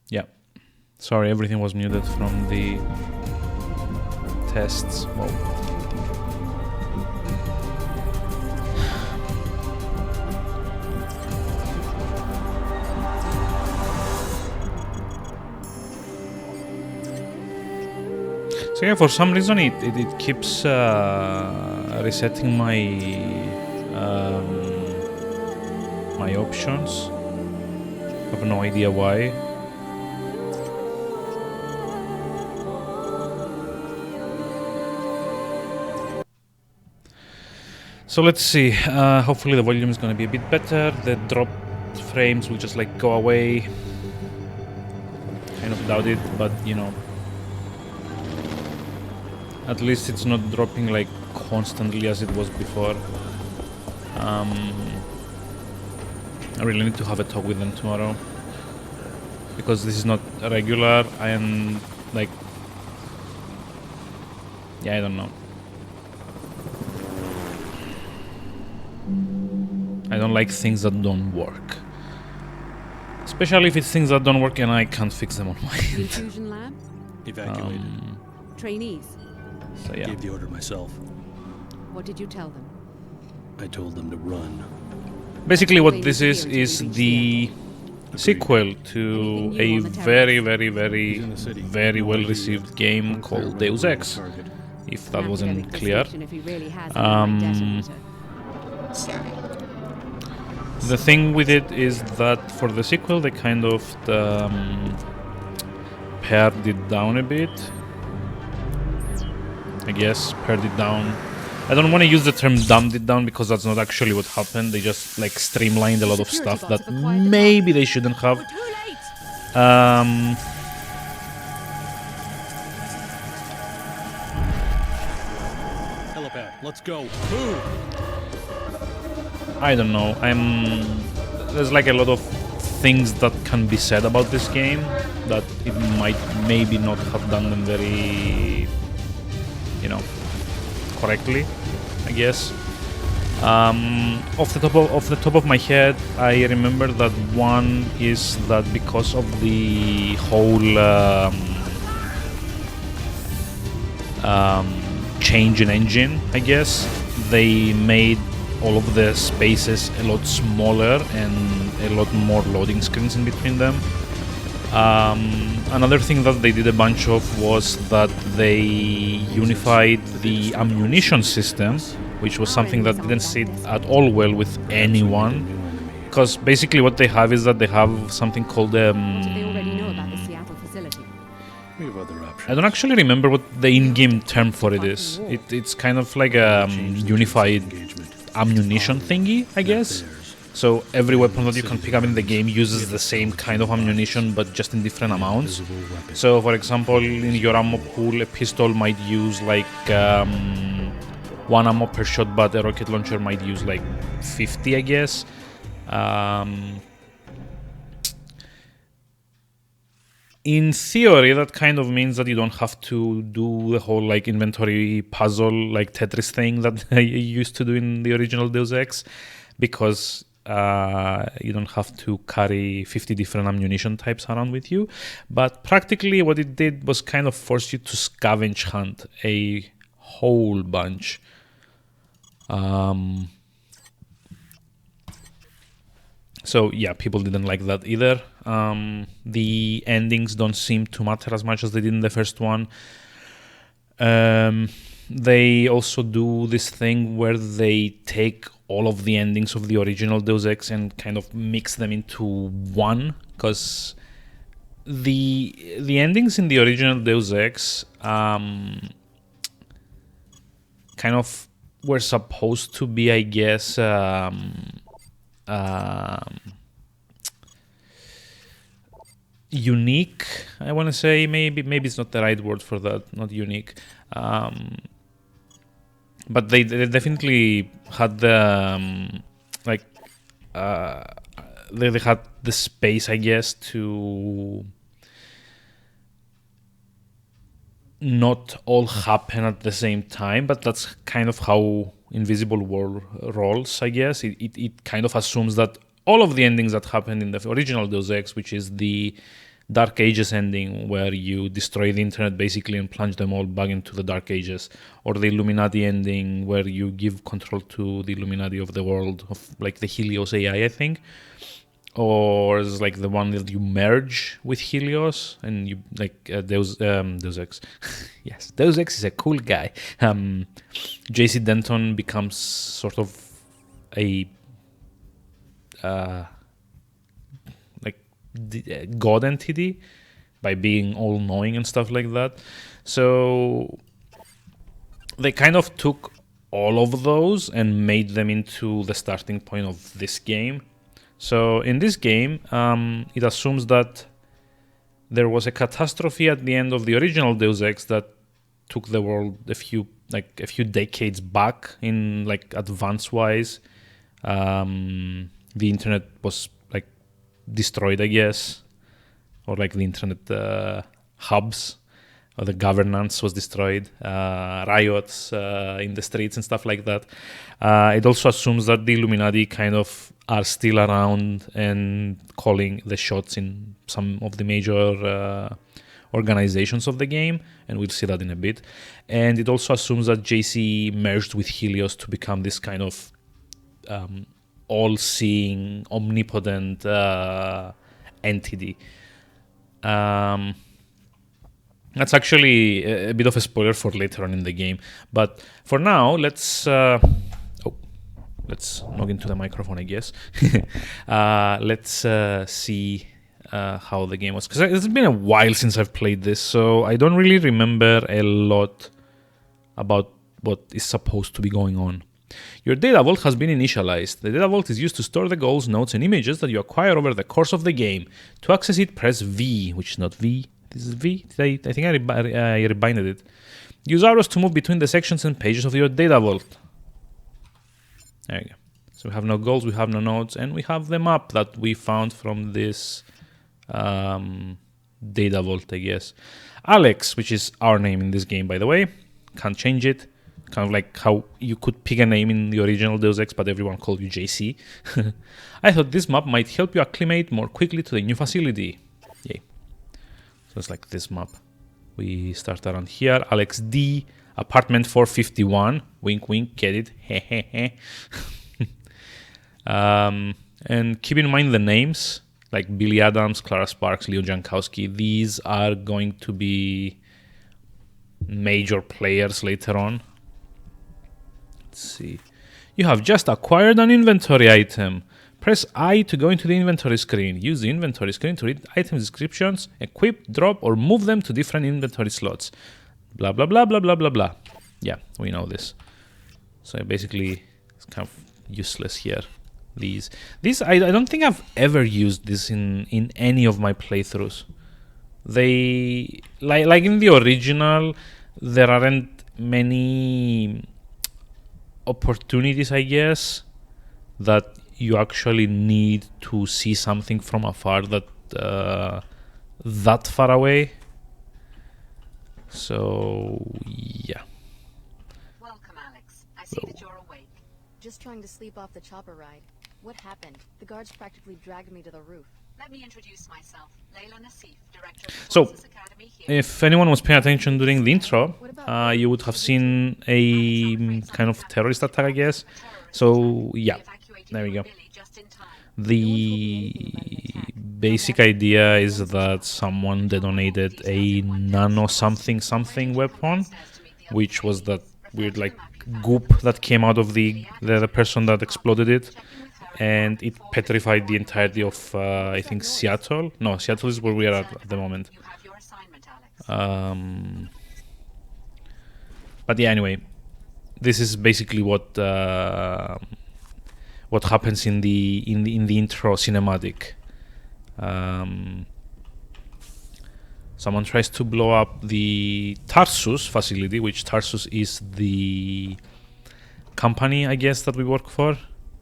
Yeah. Sorry, everything was muted from the tests. Whoa. So yeah, for some reason it keeps resetting my my options. I have no idea why. So let's see. Hopefully the volume is going to be a bit better. The drop frames will just like go away. Kind of doubt it, but you know, at least it's not dropping like constantly as it was before. I really need to have a talk with them tomorrow, because this is not regular and like, yeah, I don't know. I don't like things that don't work. Especially if it's things that don't work and I can't fix them on my end. Infusion lab? Evacuated. Trainees? So yeah. Gave the order myself. What did you tell them? I told them to run. Basically what this is the sequel to a very well received game called Deus Ex, if that wasn't clear. The thing with it is that for the sequel they kind of pared it down a bit. I guess pared it down. I don't want to use the term dumbed it down because that's not actually what happened. They just like streamlined a lot of stuff that maybe they shouldn't have. Helipad, let's go. Move. I don't know. There's like a lot of things that can be said about this game that it might maybe not have done them very, you know, correctly, I guess. Off the top of my head, I remember that one is that because of the whole change in engine, I guess, they made all of the spaces a lot smaller and a lot more loading screens in between them. Another thing that they did a bunch of was that they unified the ammunition system, which was something that didn't sit at all well with anyone. Because basically what they have is that they have something called They already know about the Seattle facility. We have other options. I don't actually remember what the in-game term for it is. It's kind of like a unified ammunition thingy, I guess. So every weapon that you can pick up in the game uses the same kind of ammunition, but just in different amounts. So for example, in your ammo pool, a pistol might use like 1 ammo per shot, but a rocket launcher might use like 50, I guess. In theory, that kind of means that you don't have to do the whole like inventory puzzle, like Tetris thing that you used to do in the original Deus Ex, because you don't have to carry 50 different ammunition types around with you. But practically what it did was kind of force you to scavenge hunt a whole bunch. So yeah, people didn't like that either. The endings don't seem to matter as much as they did in the first one. They also do this thing where they take all of the endings of the original Deus Ex and kind of mix them into one, because the endings in the original Deus Ex kind of were supposed to be, I guess, unique, I want to say. Maybe it's not the right word for that, not unique, but they definitely had the they had the space, I guess, to not all happen at the same time. But that's kind of how Invisible War rolls, I guess. It kind of assumes that all of the endings that happened in the original Deus Ex, which is the Dark Ages ending, where you destroy the internet basically and plunge them all back into the Dark Ages, or the Illuminati ending, where you give control to the Illuminati of the world, of like the Helios AI, I think, or it's like the one that you merge with Helios and you like Deus Ex. Yes, Deus Ex is a cool guy. JC Denton becomes sort of a god entity by being all knowing and stuff like that. So they kind of took all of those and made them into the starting point of this game. So in this game, it assumes that there was a catastrophe at the end of the original Deus Ex that took the world a few decades back in like advance wise. The internet was like destroyed, I guess, or like the internet hubs or the governance was destroyed, riots in the streets and stuff like that. It also assumes that the Illuminati kind of are still around and calling the shots in some of the major organizations of the game, and we'll see that in a bit. And it also assumes that JC merged with Helios to become this kind of all-seeing, omnipotent entity. That's actually a bit of a spoiler for later on in the game. But for now, let's log into the microphone, I guess. Let's see how the game was. Because it's been a while since I've played this, so I don't really remember a lot about what is supposed to be going on. Your data vault has been initialized. The data vault is used to store the goals, notes, and images that you acquire over the course of the game. To access it, press V, which is not V. This is V. I think I rebinded it. Use arrows to move between the sections and pages of your data vault. There you go. So we have no goals, we have no notes, and we have the map that we found from this data vault, I guess. Alex, which is our name in this game, by the way. Can't change it. Kind of like how you could pick a name in the original Deus Ex, but everyone called you JC. I thought this map might help you acclimate more quickly to the new facility. Yay. So it's like this map. We start around here. Alex D, apartment 451. Wink, wink, get it? Hehehe. And keep in mind the names, like Billy Adams, Clara Sparks, Leo Jankowski. These are going to be major players later on. Let's see. You have just acquired an inventory item. Press I to go into the inventory screen. Use the inventory screen to read item descriptions, equip, drop, or move them to different inventory slots. Blah, blah, blah, blah, blah, blah, blah. Yeah, we know this. So basically, it's kind of useless here. These I don't think I've ever used this in any of my playthroughs. They, like in the original, there aren't many opportunities, I guess, that you actually need to see something from afar that far away. So yeah. Welcome, Alex. I see that you're awake. Just trying to sleep off the chopper ride. What happened? The guards practically dragged me to the roof. Let me introduce myself. Layla Nassif, Director of the So, Forces Academy here. if anyone was paying attention during the intro, you would have seen a kind of terrorist attack, I guess. So yeah, there we go. The basic idea is that someone detonated a nano something weapon, which was that weird like goop that came out of the person that exploded it, and it petrified the entirety of I think Seattle. No, Seattle is where we are at the moment. But yeah, anyway, this is basically what happens in the intro cinematic. Someone tries to blow up the Tarsus facility, which Tarsus is the company, I guess, that we work for,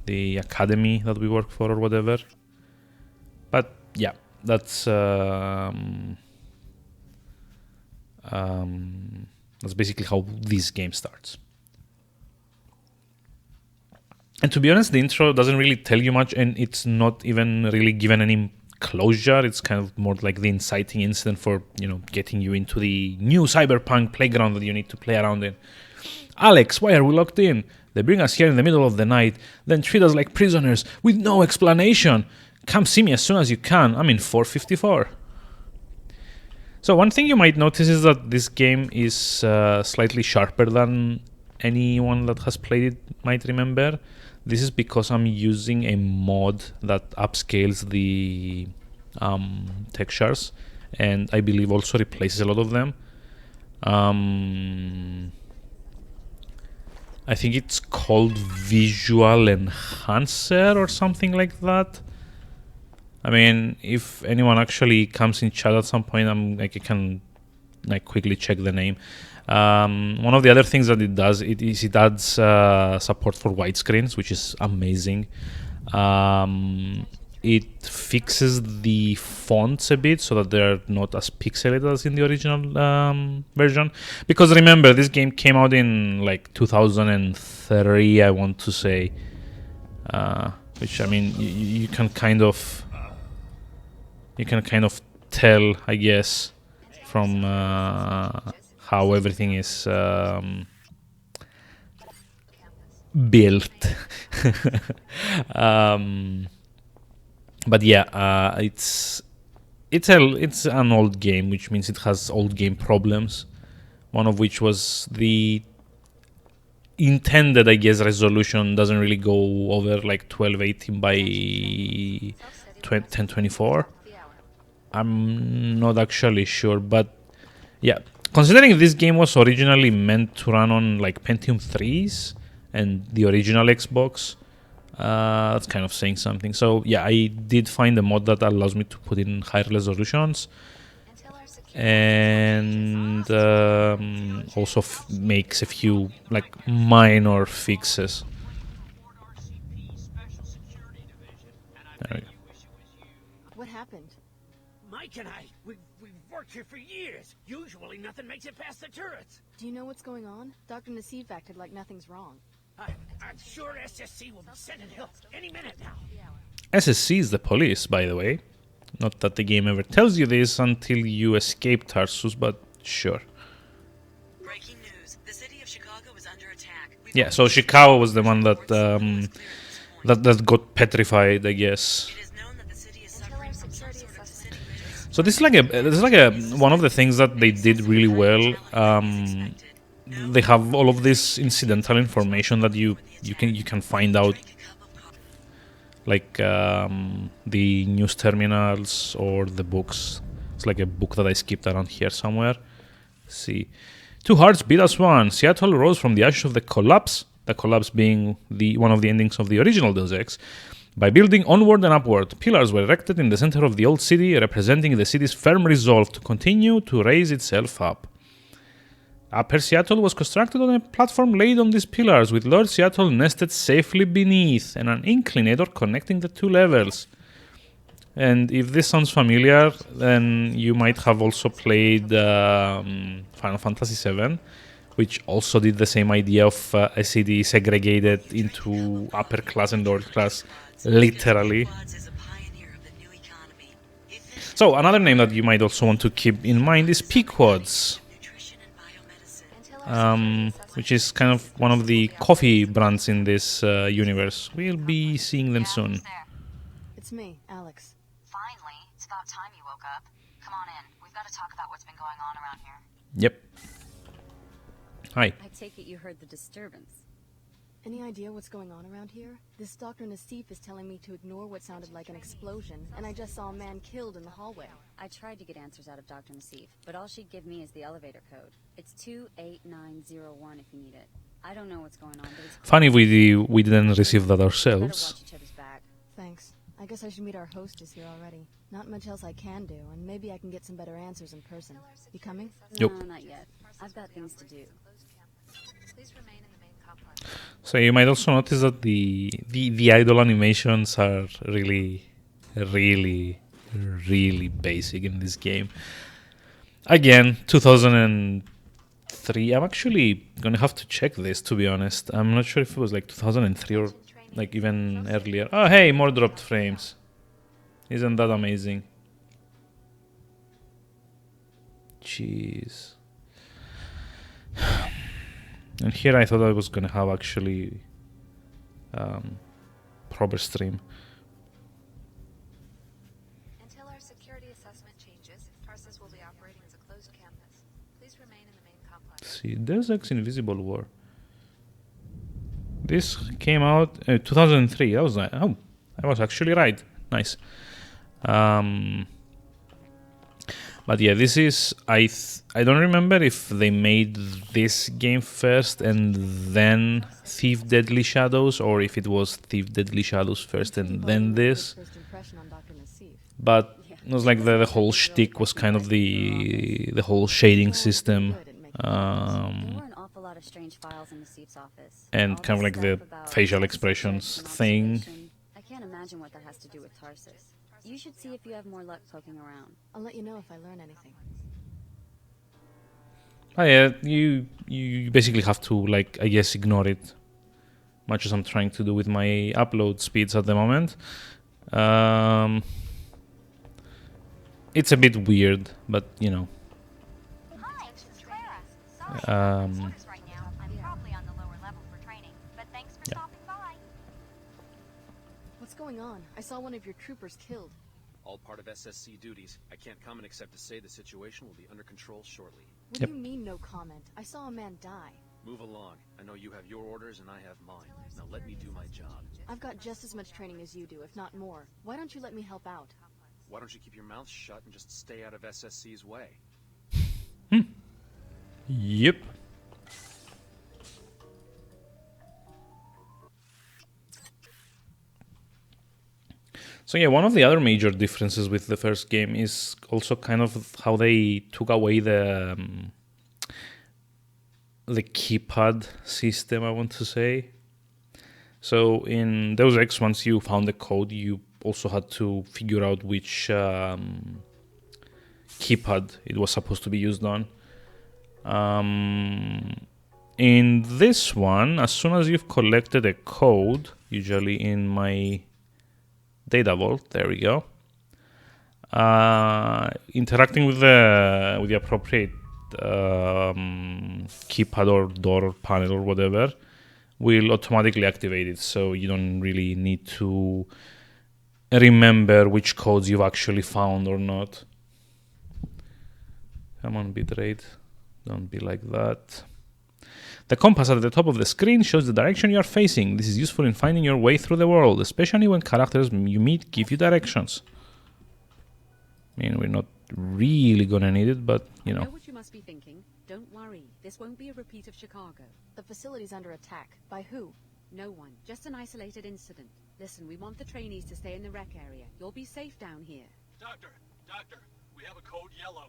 the academy that we work for, or whatever. But yeah, that's basically how this game starts. And to be honest, the intro doesn't really tell you much, and it's not even really given any closure. It's kind of more like the inciting incident for, getting you into the new cyberpunk playground that you need to play around in. Alex, why are we locked in? They bring us here in the middle of the night, then treat us like prisoners with no explanation. Come see me as soon as you can. I'm in 454. So one thing you might notice is that this game is slightly sharper than anyone that has played it might remember. This is because I'm using a mod that upscales the textures, and I believe also replaces a lot of them. I think it's called Visual Enhancer or something like that. I mean, if anyone actually comes in chat at some point, I can quickly check the name. One of the other things that it does it adds support for widescreens, which is amazing. It fixes the fonts a bit so that they're not as pixelated as in the original version. Because remember, this game came out in 2003, I want to say. Which, I mean, you can kind of tell, I guess, from how everything is built. But yeah, it's an old game, which means it has old game problems. One of which was the intended, I guess, resolution doesn't really go over 1280 by 1024. I'm not actually sure, but yeah, considering this game was originally meant to run on Pentium 3s and the original Xbox, that's kind of saying something. So yeah, I did find a mod that allows me to put in higher resolutions, and also makes a few minor fixes. There we go. What happened? Mike and we've worked here for years. Usually nothing makes it past the turrets. Do you know what's going on? Dr. Nassif acted like nothing's wrong. I'm sure SSC will be sending help any minute now. SSC is the police, by the way. Not that the game ever tells you this until you escape Tarsus, but sure. Breaking news. The city of Chicago is under attack. Yeah, so Chicago was the one that that got petrified, I guess. It is known that the city is suffering from some sort of disintegration. So this is like a one of the things that they did really well. They have all of this incidental information that you can find out, the news terminals or the books. It's like a book that I skipped around here somewhere. Let's see, two hearts beat as one. Seattle rose from the ashes of the collapse being one of the endings of the original Deus Ex. By building onward and upward, pillars were erected in the center of the old city, representing the city's firm resolve to continue to raise itself up. Upper Seattle was constructed on a platform laid on these pillars, with Lord Seattle nested safely beneath, and an inclinator connecting the two levels. And if this sounds familiar, then you might have also played Final Fantasy VII, which also did the same idea of a city segregated into upper class and lower class, literally. So another name that you might also want to keep in mind is Pequods, which is kind of one of the coffee brands in this universe. We'll be seeing them soon. It's me, Alex. Finally, it's about time you woke up. Come on in. We've got to talk about what's been going on around here. Yep. Hi. I take it you heard the disturbance. Any idea what's going on around here? This Dr. Nassif is telling me to ignore what sounded like an explosion, and I just saw a man killed in the hallway. I tried to get answers out of Dr. Nassif, but all she'd give me is the elevator code. It's 28901 if you need it. I don't know what's going on, but it's Funny we didn't receive that better ourselves. watch each other's back. Thanks. I guess I should meet our hostess here already. Not much else I can do, and maybe I can get some better answers in person. You coming? Yup. No, not yet. I've got things to do. Please remain in the main complex. So you might also notice that the idol animations are really, really, really basic in this game. Again, 2003. I'm actually gonna have to check this, to be honest. I'm not sure if it was 2003 or even earlier. Oh, hey, more dropped frames. Isn't that amazing? Jeez. And here I thought I was gonna have actually proper stream. Until our security assessment changes, Tarsus will be operating as a closed campus. Please remain in the main complex. See, Deus Ex Invisible War. This came out 2003. That was I was actually right. Nice. But yeah, this is I don't remember if they made this game first and then Thief Deadly Shadows, or if it was Thief Deadly Shadows first and then this. First impression on Dr. Nassif. But it was like the whole shtick was kind of the whole shading system. There were an awful lot of strange files in the Nassif's office. And All kind of this like the stuff about facial subjects expressions and thing. observation. I can't imagine what that has to do with Tarsus. You should see if you have more luck poking around. I'll let you know if I learn anything. Oh yeah, you basically have to, like, I guess, ignore it, much as I'm trying to do with my upload speeds at the moment. It's a bit weird, but you know. Hi, it's Clara. Sorry, Um, orders right now. I'm probably on the lower level for training, but thanks for stopping by. What's going on? I saw one of your troopers killed. All part of SSC duties. I can't comment except to say the situation will be under control shortly. What Yep. do you mean, no comment? I saw a man die. Move along. I know you have your orders and I have mine. Now let me do my job. I've got just as much training as you do, if not more. Why don't you let me help out? Why don't you keep your mouth shut and just stay out of SSC's way? Yep. So yeah, one of the other major differences with the first game is also kind of how they took away the keypad system, I want to say. So in Deus Ex, once you found the code, you also had to figure out which keypad it was supposed to be used on. In this one, as soon as you've collected a code, usually in my data vault, there we go, interacting with the appropriate keypad or door panel or whatever will automatically activate it, so you don't really need to remember which codes you've actually found or not. Come on, bitrate, don't be like that. The compass at the top of the screen shows the direction you are facing. This is useful in finding your way through the world, especially when characters you meet give you directions. I mean, we're not really gonna need it, but you I know. know what you must be thinking. Don't worry, this won't be a repeat of Chicago. The facility's under attack. By who? No one, just an isolated incident. Listen, we want the trainees to stay in the rec area. You'll be safe down here. Doctor, we have a code yellow.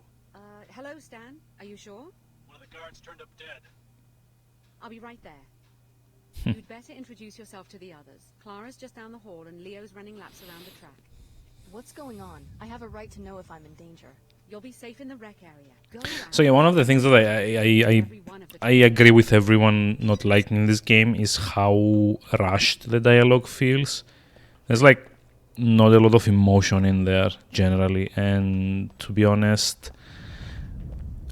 Hello, Stan. Are you sure? One of the guards turned up dead. I'll be right there. You'd better introduce yourself to the others. Clara's just down the hall and Leo's running laps around the track. What's going on? I have a right to know if I'm in danger. You'll be safe in the rec area. Go around. So yeah, one of the things that I agree with everyone not liking this game is how rushed the dialogue feels. There's like not a lot of emotion in there generally, and to be honest,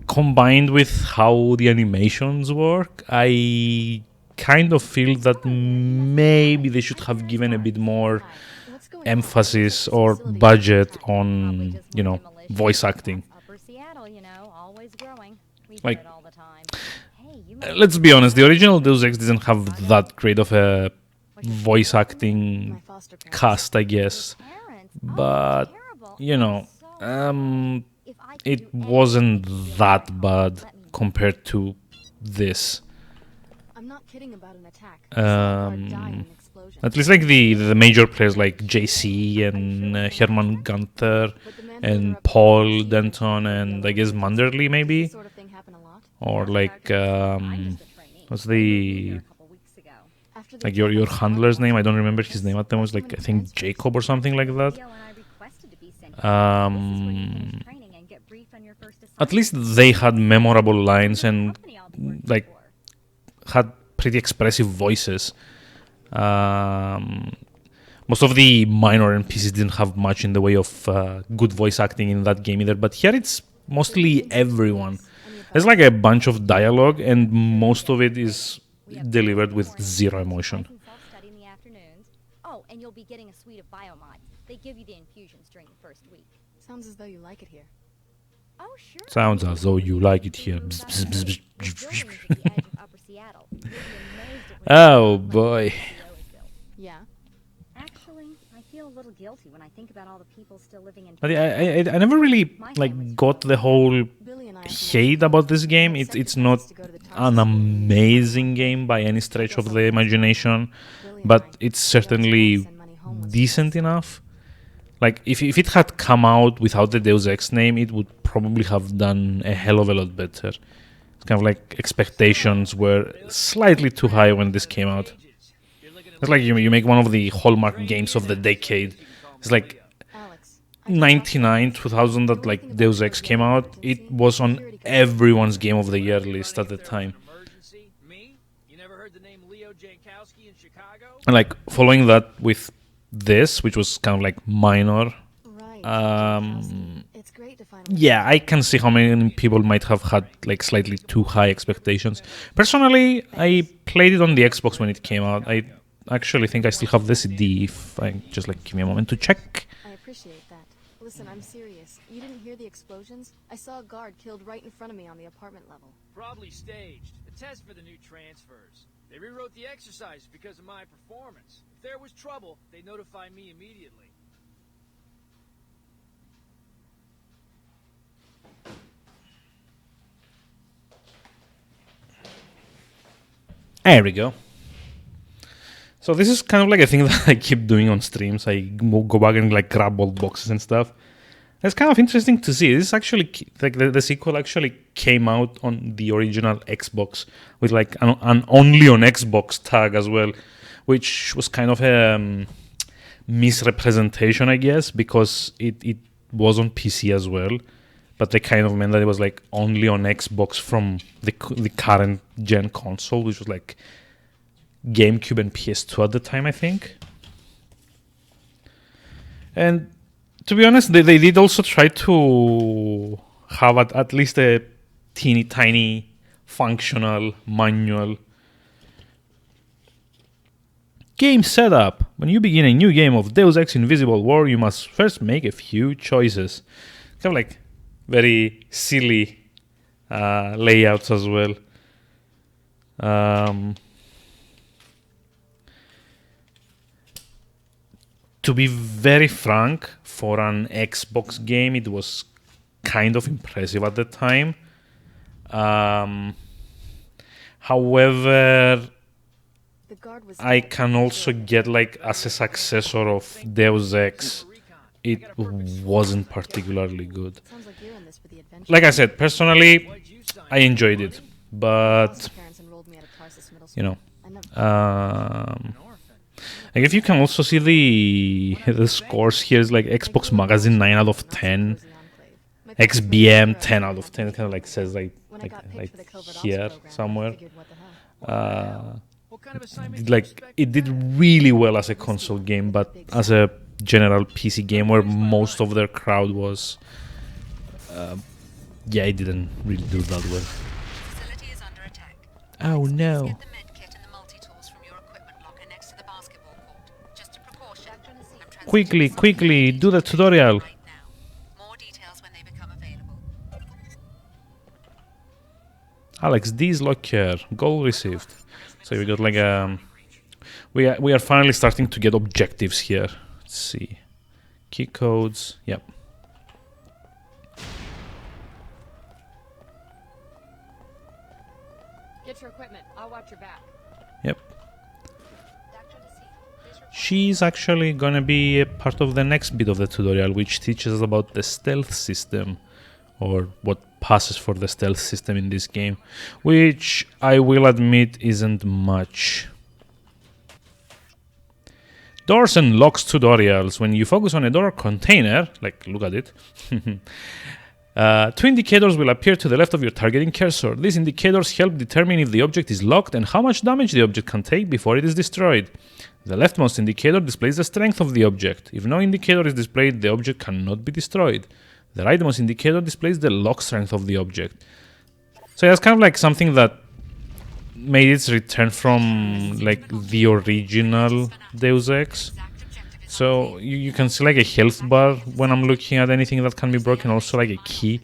combined with how the animations work, I kind of feel that maybe they should have given a bit more What's going on? emphasis This or facility's budget under attack. on, you know, voice acting. Upper Seattle, you know, always growing. We Like, hear it all the time. Hey, you might Let's be honest, the original Deus Ex didn't have that great of a voice acting My foster parents. cast, I guess. parents. But, terrible. you know, If I could it do wasn't anything, that let bad me know. compared to this. I'm not kidding about an attack. I saw a guard die in Um, an explosion. At least like the major players like JC and Herman Gunther But the man who and interrupted Paul me, Denton and I guess Manderley Does maybe, this sort of thing happen a lot? or like what's We were the here a couple weeks ago. After the like your attack on handler's Chicago, name? I don't remember his name at the moment. Like I think Jacob or something like that. Leo and I requested to be sent. Um, This is where you finish training and get briefed on your first At least assignment. they had memorable lines and Company I'll be working like for. had pretty expressive voices. most of the minor NPCs didn't have much in the way of good voice acting in that game either. But here it's mostly everyone. There's like a bunch of dialogue, and most of it is delivered with zero emotion. Self-study in the afternoons. Oh, and you'll be getting a suite of biomods. They give you the infusions during the first week. Sounds as though you like it here. Oh, sure. Sounds as though you like it here. This building is at the edge of Upper Seattle. You'll be amazed at what Oh boy. Leo has built. Yeah. Actually, I feel a little guilty when I think about all the people still living in. But I never really like got the whole Billy and I hate about this game. It's not an amazing game by any stretch of the imagination, but it's certainly decent enough. Like if it had come out without the Deus Ex name, it would probably have done a hell of a lot better. It's kind of like expectations were slightly too high when this came out. It's like you make one of the hallmark games of the decade. It's like Alex, 99, 2000 that like Deus Ex came out. It was on everyone's Game of the Year list at the time. Emergency? Me? You never heard the name Leo Jankowski in Chicago? And like following that with this, which was kind of like minor. right. It's great to finally. Yeah, I can see how many people might have had like slightly too high expectations. Personally, I played it on the Xbox when it came out. I actually think I still have the CD if I just like give me a moment to check. I appreciate that. Listen, I'm serious. You didn't hear the explosions? I saw a guard killed right in front of me on the apartment level. Probably staged. A test for the new transfers. They rewrote the exercise because of my performance. If there was trouble, they'd notify me immediately. There we go. So this is kind of like a thing that I keep doing on streams. I go back and like grab old boxes and stuff. It's kind of interesting to see. This actually, like the sequel actually came out on the original Xbox with like an only on Xbox tag as well, which was kind of a misrepresentation, I guess, because it was on PC as well. But they kind of meant that it was like only on Xbox from the current gen console, which was like GameCube and PS2 at the time, I think. And to be honest, they did also try to have at least a teeny tiny functional manual. Game setup. When you begin a new game of Deus Ex Invisible War, you must first make a few choices. Kind of like very silly layouts as well. To be very frank, for an Xbox game, it was kind of impressive at the time. However, The guard was I dead. can also get like as a successor of Deus Ex, it wasn't particularly good. Sounds like you're in this for the adventure. Like I said, personally, I enjoyed it, but Foster parents enrolled me at a Tarsus middle you know, school. I never like if you can also see the scores here is like Xbox Magazine 9 out of 10, My parents were XBM aware 10 of out of 10. It kind of like says like When I got picked for the covert ops here program, I somewhere. figured, what the hell? What kind of assignment do you Like expect it did from that? really well as a console game, but as a general PC game where most of their crowd was, yeah, it didn't really do that well. Facility is under attack. Oh no! Get the med kit and the multi-tools from your equipment locker next to the basketball court. Just a precaution. I'm transferring Quickly, do the tutorial. right now. More details when they become available. Alex D's locker, goal received. So we got like we are finally starting to get objectives here. Let's see, key codes. Yep. Get your equipment. I'll watch your back. Yep. Dr. Nassif, please report. She's actually gonna be a part of the next bit of the tutorial, which teaches us about the stealth system, or what passes for the stealth system in this game, which I will admit isn't much. Doors and locks tutorials. When you focus on a door or container, like look at it, Two indicators will appear to the left of your targeting cursor. These indicators help determine if the object is locked and how much damage the object can take before it is destroyed. The leftmost indicator displays the strength of the object. If no indicator is displayed, the object cannot be destroyed. The rightmost indicator displays the lock strength of the object. So that's kind of like something that made its return from like the original Deus Ex. So you can see like a health bar when I'm looking at anything that can be broken, also like a key.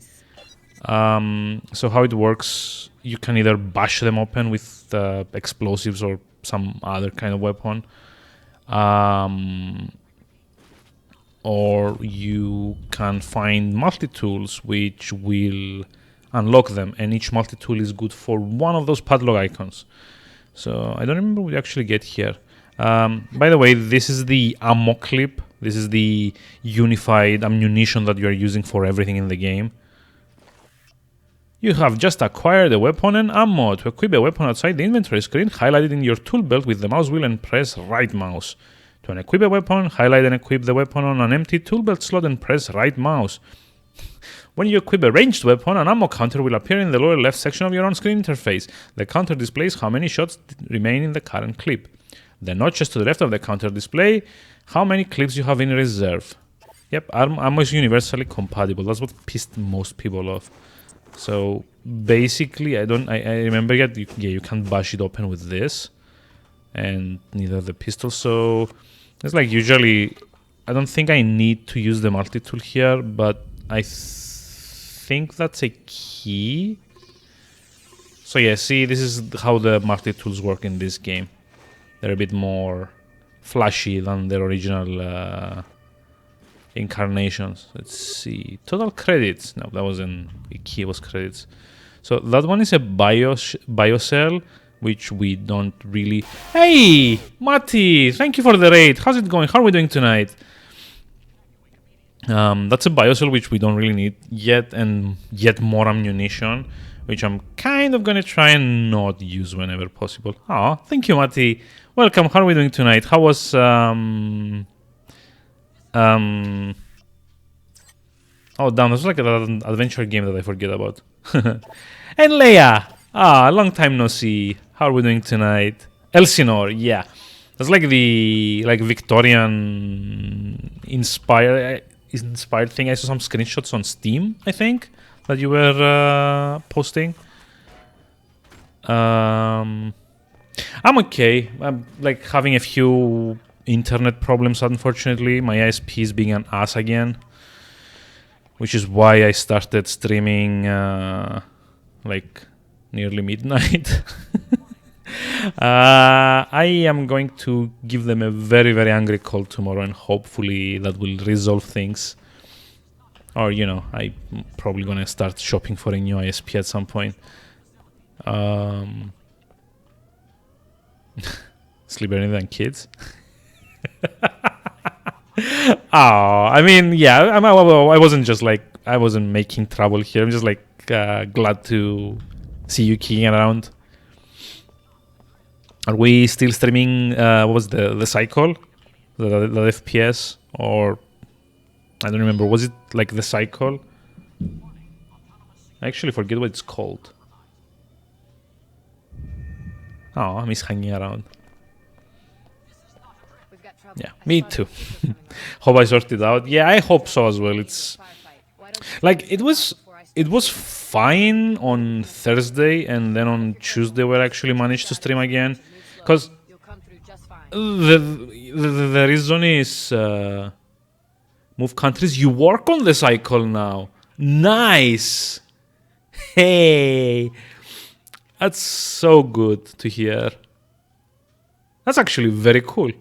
So how it works, you can either bash them open with explosives or some other kind of weapon. Or you can find multi-tools which will unlock them, and each multi-tool is good for one of those padlock icons. So I don't remember what we actually get here. By the way, this is the ammo clip. This is the unified ammunition that you are using for everything in the game. You have just acquired a weapon and ammo. To equip a weapon outside the inventory screen, highlight it in your tool belt with the mouse wheel and press right mouse. To unequip a weapon, highlight and equip the weapon on an empty tool belt slot and press right mouse. When you equip a ranged weapon, an ammo counter will appear in the lower left section of your on-screen interface. The counter displays how many shots remain in the current clip. The notches to the left of the counter display how many clips you have in reserve. Yep, ammo is universally compatible. That's what pissed most people off. So basically, I remember you can't bash it open with this, and neither the pistol. So it's like usually, I don't think I need to use the multi-tool here, but I think that's a key. So yeah, see, this is how the multi-tools work in this game. They're a bit more flashy than their original incarnations. Let's see. Total credits. No, that wasn't a key, it was credits. So that one is a biocell, which we don't really... Hey, Matti! Thank you for the raid. How's it going? How are we doing tonight? That's a biocell, which we don't really need yet, and yet more ammunition, which I'm kind of going to try and not use whenever possible. Oh, thank you, Matti. Welcome. How are we doing tonight? How was... Oh, damn, this was like an adventure game that I forget about. And Leia! Long time no see. How are we doing tonight? Elsinore, yeah. That's like the Victorian inspired thing. I saw some screenshots on Steam, I think, that you were posting. I'm okay. I'm like having a few internet problems, unfortunately. My ISP is being an ass again, which is why I started streaming like nearly midnight. I am going to give them a very, very angry call tomorrow, and hopefully that will resolve things. Or, you know, I'm probably gonna start shopping for a new ISP at some point. Sleep better than kids. I mean, yeah, I wasn't just like, I wasn't making trouble here. I'm just like glad to see you kicking around. Are we still streaming? What was the cycle, the FPS, or I don't remember. Was it like the cycle? I actually forget what it's called. Oh, I miss hanging around. Yeah, me too. Hope I sorted it out. Yeah, I hope so as well. It's like it was fine on Thursday, and then on Tuesday we actually managed to stream again, because the reason is move countries. You work on the cycle now. Nice. Hey, that's so good to hear. That's actually very cool.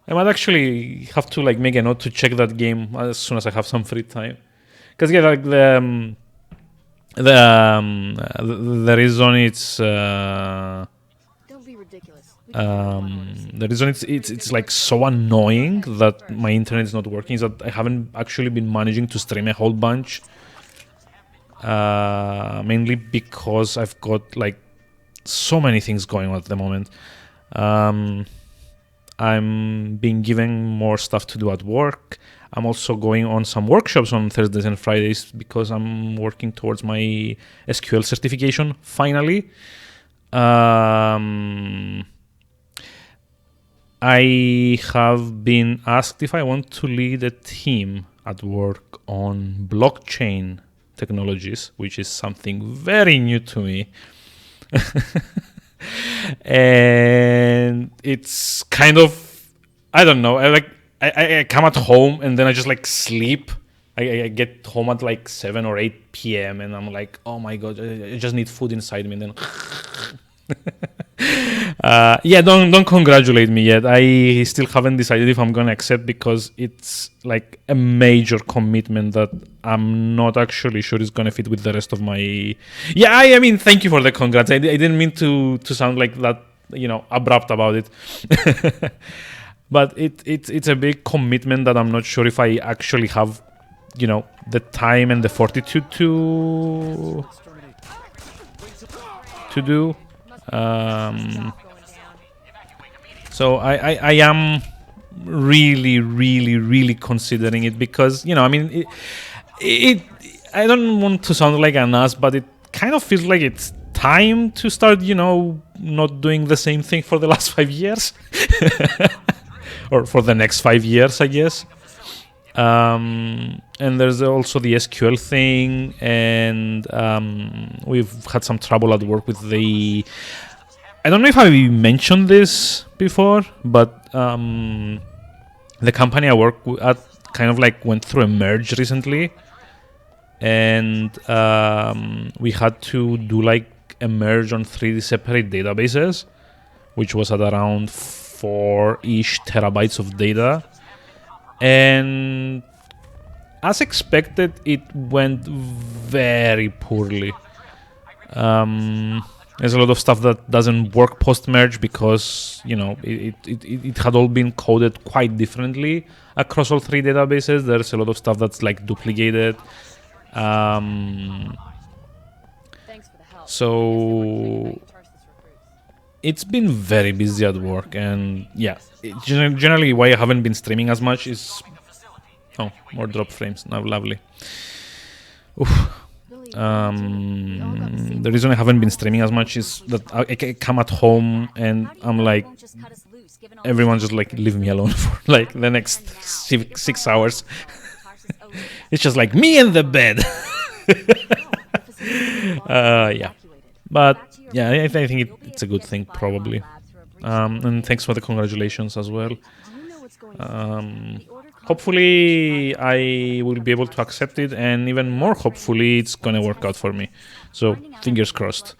I might actually have to like make a note to check that game as soon as I have some free time, because yeah, like the reason it's Don't be ridiculous. the reason it's like so annoying that my internet is not working is that I haven't actually been managing to stream a whole bunch, mainly because I've got like so many things going on at the moment. I'm being given more stuff to do at work. I'm also going on some workshops on Thursdays and Fridays because I'm working towards my SQL certification, finally. I have been asked if I want to lead a team at work on blockchain technologies, which is something very new to me. And it's kind of, I don't know, I come at home and then I just like sleep. I get home at like 7 or 8 p.m. and I'm like, oh my god, I just need food inside me. And then yeah, don't congratulate me yet. I still haven't decided if I'm gonna accept because it's like a major commitment that I'm not actually sure is gonna fit with the rest of my. Yeah, I mean, thank you for the congrats. I didn't mean to sound like that, abrupt about it. But it's a big commitment that I'm not sure if I actually have, the time and the fortitude to do. So I am really, really, really considering it because, I mean, I don't want to sound like an ass, but it kind of feels like it's time to start, not doing the same thing for the last 5 years. Or for the next 5 years, I guess. And there's also the SQL thing, and we've had some trouble at work with the... I don't know if I mentioned this before, but the company I work at kind of like went through a merge recently, and we had to do like a merge on 3 separate databases, which was at around 4-ish terabytes of data. And as expected, it went very poorly. There's a lot of stuff that doesn't work post-merge because, it had all been coded quite differently across all 3 databases. There's a lot of stuff that's like duplicated. So it's been very busy at work, and yeah, generally why I haven't been streaming as much is... Oh, more drop frames. Now, lovely. Oof. The reason I haven't been streaming as much is that I come at home and I'm like, everyone just like leave me alone for like the next 6 hours. It's just like me and the bed. Yeah, but yeah, I think it's a good thing probably. And thanks for the congratulations as well. Hopefully I will be able to accept it, and even more hopefully it's gonna work out for me. So fingers crossed.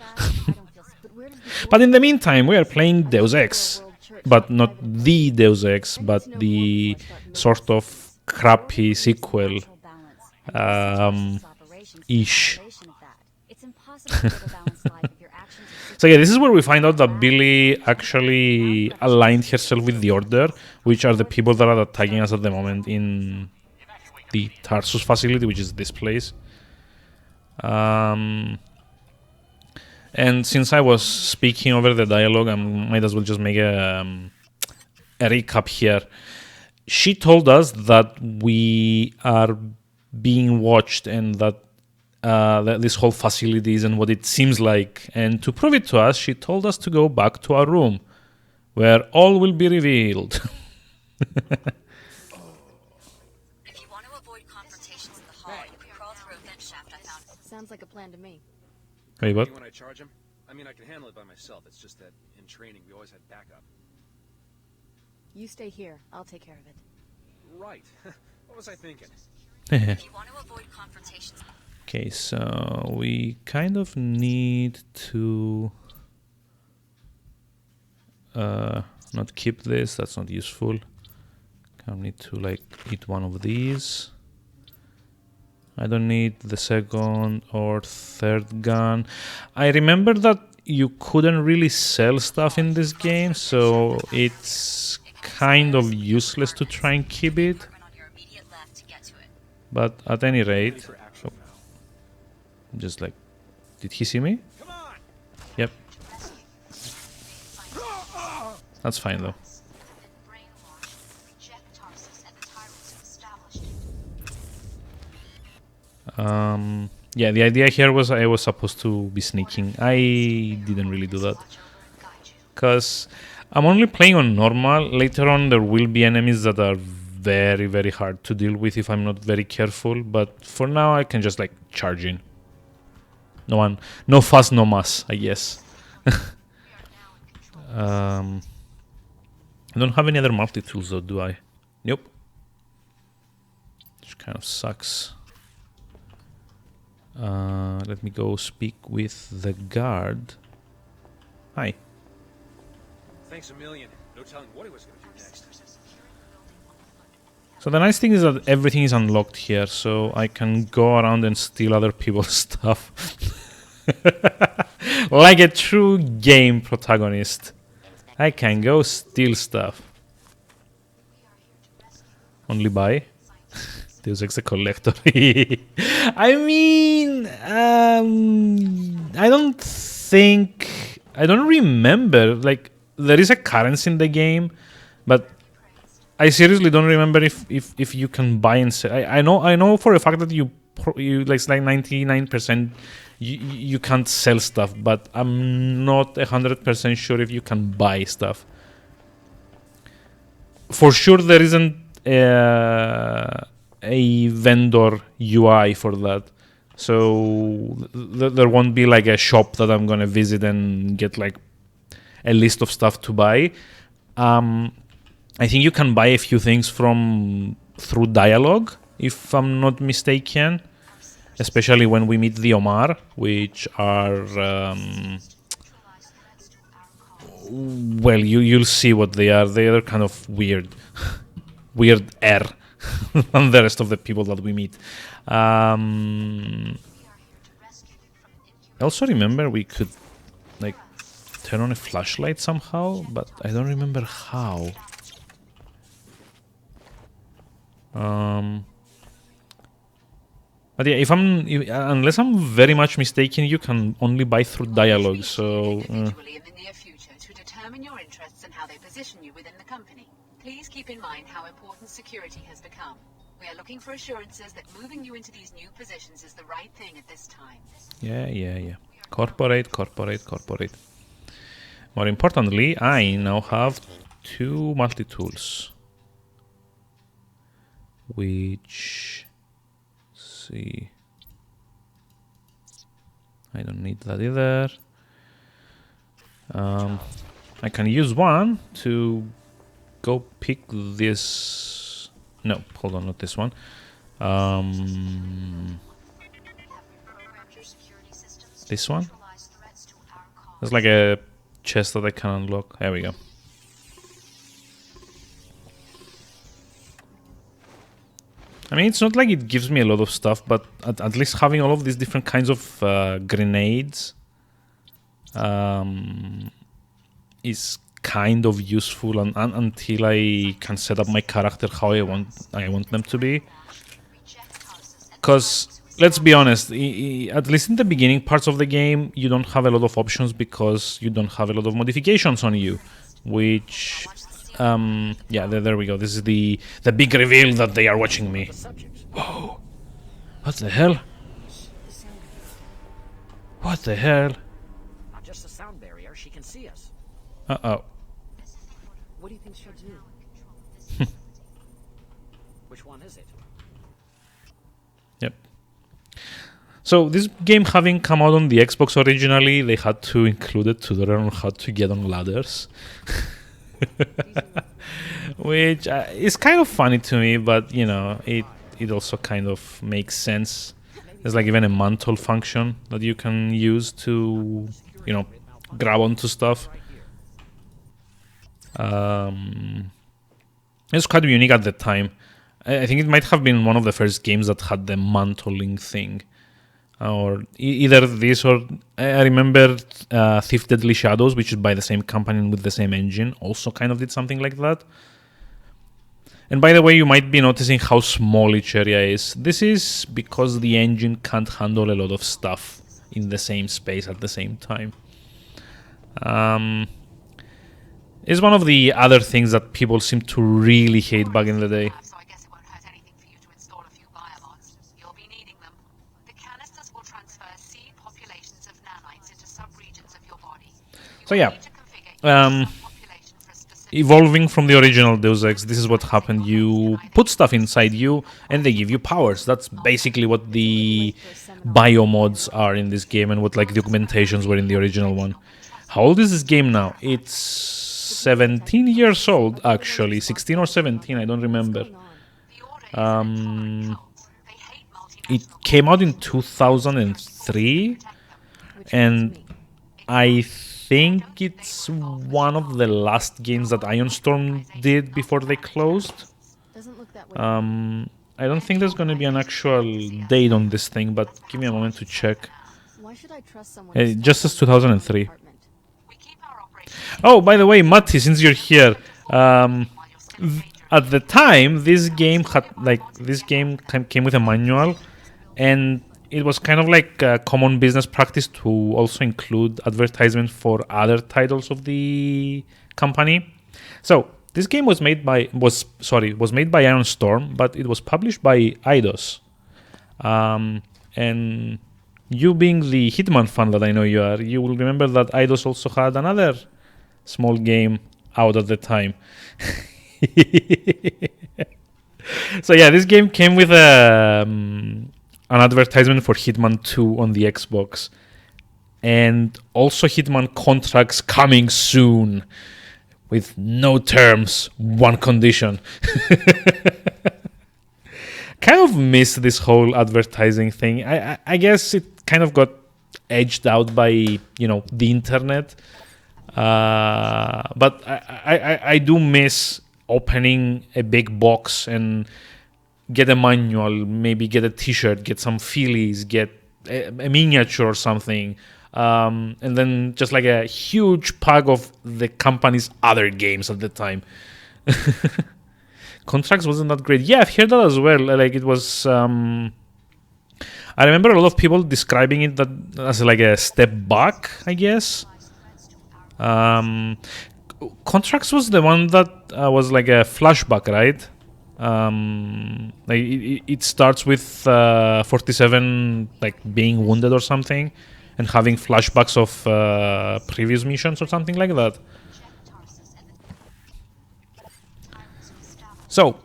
But in the meantime, we are playing Deus Ex, but not the Deus Ex, but the sort of crappy sequel ish. So yeah, this is where we find out that Billy actually aligned herself with the Order, which are the people that are attacking us at the moment in the Tarsus facility, which is this place. And since I was speaking over the dialogue, I might as well just make a recap here. She told us that we are being watched and that this whole facility isn't what it seems like. And to prove it to us, she told us to go back to our room, where all will be revealed. If you want to avoid confrontations in the hall, you can crawl through a vent shaft I found. Sounds like a plan to me. Wait, what? When I charge him? I mean, I can handle it by myself. It's just that in training, we always had backup. You stay here. I'll take care of it. Right. What was I thinking? If you want to avoid confrontations... Okay, so we kind of need to not keep this, that's not useful. I need to like eat one of these. I don't need the second or third gun. I remember that you couldn't really sell stuff in this game, so it's kind of useless to try and keep it. But at any rate... Just like, did he see me? Yep. That's fine though. Yeah, the idea here was I was supposed to be sneaking. I didn't really do that. Because I'm only playing on normal. Later on, there will be enemies that are very, very hard to deal with if I'm not very careful. But for now, I can just like charge in. No fuss, no muss, I guess. I don't have any other multi-tools though, do I? Nope. Which kind of sucks. Let me go speak with the guard. Hi. Thanks a million. No telling what he was going to do next. So the nice thing is that everything is unlocked here, so I can go around and steal other people's stuff. Like a true game protagonist. I can go steal stuff. Only buy. Deus Ex the Collector. I mean, I don't remember. Like, there is a currency in the game, but I seriously don't remember if you can buy and sell. I know for a fact that you like 99% you can't sell stuff, but I'm not 100% sure if you can buy stuff. For sure, there isn't a vendor UI for that, so there won't be like a shop that I'm gonna visit and get like a list of stuff to buy. I think you can buy a few things through dialogue, if I'm not mistaken, especially when we meet the Omar, which are well, you'll see what they are. They are kind of weird air than the rest of the people that we meet. I also remember we could like turn on a flashlight somehow, but I don't remember how. But yeah, unless I'm very much mistaken, you can only buy through dialogue. So Individually in the near future to determine your interests and how they position you within the company. Please keep in mind how important security has become. We are looking for assurances that moving you into these new positions is the right thing at this time. Yeah. Corporate. More importantly, I now have 2 multi-tools. Which... see... I don't need that either. I can use one to go pick this... no, hold on, not this one. This one? There's like a chest that I can unlock. There we go. I mean, it's not like it gives me a lot of stuff, but at least having all of these different kinds of grenades is kind of useful until I can set up my character how I want them to be. Because, let's be honest, at least in the beginning parts of the game, you don't have a lot of options because you don't have a lot of modifications on you, which... yeah, there we go. This is the big reveal that they are watching me. Whoa. What the hell? What the hell? Not just a sound barrier, she can see us. Uh-oh. What do you think she'll do? Which one is it? Yep. So this game having come out on the Xbox originally, they had to include a tutorial on how to get on ladders. Which is kind of funny to me, but you know, it also kind of makes sense. There's like even a mantle function that you can use to, you know, grab onto stuff. It's quite unique at the time. I think it might have been one of the first games that had the mantling thing. Or either this or... I remember Thief Deadly Shadows, which is by the same company and with the same engine, also kind of did something like that. And by the way, you might be noticing how small each area is. This is because the engine can't handle a lot of stuff in the same space at the same time. It's one of the other things that people seem to really hate back in the day. So I guess it won't hurt anything for you to install a few biomods. You'll be needing them. So yeah, evolving from the original Deus Ex, this is what happened. You put stuff inside you and they give you powers. That's basically what the biomods are in this game and what like the augmentations were in the original one. How old is this game now? It's 17 years old, actually. 16 or 17, I don't remember. It came out in 2003, and I think it's one of the last games that Iron Storm did before they closed. I don't think there's going to be an actual date on this thing, but give me a moment to check. It just says 2003. Oh, by the way, Matti, since you're here, at the time, this game came with a manual, and it was kind of like a common business practice to also include advertisements for other titles of the company. So this game was made by Iron Storm, but it was published by Eidos. And you being the Hitman fan that I know you are, you will remember that Eidos also had another small game out at the time. So yeah, this game came with an advertisement for Hitman 2 on the Xbox, and also Hitman Contracts coming soon with no terms, one condition. Kind of miss this whole advertising thing. I guess it kind of got edged out by the internet, but I do miss opening a big box and get a manual, maybe get a t-shirt, get some feelies, get a miniature or something, and then just like a huge pack of the company's other games at the time. Contracts wasn't that great. Yeah, I've heard that as well. Like it was I remember a lot of people describing it as like a step back, I guess. Contracts was the one that was like a flashback, right? Like it starts with 47 like being wounded or something, and having flashbacks of previous missions or something like that. So,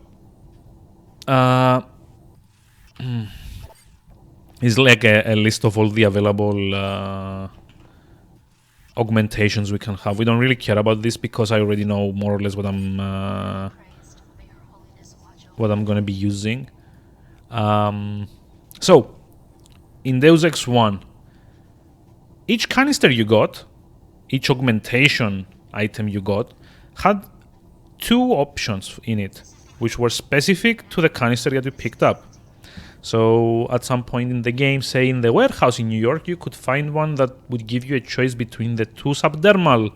it's like a list of all the available augmentations we can have. We don't really care about this because I already know more or less what I'm going to be using. So, in Deus Ex 1, each canister you got, each augmentation item you got, had two options in it, which were specific to the canister that you picked up. So at some point in the game, say in the warehouse in New York, you could find one that would give you a choice between the two subdermal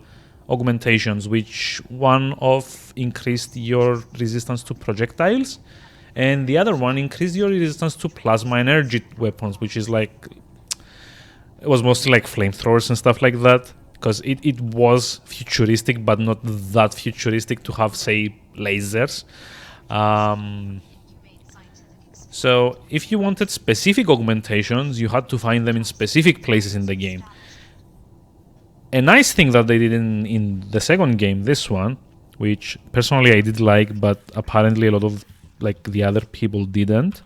augmentations, which one of increased your resistance to projectiles, and the other one increased your resistance to plasma energy weapons, which is like, it was mostly like flamethrowers and stuff like that, because it was futuristic, but not that futuristic to have, say, lasers. So if you wanted specific augmentations, you had to find them in specific places in the game. A nice thing that they did in the second game, this one, which personally I did like, but apparently a lot of like the other people didn't,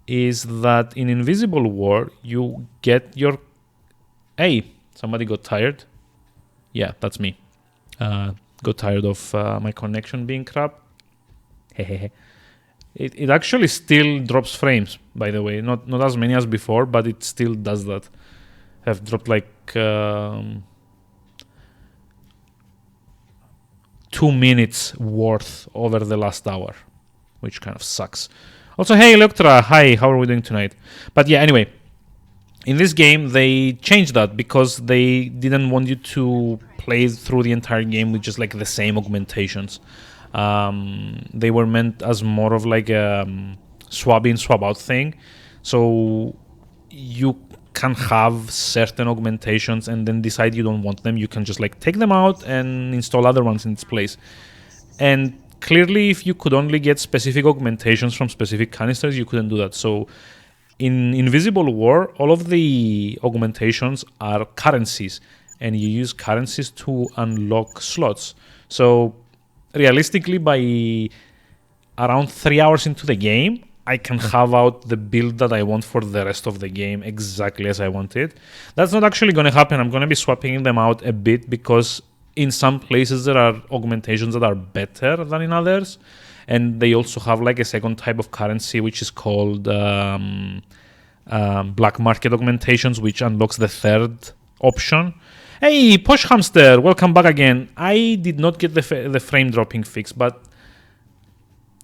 is that in Invisible War you get your... Hey, somebody got tired? Yeah, that's me. Got tired of my connection being crap. It actually still drops frames, by the way. Not as many as before, but it still does that. I've dropped like 2 minutes worth over the last hour, which kind of sucks. Also, hey, Electra, hi, how are we doing tonight? But yeah, anyway, in this game, they changed that because they didn't want you to play through the entire game with just like the same augmentations. They were meant as more of like a swap in, swap out thing. So you can have certain augmentations and then decide you don't want them. You can just like take them out and install other ones in its place. And clearly, if you could only get specific augmentations from specific canisters, you couldn't do that. So in Invisible War, all of the augmentations are currencies. and you use currencies to unlock slots. So realistically, by around 3 hours into the game, I can have out the build that I want for the rest of the game exactly as I want it. That's not actually going to happen. I'm going to be swapping them out a bit because in some places there are augmentations that are better than in others. And they also have like a second type of currency, which is called black market augmentations, which unlocks the third option. Hey, Posh Hamster, welcome back again. I did not get the frame dropping fix, but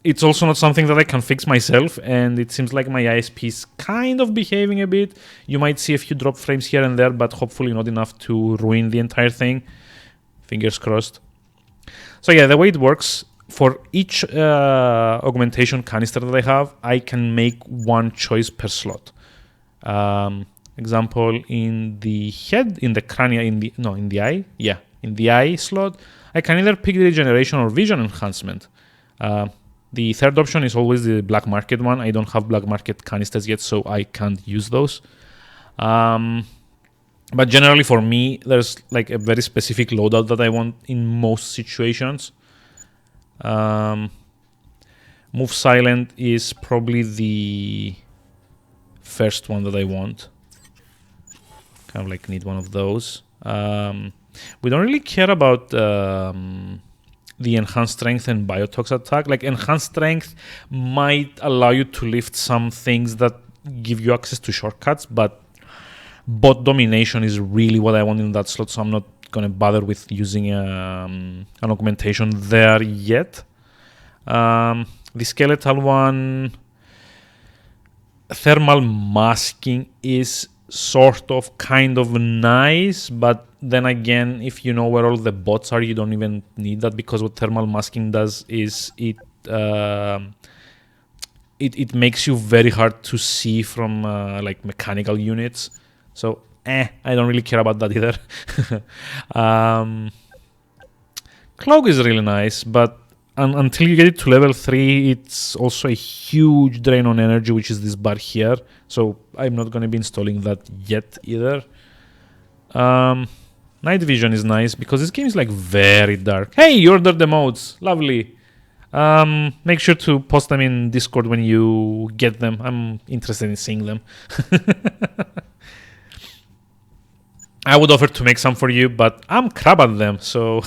it's also not something that I can fix myself, and it seems like my ISP is kind of behaving a bit. You might see a few drop frames here and there, but hopefully not enough to ruin the entire thing. Fingers crossed. So yeah, the way it works, for each augmentation canister that I have, I can make one choice per slot. Example, in the head, in the crania, in the eye, yeah, in the eye slot, I can either pick the regeneration or vision enhancement. The third option is always the black market one. I don't have black market canisters yet, so I can't use those. But generally for me, there's like a very specific loadout that I want in most situations. Move silent is probably the first one that I want. Kind of like need one of those. We don't really care about the enhanced strength and biotox attack. Like enhanced strength might allow you to lift some things that give you access to shortcuts, but bot domination is really what I want in that slot, so I'm not gonna bother with using an augmentation there yet. The skeletal one, thermal masking is sort of kind of nice, but then again, if you know where all the bots are, you don't even need that, because what thermal masking does is it makes you very hard to see from like mechanical units. So I don't really care about that either. Cloak is really nice, but until you get it to level 3, it's also a huge drain on energy, which is this bar here. So I'm not going to be installing that yet either. Night vision is nice because this game is like very dark. Hey, you ordered the modes. Lovely. Make sure to post them in Discord when you get them. I'm interested in seeing them. I would offer to make some for you, but I'm crap at them, so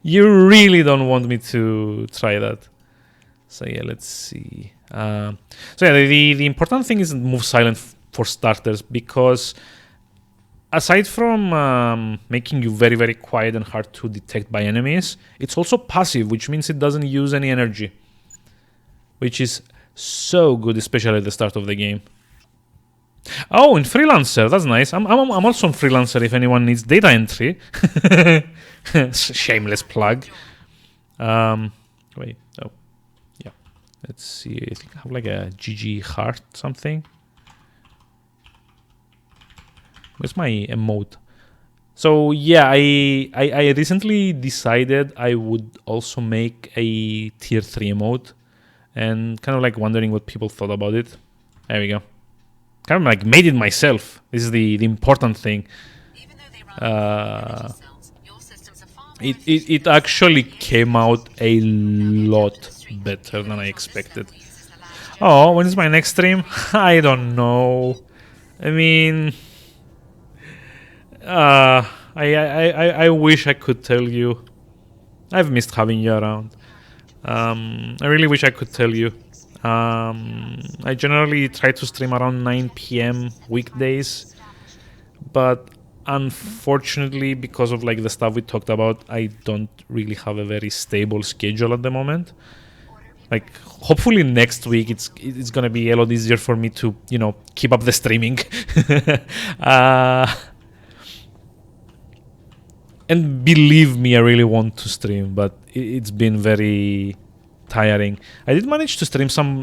you really don't want me to try that. So yeah, let's see. So yeah, the important thing is move silent for starters, because aside from making you very, very quiet and hard to detect by enemies, it's also passive, which means it doesn't use any energy, which is so good, especially at the start of the game. Oh, in Freelancer, that's nice. I'm also on Freelancer if anyone needs data entry. Shameless plug. Wait, oh, yeah. Let's see. I think I have like a GG heart something. Where's my emote? So yeah, I recently decided I would also make a tier 3 emote, and kind of like wondering what people thought about it. There we go. Kind of like made it myself. This is the important thing. It actually came out a lot better than I expected. Oh, when is my next stream? I don't know. I mean, I wish I could tell you. I've missed having you around. I really wish I could tell you. I generally try to stream around 9 PM weekdays, but unfortunately, because of like the stuff we talked about, I don't really have a very stable schedule at the moment. Like, hopefully next week it's gonna be a lot easier for me to, you know, keep up the streaming. And believe me, I really want to stream, but it's been very tiring. I did manage to stream some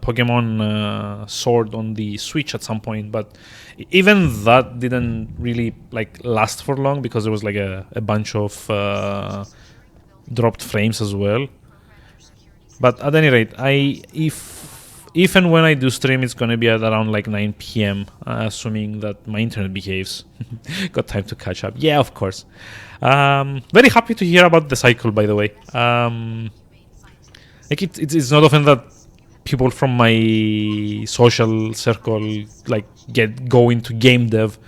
Pokemon Sword on the Switch at some point, but even that didn't really like last for long because there was like a bunch of dropped frames as well. But at any rate, if if and when I do stream, it's gonna be at around like 9 p.m. Assuming that my internet behaves. Got time to catch up. Yeah, of course. Very happy to hear about the cycle, by the way. Like it's not often that people from my social circle like go into game dev.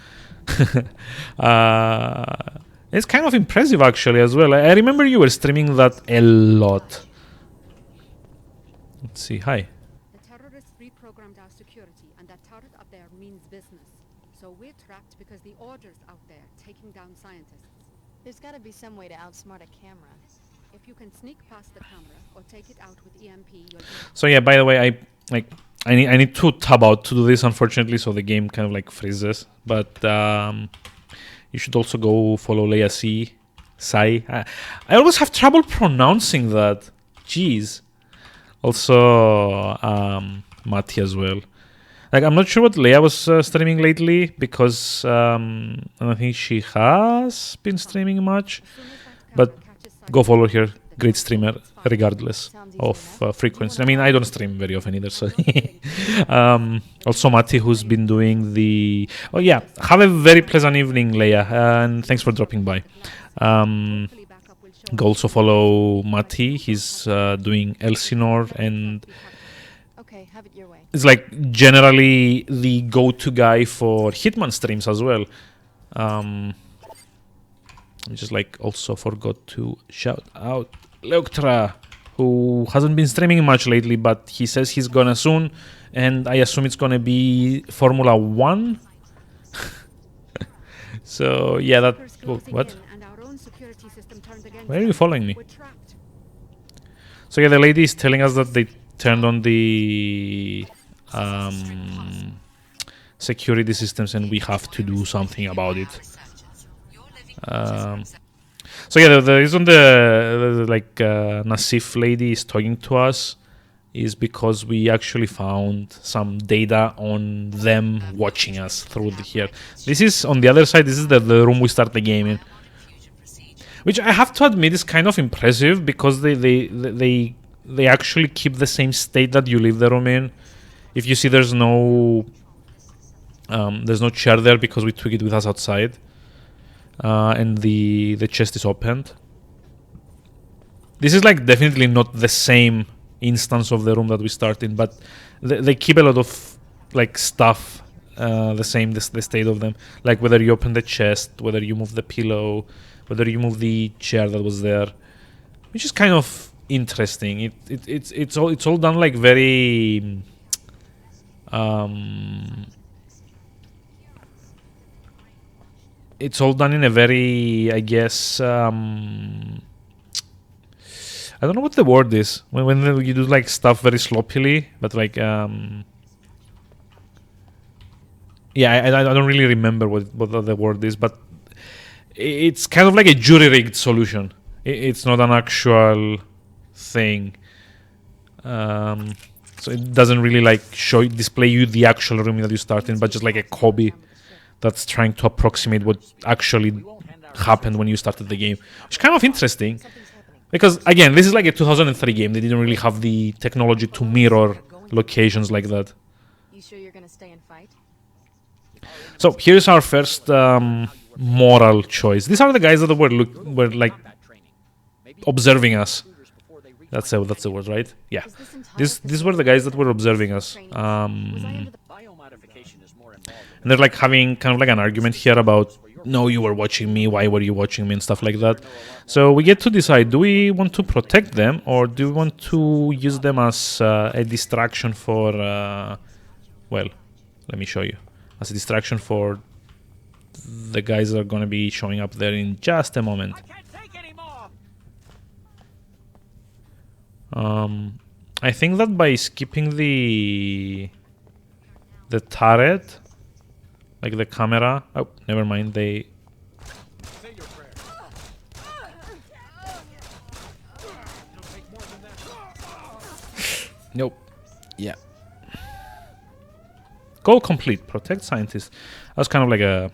It's kind of impressive actually as well. I remember you were streaming that a lot. Let's see. Hi. The terrorists reprogrammed our security, and that turret up there means business. So we're trapped because the order's out there, taking down scientists. There's gotta be some way to outsmart a camera. If you can sneak past the camera or take it out with EMP, you'll be... So yeah, by the way, I need to tab out to do this, unfortunately, so the game kind of like freezes. But you should also go follow Leia Sai. I always have trouble pronouncing that. Jeez. Also, Mati as well. Like, I'm not sure what Leia was streaming lately, because I don't think she has been streaming much. But go follow her. Great streamer, regardless of frequency. I mean, I don't stream very often either, so... also Mati, who's been doing the... Oh yeah, have a very pleasant evening, Leia, and thanks for dropping by. Go also follow Mati. He's doing Elsinore, and Okay, have it your way. it's like generally the go-to guy for Hitman streams as well. I just like also forgot to shout out Leoktra, who hasn't been streaming much lately, but he says he's gonna soon, and I assume it's gonna be Formula 1. So yeah, that... What? Why are you following me? So yeah, the lady is telling us that they turned on the security systems and we have to do something about it. So yeah, the reason the Nasif lady is talking to us is because we actually found some data on them watching us through here. This is on the other side. This is the room we start the game in, which I have to admit is kind of impressive because they actually keep the same state that you leave the room in. If you see, there's no chair there because we took it with us outside, and the chest is opened. This is like definitely not the same instance of the room that we start in, but they keep a lot of like stuff the same, the state of them, like whether you open the chest, whether you move the pillow, whether you move the chair that was there, which is kind of interesting. It's all done like very it's all done in a very, I guess, I don't know what the word is when you do like stuff very sloppily, but like yeah, I don't really remember what the word is, but it's kind of like a jury-rigged solution. It's not an actual thing, so it doesn't really like display you the actual room that you start in, but just like a copy that's trying to approximate what actually happened when you started the game, which is kind of interesting. Because, again, this is like a 2003 game. They didn't really have the technology to mirror locations like that. You sure you're gonna stay and fight? So, here's our first moral choice. These are the guys that were like observing us. That's the word, right? Yeah. These were the guys that were observing us. And they're like having kind of like an argument here about, no, you were watching me, why were you watching me, and stuff like that. So we get to decide, do we want to protect them or do we want to use them as a distraction for, well, let me show you, as a distraction for the guys that are going to be showing up there in just a moment. I think that by skipping the turret, like the camera, oh, never mind, they... Nope. Yeah. Goal complete. Protect scientists. That was kind of like a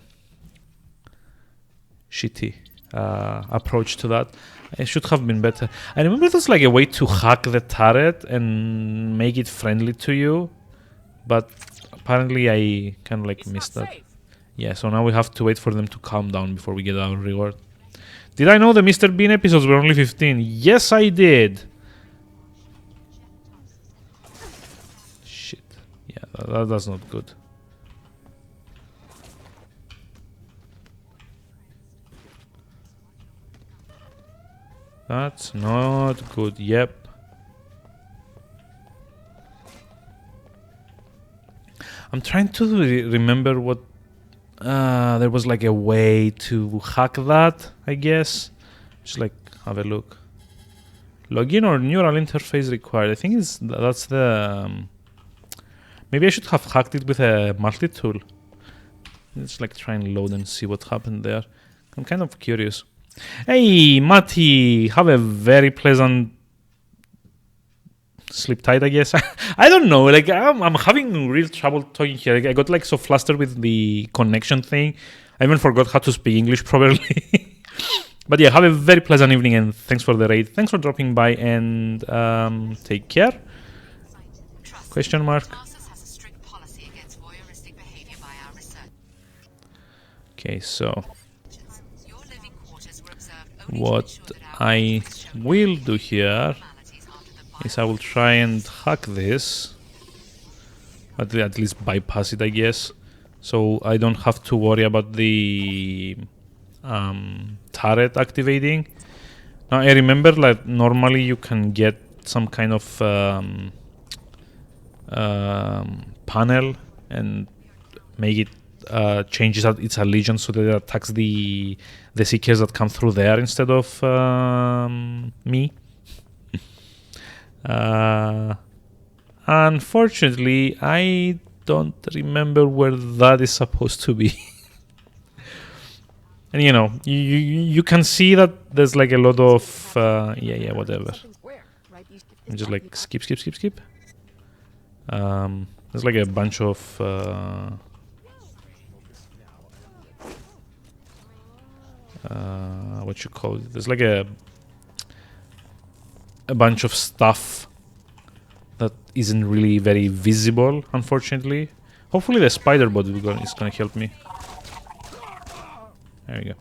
shitty approach to that. It should have been better. I remember there's like a way to hack the turret and make it friendly to you, but apparently I kind of like missed that. Yeah, so now we have to wait for them to calm down before we get our reward. Did I know the Mr. Bean episodes were only 15? Yes, I did. Shit. Yeah, that's not good. That's not good. Yep. I'm trying to remember what... there was like a way to hack that, I guess. Just like have a look. Login or neural interface required. I think that's the... maybe I should have hacked it with a multi-tool. Let's like try and load and see what happened there. I'm kind of curious. Hey, Matty, have a very pleasant sleep tight, I guess. I don't know. Like I'm having real trouble talking here. I got like so flustered with the connection thing. I even forgot how to speak English properly. But yeah, have a very pleasant evening and thanks for the raid. Thanks for dropping by and take care. Question mark. Okay, so what I will do here is I will try and hack this, but at least bypass it, I guess, so I don't have to worry about the turret activating. Now I remember that normally you can get some kind of panel and make it changes its allegiance so that it attacks the seekers that come through there instead of me. Unfortunately, I don't remember where that is supposed to be. And you know, you can see that there's like a lot of yeah, whatever. I'm just like skip. There's like a bunch of what you call it? There's like a bunch of stuff that isn't really very visible, unfortunately. Hopefully the spider bot is gonna help me. There we go.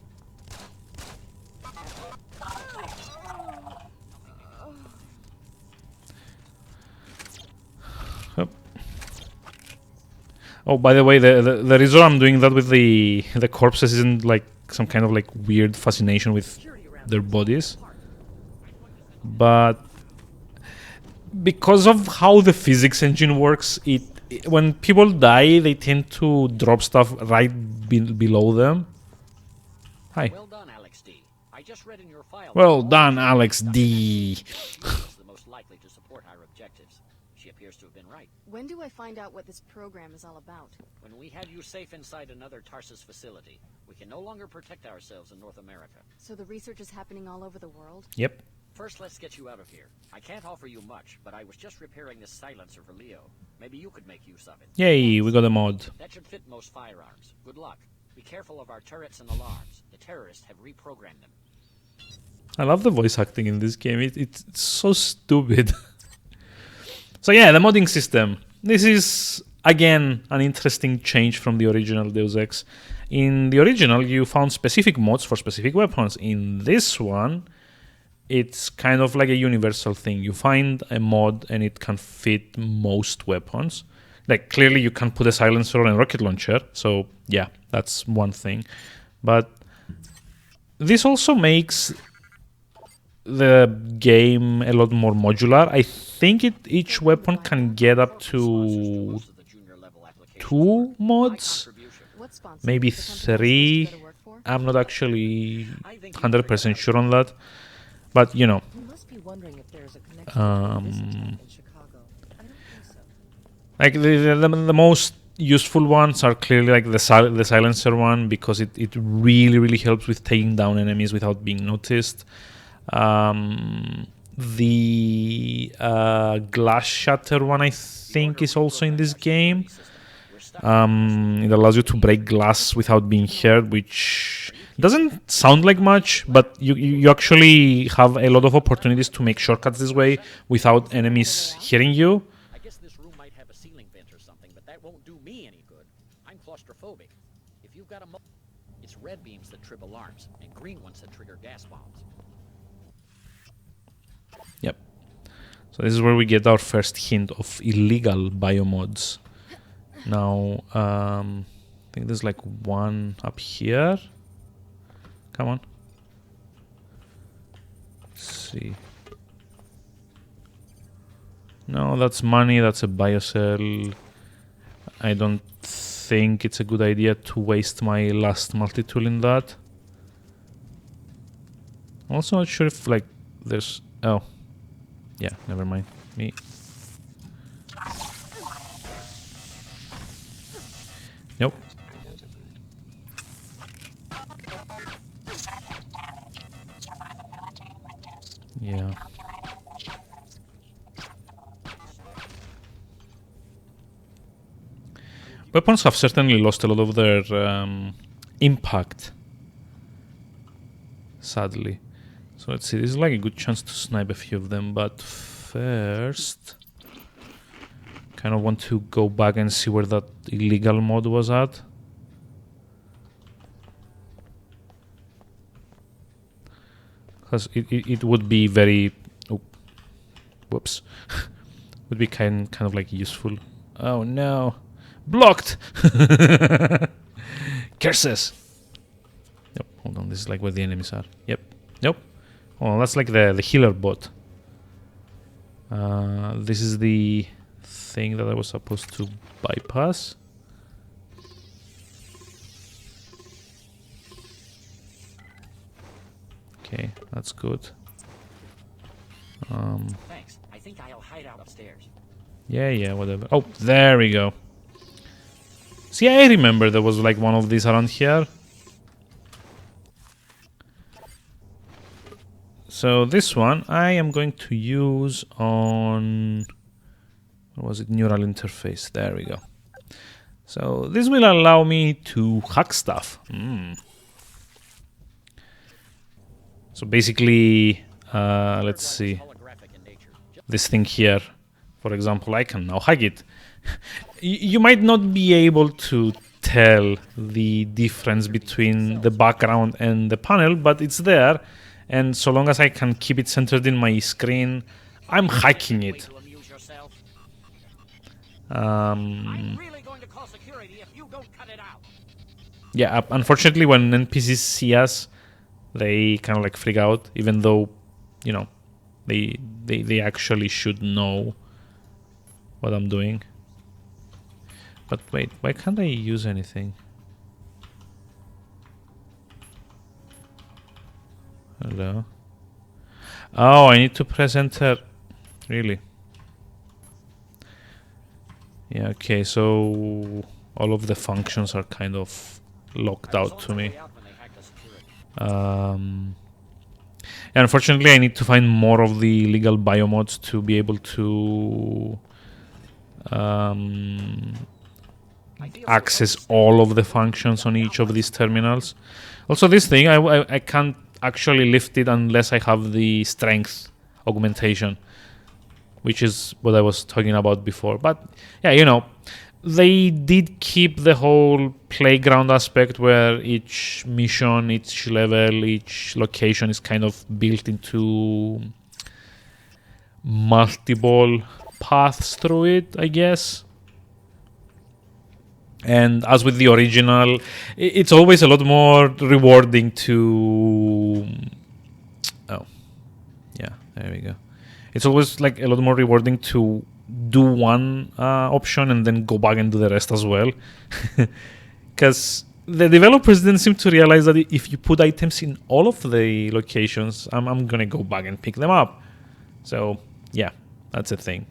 Oh, by the way, the reason I'm doing that with the corpses isn't like some kind of like weird fascination with their bodies, but because of how the physics engine works, when people die, they tend to drop stuff right below them. Hi. Well done, Alex D. I just read in your file. Well done, Alex D. The most likely to support our objectives. She appears to have been right. When do I find out what this program is all about? When we had you safe inside another Tarsus facility, we can no longer protect ourselves in North America. So the research is happening all over the world? Yep. First, let's get you out of here. I can't offer you much, but I was just repairing this silencer for Leo. Maybe you could make use of it. Yay, we got a mod. That should fit most firearms. Good luck. Be careful of our turrets and alarms. The terrorists have reprogrammed them. I love the voice acting in this game. It's so stupid. So yeah, the modding system. This is, again, an interesting change from the original Deus Ex. In the original, you found specific mods for specific weapons. In this one, it's kind of like a universal thing. You find a mod and it can fit most weapons. Like, clearly you can put a silencer on a rocket launcher. So, yeah, that's one thing. But this also makes the game a lot more modular. I think each weapon can get up to 2 mods, maybe 3. I'm not actually 100% sure on that, but you know, like the most useful ones are clearly like the silencer one, because it really helps with taking down enemies without being noticed. The glass shatter one, I think, is also in this game. It allows you to break glass without being heard, which Doesn't sound like much, but you actually have a lot of opportunities to make shortcuts this way without enemies hearing you. I guess this room might have a ceiling vent or something, but that won't do me any good. I'm claustrophobic. If you've got it's red beams that trip alarms, and green ones that trigger gas bombs. Yep. So this is where we get our first hint of illegal biomods. Now, I think there's like one up here. Come on. Let's see. No, that's money. That's a biocell. I don't think it's a good idea to waste my last multi-tool in that. I'm also not sure if like there's... Oh. Yeah, never mind. Me. Nope. Yeah. Weapons have certainly lost a lot of their impact, sadly. So let's see, this is like a good chance to snipe a few of them, but first kind of want to go back and see where that illegal mod was at. Because it would be very... Oh, whoops. Would be kind of like useful. Oh no. Blocked! Curses! Yep, hold on, this is like where the enemies are. Yep. Nope. Oh, that's like the healer bot. This is the thing that I was supposed to bypass. Okay, that's good. Thanks. I think I'll hide out upstairs. Yeah, whatever. Oh, there we go. See, I remember there was like one of these around here. So this one I am going to use on... What was it? Neural interface. There we go. So this will allow me to hack stuff. So basically, let's see. This thing here, for example, I can now hack it. You might not be able to tell the difference between the background and the panel, but it's there. And so long as I can keep it centered in my screen, I'm hacking it. Yeah, unfortunately, when NPCs see us, they kind of like freak out, even though, you know, they actually should know what I'm doing. But wait, why can't I use anything? Hello? Oh, I need to press enter. Really? Yeah, okay, so all of the functions are kind of locked out to me. Unfortunately, I need to find more of the legal biomods to be able to access all of the functions on each of these terminals. Also, this thing, I can't actually lift it unless I have the strength augmentation, which is what I was talking about before. But yeah, you know, they did keep the whole playground aspect where each mission, each level, each location is kind of built into multiple paths through it, I guess. And as with the original, it's always a lot more rewarding to... Oh, yeah, there we go. It's always like a lot more rewarding to do one option and then go back and do the rest as well. Because the developers didn't seem to realize that if you put items in all of the locations, I'm going to go back and pick them up. So, yeah, that's a thing.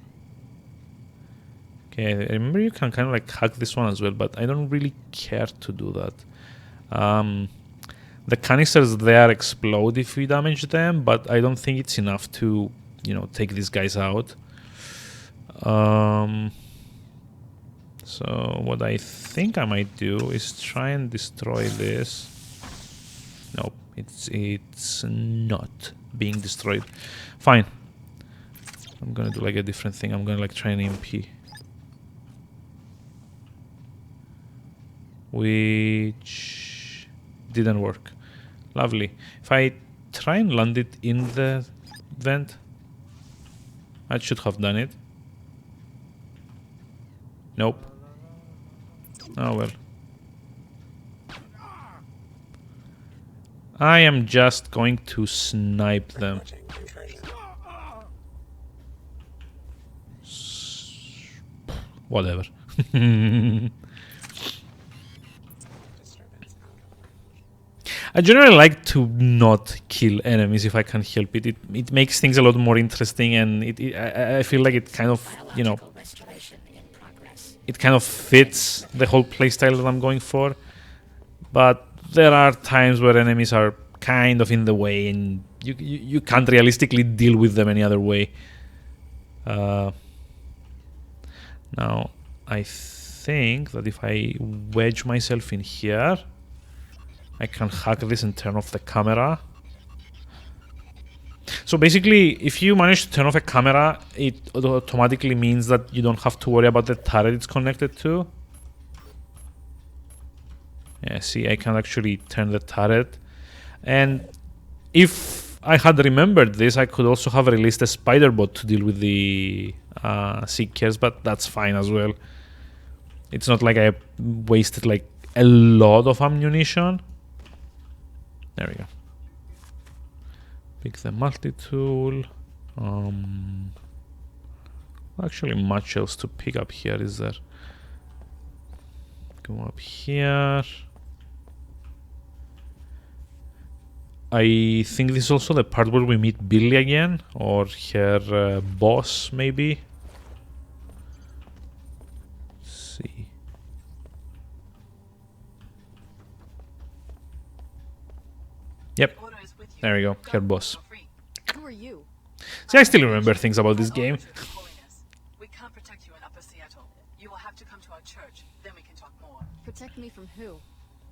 Okay, I remember you can kind of like hack this one as well, but I don't really care to do that. The canisters there explode if we damage them, but I don't think it's enough to, you know, take these guys out. So what I think I might do is try and destroy this. It's not being destroyed. Fine. I'm gonna do like a different thing. I'm gonna like try an EMP. Which didn't work. Lovely. If I try and land it in the vent, I should have done it. Nope. Oh well. I am just going to snipe them. Whatever. I generally like to not kill enemies if I can help it. It makes things a lot more interesting, and I feel like it kind of, you know, it kind of fits the whole playstyle that I'm going for. But there are times where enemies are kind of in the way, and you can't realistically deal with them any other way. Now, I think that if I wedge myself in here, I can hack this and turn off the camera. So basically, if you manage to turn off a camera, it automatically means that you don't have to worry about the turret it's connected to. Yeah, see, I can actually turn the turret. And if I had remembered this, I could also have released a spider bot to deal with the Seekers, but that's fine as well. It's not like I wasted like a lot of ammunition. There we go. Pick the multi-tool. Actually, much else to pick up here, is there? Go up here. I think this is also the part where we meet Billy again, or her boss, maybe. Let's see. Yep, there we go, her boss. Who are you? See, I still remember things about this game. We can't protect you in Upper Seattle. You will have to come to our church, then we can talk more. Protect me from who?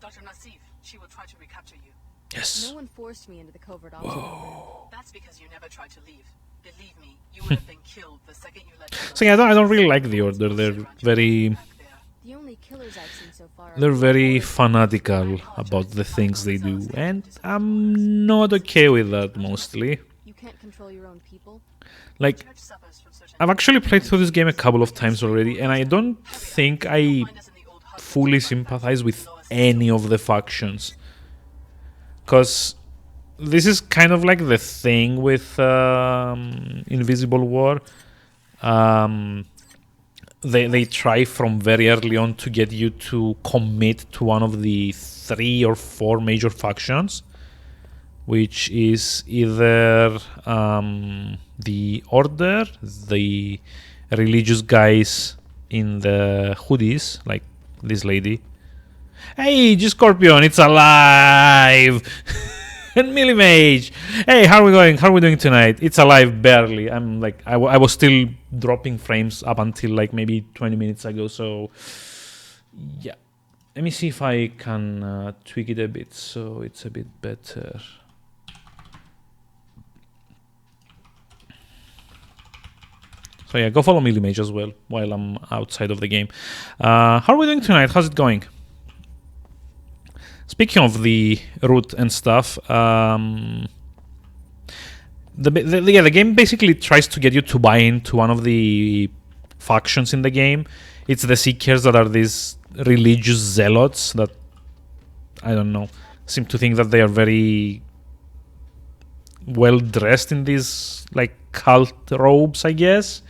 Dr. Nassif, she will try to recapture you. Yes. No one forced me into the covert ops program. That's because you never tried to leave. Believe me, you would have been killed the second you let go. So yeah, I don't really like the Order. They're very... The only killers I've seen so far They're very fanatical about the things they do, and I'm not okay with that mostly. You can't control your own people? Like, I've actually played through this game a couple of times already, and I don't think I fully sympathize with any of the factions. Because this is kind of like the thing with Invisible War. They try from very early on to get you to commit to one of the 3 or 4 major factions, which is either the Order, the religious guys in the hoodies, like this lady. Hey, G-Scorpion, it's alive! And Millimage! Hey, how are we going? How are we doing tonight? It's alive, barely. I'm like, I was still dropping frames up until like maybe 20 minutes ago, so yeah. Let me see if I can tweak it a bit so it's a bit better. So yeah, go follow Millimage as well while I'm outside of the game. How are we doing tonight? How's it going? Speaking of the route and stuff, the game basically tries to get you to buy into one of the factions in the game. It's the Seekers that are these religious zealots that, I don't know, seem to think that they are very well dressed in these like cult robes, I guess.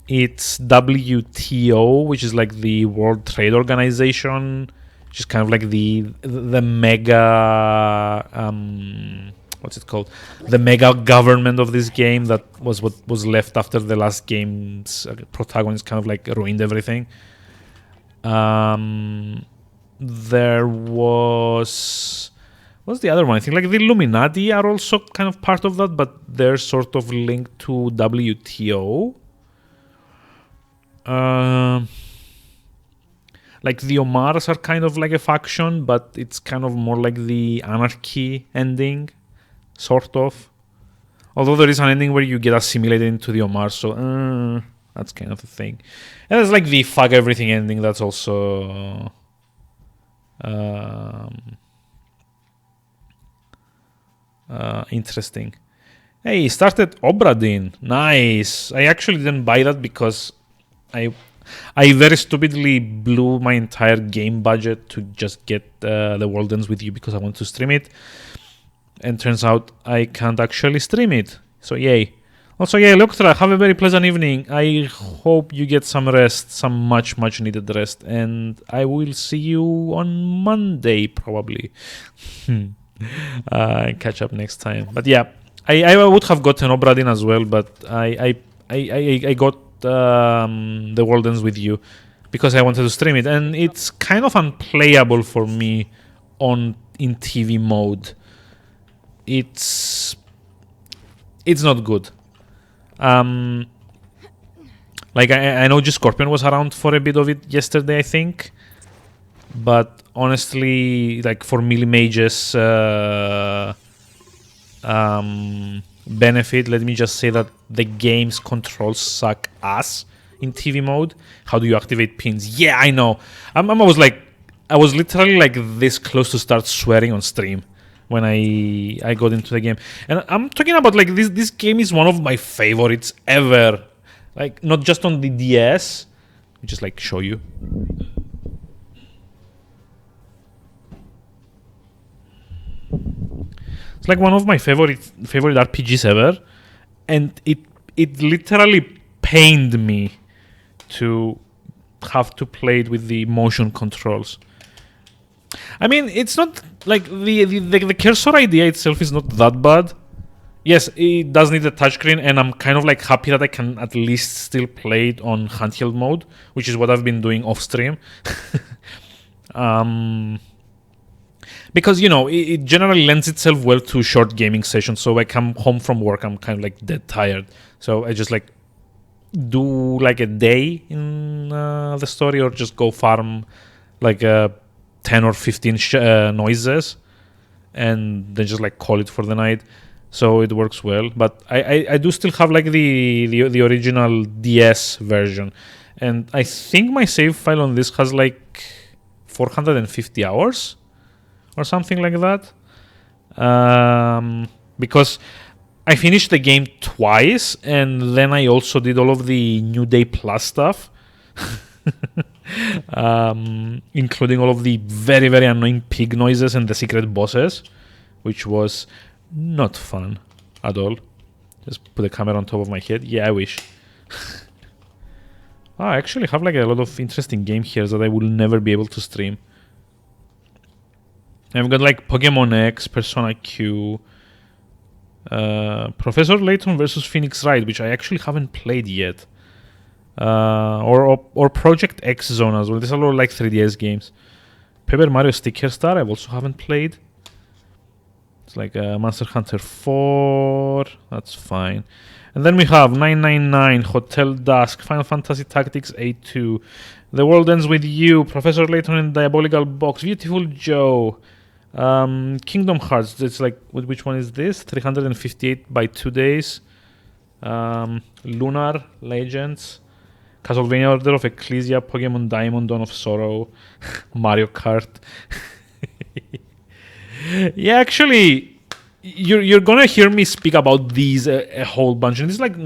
It's WTO, which is like the World Trade Organization, which is kind of like the mega what's it called? The mega government of this game that was what was left after the last game's protagonist kind of like ruined everything. There was... What's the other one? I think like the Illuminati are also kind of part of that, but they're sort of linked to WTO. Like the Omars are kind of like a faction, but it's kind of more like the anarchy ending, sort of. Although there is an ending where you get assimilated into the Omar, so that's kind of a thing. And there's like the fuck everything ending. That's also interesting. Hey, started Obradin. Nice. I actually didn't buy that because I very stupidly blew my entire game budget to just get The World Ends With You because I want to stream it. And turns out I can't actually stream it. So yay. Also, yeah, Luktra, have a very pleasant evening. I hope you get some rest, some much needed rest. And I will see you on Monday, probably. Catch up next time. But yeah, I would have gotten Obradin as well, but I got The World Ends With You because I wanted to stream it. And it's kind of unplayable for me in TV mode. It's not good. Like I know G Scorpion was around for a bit of it yesterday, I think, but honestly, like for melee mages benefit, let me just say that the game's controls suck ass in TV mode. How do you activate pins? Yeah, I know. I was literally like this close to start swearing on stream when I got into the game. And I'm talking about like this game is one of my favorites ever. Like not just on the DS. Let me just like show you. It's like one of my favorite RPGs ever. And it literally pained me to have to play it with the motion controls. I mean, it's not like the cursor idea itself is not that bad. Yes, it does need a touchscreen, and I'm kind of like happy that I can at least still play it on handheld mode, which is what I've been doing off stream. Because, you know, it generally lends itself well to short gaming sessions. So I come home from work, I'm kind of like dead tired. So I just like do like a day in the story, or just go farm like 10 or 15 noises and then just like call it for the night. So it works well. But I do still have like the original DS version, and I think my save file on this has like 450 hours or something like that, because I finished the game twice, and then I also did all of the New Day Plus stuff. Including all of the very annoying pig noises and the secret bosses, which was not fun at all. Just put the camera on top of my head. Yeah, I wish. I actually have like a lot of interesting game here that I will never be able to stream. I've got like Pokemon X, Persona Q, Professor Layton versus Phoenix Wright, which I actually haven't played yet. Or Project X Zone as well. These are all like 3DS games. Paper Mario Sticker Star I also haven't played. It's like Monster Hunter 4. That's fine. And then we have 999, Hotel Dusk, Final Fantasy Tactics A2, The World Ends With You, Professor Layton and Diabolical Box, Beautiful Joe, Kingdom Hearts. It's like, which one is this? 358 by 2 days. Lunar Legends, Castlevania Order of Ecclesia, Pokemon Diamond, Dawn of Sorrow, Mario Kart. Yeah, actually, you're gonna hear me speak about these a whole bunch, and it's like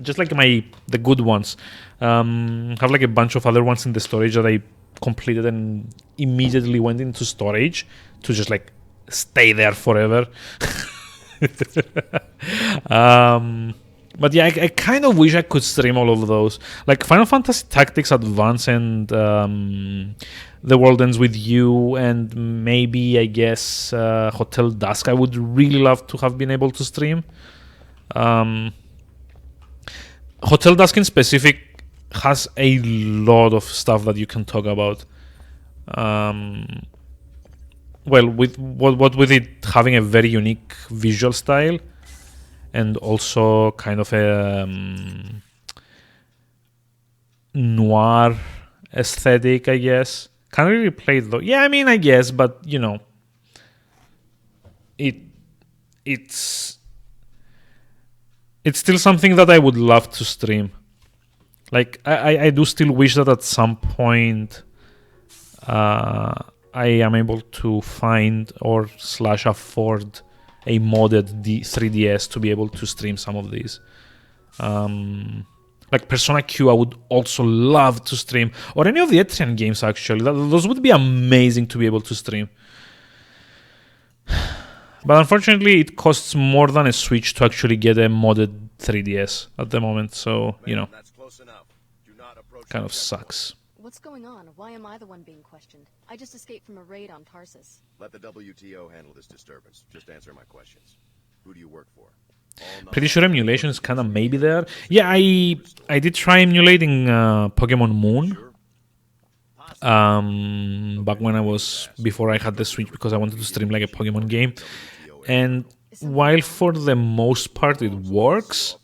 just like the good ones. Have like a bunch of other ones in the storage that I completed and immediately went into storage to just like stay there forever. But yeah, I kind of wish I could stream all of those. Like Final Fantasy Tactics Advance and The World Ends With You, and maybe, I guess, Hotel Dusk. I would really love to have been able to stream. Hotel Dusk in specific has a lot of stuff that you can talk about. Well, with what with it having a very unique visual style, and also kind of a noir aesthetic, I guess. Can't really play it though. Yeah, I mean, I guess, but you know, it's still something that I would love to stream. Like, I do still wish that at some point I am able to find or / afford a modded 3DS to be able to stream some of these. Like Persona Q, I would also love to stream, or any of the Etrian games actually. Those would be amazing to be able to stream. But unfortunately, it costs more than a Switch to actually get a modded 3DS at the moment, so, you know, kind of sucks. What's going on? Why am I the one being questioned? I just escaped from a raid on Tarsus. Let the WTO handle this disturbance. Just answer my questions. Who do you work for? Pretty sure emulation is kind of maybe there. Yeah, I did try emulating Pokemon Moon back when before I had the Switch, because I wanted to stream like a Pokemon game. And while for the most part it works,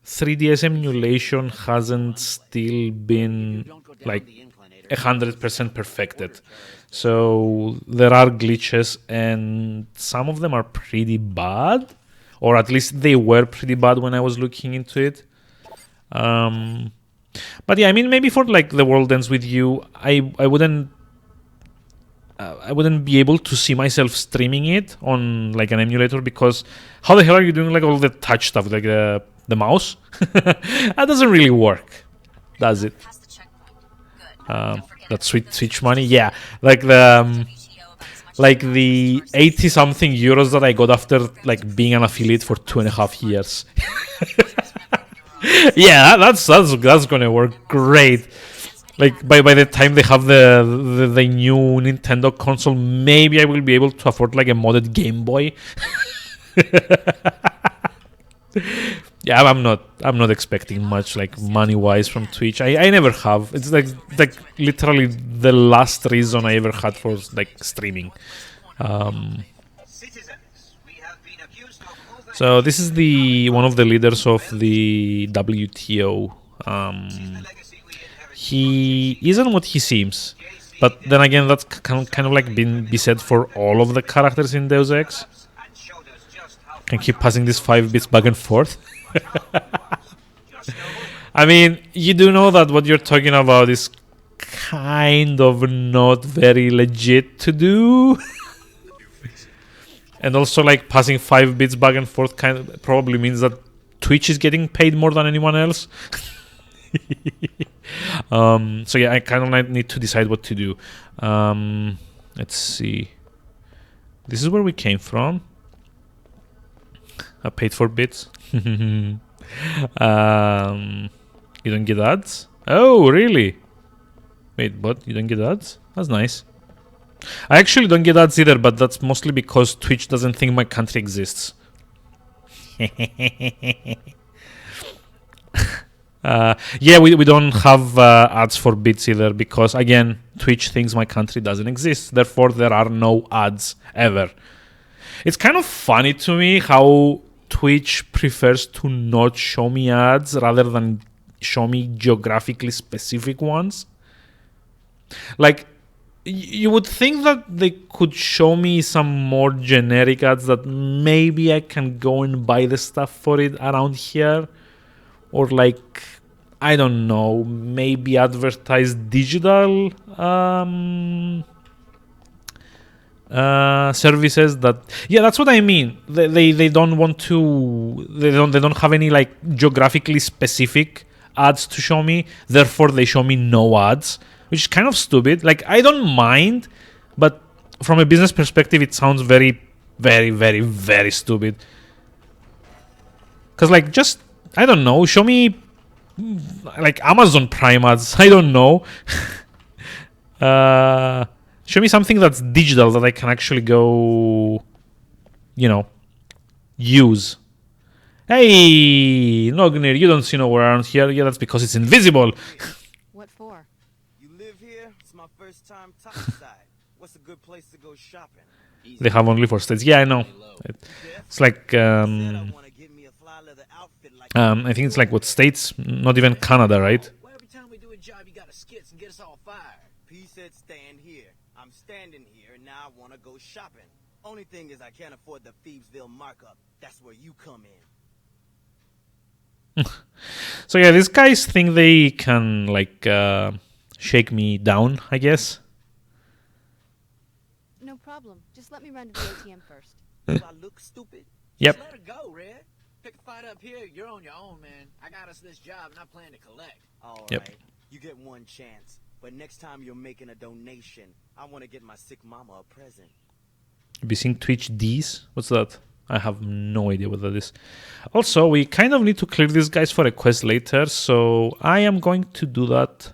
3DS emulation hasn't still been like 100% perfected. So there are glitches, and some of them are pretty bad. Or at least they were pretty bad when I was looking into it. But yeah, I mean, maybe for like The World Ends With You, I wouldn't be able to see myself streaming it on like an emulator, because how the hell are you doing like all the touch stuff, like the mouse? That doesn't really work, does it? That sweet Switch money, yeah, like the 80-something euros that I got after like being an affiliate for 2.5 years. Yeah, that's gonna work great. Like by the time they have the new Nintendo console, maybe I will be able to afford like a modded Game Boy. Yeah, I'm not expecting much like money wise from Twitch. I never have. It's like literally the last reason I ever had for like streaming. So this is one of the leaders of the WTO. He isn't what he seems, but then again, that's kind of like be said for all of the characters in Deus Ex. Can keep passing these 5 bits back and forth. I mean, you do know that what you're talking about is kind of not very legit to do. And also, like, passing 5 bits back and forth probably means that Twitch is getting paid more than anyone else. So yeah, I kind of like need to decide what to do. Let's see. This is where we came from. I paid for bits. You don't get ads? Oh, really? Wait, what? You don't get ads? That's nice. I actually don't get ads either, but that's mostly because Twitch doesn't think my country exists. Yeah, we don't have ads for bits either, because again, Twitch thinks my country doesn't exist. Therefore, there are no ads ever. It's kind of funny to me how Twitch prefers to not show me ads rather than show me geographically specific ones. Like, you would think that they could show me some more generic ads that maybe I can go and buy the stuff for it around here. Or like, I don't know, maybe advertise digital services that, yeah, that's what I mean. They don't want to, they don't have any like geographically specific ads to show me. Therefore, they show me no ads, which is kind of stupid. Like, I don't mind, but from a business perspective, it sounds very, very, very, very stupid. Because like, just, I don't know, show me like Amazon Prime ads. I don't know. Show me something that's digital that I can actually go, you know, use. Hey, Nognir, you don't see nowhere around here. Yeah, that's because it's invisible. What for? You live here? It's my first time topside. What's a good place to go shopping? They have only for states. Yeah, I know. It's like I think it's like what states, not even Canada, right? Well, every time we do a job, you gotta skits and get us all fired. P said stand here. I'm standing here, and now I want to go shopping. Only thing is I can't afford the Phoebesville markup. That's where you come in. So yeah, these guys think they can like shake me down, I guess. No problem. Just let me run to the ATM first. Do I look stupid? Yep. Just let her go, Red. Pick a fight up here. You're on your own, man. I got us this job, and I plan to collect. All Yep. right. You get one chance. But next time you're making a donation, I want to get my sick mama a present. Have you seen Twitch D's? What's that? I have no idea what that is. Also, we kind of need to clear these guys for a quest later, so I am going to do that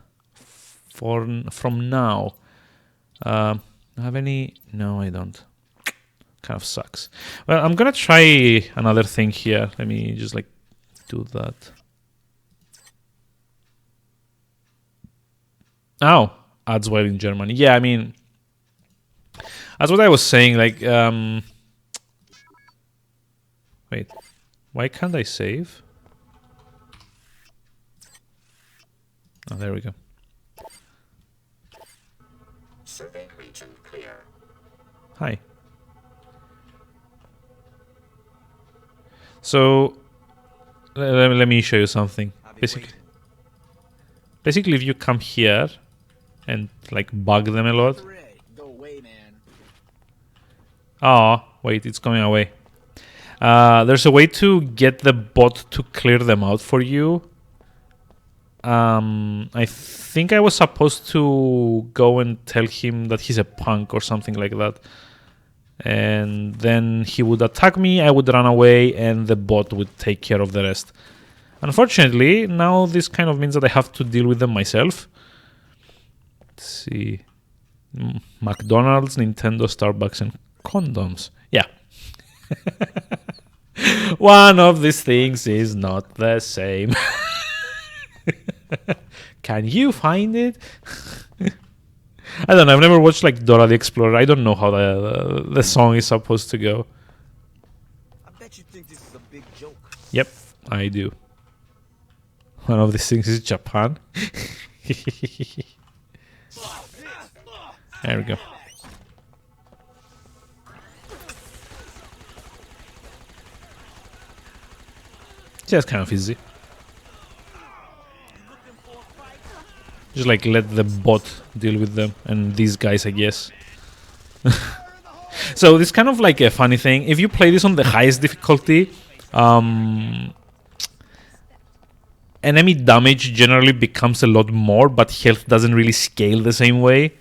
from now. I have any? No, I don't. Kind of sucks. Well, I'm gonna try another thing here. Let me just like do that. Oh, adds well in Germany. Yeah, I mean, that's what I was saying. Like, wait, why can't I save? Oh, there we go. Survey region clear. Hi. So, let me show you something. Basically, if you come here and like bug them a lot. Go away, man. Oh, wait, it's going away. There's a way to get the bot to clear them out for you. I think I was supposed to go and tell him that he's a punk or something like that. And then he would attack me, I would run away, and the bot would take care of the rest. Unfortunately, now this kind of means that I have to deal with them myself. Let's see. McDonald's, Nintendo, Starbucks, and condoms. Yeah. One of these things is not the same. Can you find it? I don't know. I've never watched like Dora the Explorer. I don't know how the song is supposed to go. I bet you think this is a big joke. Yep, I do. One of these things is Japan. There we go. Just kind of easy. Just like let the bot deal with them and these guys, I guess. So this is kind of like a funny thing. If you play this on the highest difficulty, enemy damage generally becomes a lot more, but health doesn't really scale the same way.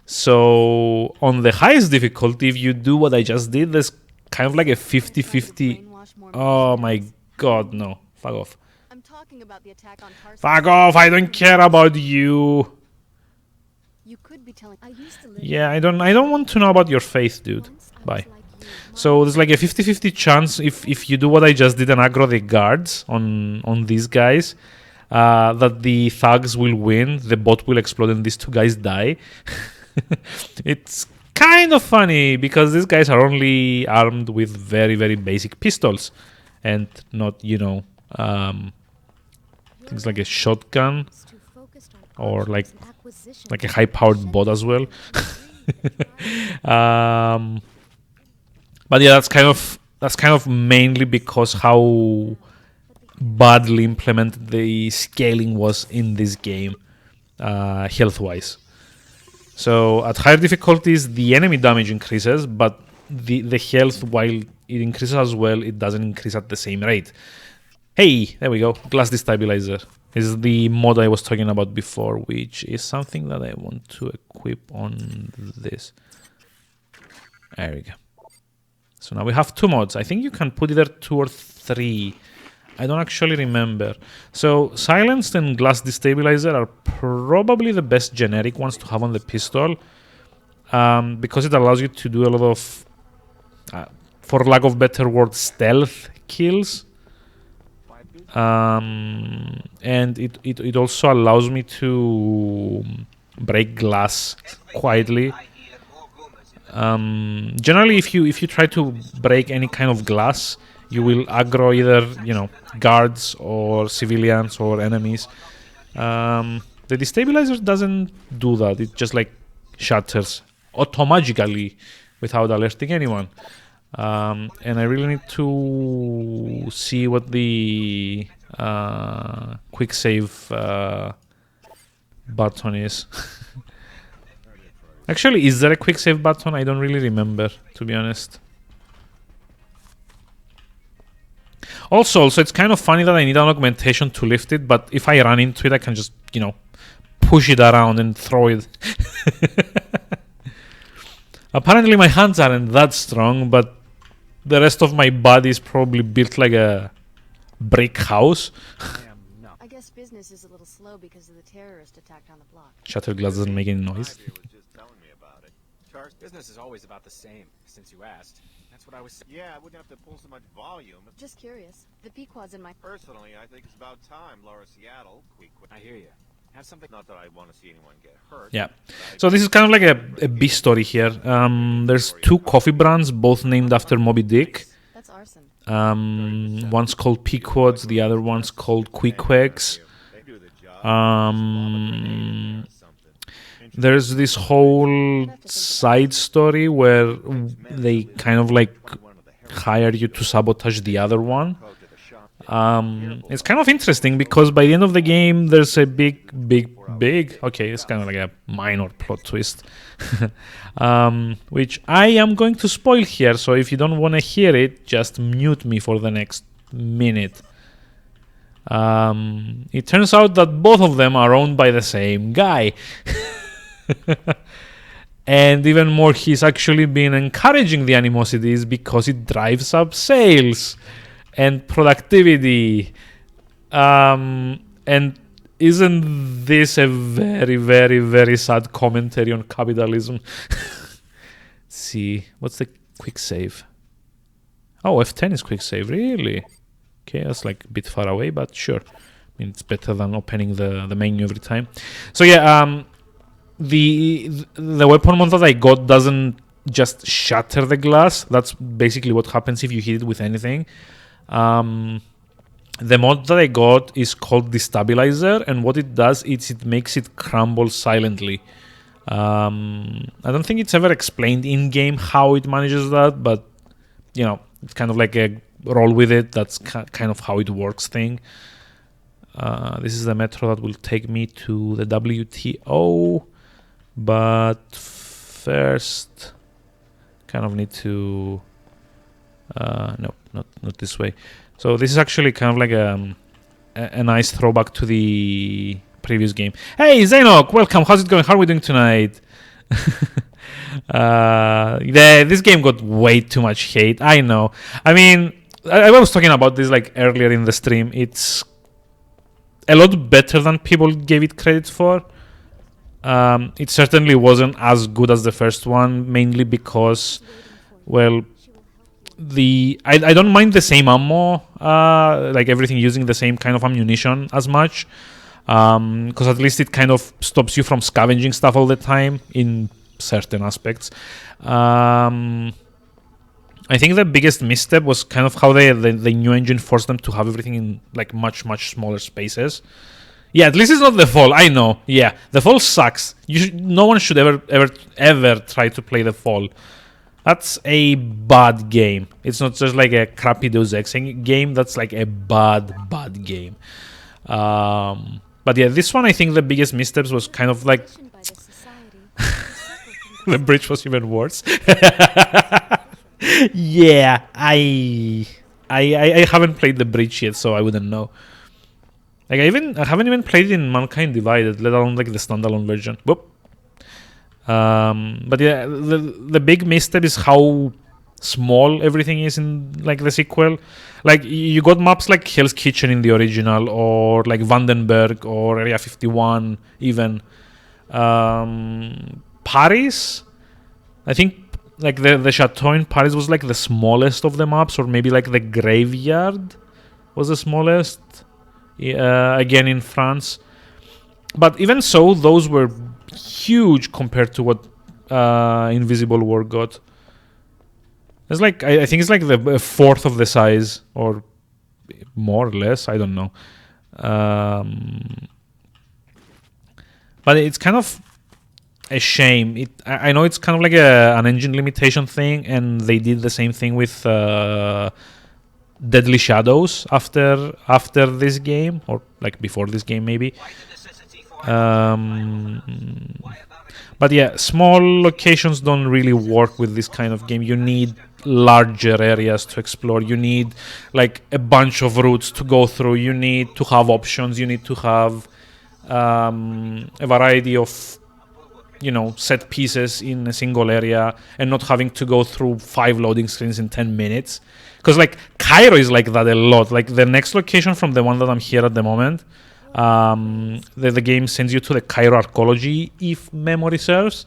So on the highest difficulty, if you do what I just did, there's kind of like a 50-50. Oh my god, no. Fuck off. I'm talking about the attack on Tarsus. Fuck off, I don't care about you. You could be telling Yeah, I don't want to know about your faith, dude. Bye. So there's like a 50-50 chance if you do what I just did and aggro the guards on these guys, that the thugs will win, the bot will explode, and these two guys die. It's kind of funny because these guys are only armed with very, very basic pistols and not, you know, things like a shotgun or like a high-powered bot as well. But yeah, that's kind of mainly because how badly implemented the scaling was in this game, health-wise. So at higher difficulties, the enemy damage increases, but the health, while it increases as well, it doesn't increase at the same rate. Hey, there we go. Glass destabilizer is the mod I was talking about before, which is something that I want to equip on this. There we go. So now we have two mods. I think you can put either 2 or 3. I don't actually remember. So silenced and glass destabilizer are probably the best generic ones to have on the pistol, because it allows you to do a lot of, for lack of better word, stealth kills. And it also allows me to break glass quietly. Generally, if you try to break any kind of glass, you will aggro either, you know, guards or civilians or enemies. The destabilizer doesn't do that. It just like shatters automatically without alerting anyone. And I really need to see what the quick save button is. Actually, is there a quick save button? I don't really remember, to be honest. Also, it's kind of funny that I need an augmentation to lift it, but if I run into it, I can just, push it around and throw it. Apparently, my hands aren't that strong, but the rest of my body is probably built like a brick house. I guess business is a little slow because of the terrorist attack on the block. Shutter glass doesn't make any noise. Business is always about the same, since you asked. That's what I was saying. Yeah, I wouldn't have to pull so much volume. Just curious. The Pequod's in my... Personally, I think it's about time Laura Seattle... I hear you. Have something... Not that I want to see anyone get hurt. Yeah. So this is kind of like a B story here. There's two coffee brands, both named after Moby Dick. That's arson. One's called Pequods, the other one's called Quickweggs. There's this whole side story where they kind of like hire you to sabotage the other one. It's kind of interesting because by the end of the game there's a big, okay, it's kind of like a minor plot twist, which I am going to spoil here, so if you don't want to hear it, just mute me for the next minute. It turns out that both of them are owned by the same guy. And even more, he's actually been encouraging the animosities because it drives up sales and productivity. And isn't this a very, very, very sad commentary on capitalism? Let's see, what's the quick save? Oh, F10 is quick save, really? Okay, that's like a bit far away, but sure. I mean, it's better than opening the menu every time. So yeah, the weapon mod that I got doesn't just shatter the glass. That's basically what happens if you hit it with anything. The mod that I got is called Destabilizer, and what it does is it makes it crumble silently. I don't think it's ever explained in-game how it manages that, but, it's kind of like a roll with it. That's kind of how it works thing. This is the metro that will take me to the WTO. But first, kind of need to... no, not this way. So this is actually kind of like a nice throwback to the previous game. Hey, Zainok, welcome. How's it going? How are we doing tonight? This game got way too much hate. I know. I mean, I was talking about this like earlier in the stream. It's a lot better than people gave it credit for. It certainly wasn't as good as the first one, mainly because, well, I don't mind the same ammo, like everything using the same kind of ammunition as much, because at least it kind of stops you from scavenging stuff all the time in certain aspects. I think the biggest misstep was kind of how the new engine forced them to have everything in like much smaller spaces. Yeah, at least it's not The Fall. I know. Yeah, The Fall sucks. No one should ever try to play The Fall. That's a bad game. It's not just like a crappy Deus Ex game. That's like a bad game. But yeah, this one I think the biggest missteps was kind of like the bridge was even worse. Yeah, I haven't played the bridge yet, so I wouldn't know. Like I haven't even played it in Mankind Divided, let alone like the standalone version. Whoop. But yeah, the big misstep is how small everything is in like the sequel. Like you got maps like Hell's Kitchen in the original, or like Vandenberg or Area 51 even. Paris, I think like the chateau in Paris was like the smallest of the maps, or maybe like the graveyard was the smallest. Again in France, but even so, those were huge compared to what Invisible War got. It's like I think it's like the fourth of the size, or more or less. I don't know. But it's kind of a shame. I know it's kind of like an engine limitation thing, and they did the same thing with Deadly Shadows after this game, or like before this game maybe. But yeah, small locations don't really work with this kind of game. You need larger areas to explore. You need like a bunch of routes to go through. You need to have options. You need to have a variety of, set pieces in a single area, and not having to go through 5 loading screens in 10 minutes. Because like Cairo is like that a lot. Like the next location from the one that I'm here at the moment, the game sends you to the Cairo archaeology, if memory serves.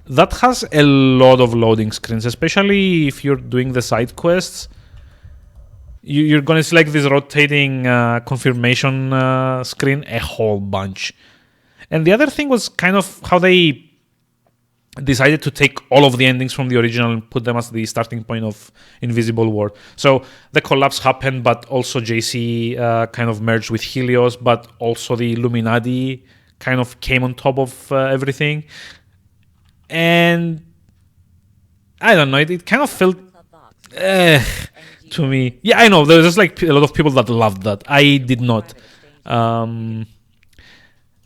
That has a lot of loading screens, especially if you're doing the side quests. You're going to see like this rotating confirmation screen a whole bunch. And the other thing was kind of how they decided to take all of the endings from the original and put them as the starting point of Invisible War. So the collapse happened, but also JC kind of merged with Helios, but also the Illuminati kind of came on top of everything. And I don't know, it kind of felt to me. Yeah, I know, there's just like a lot of people that loved that. I did not.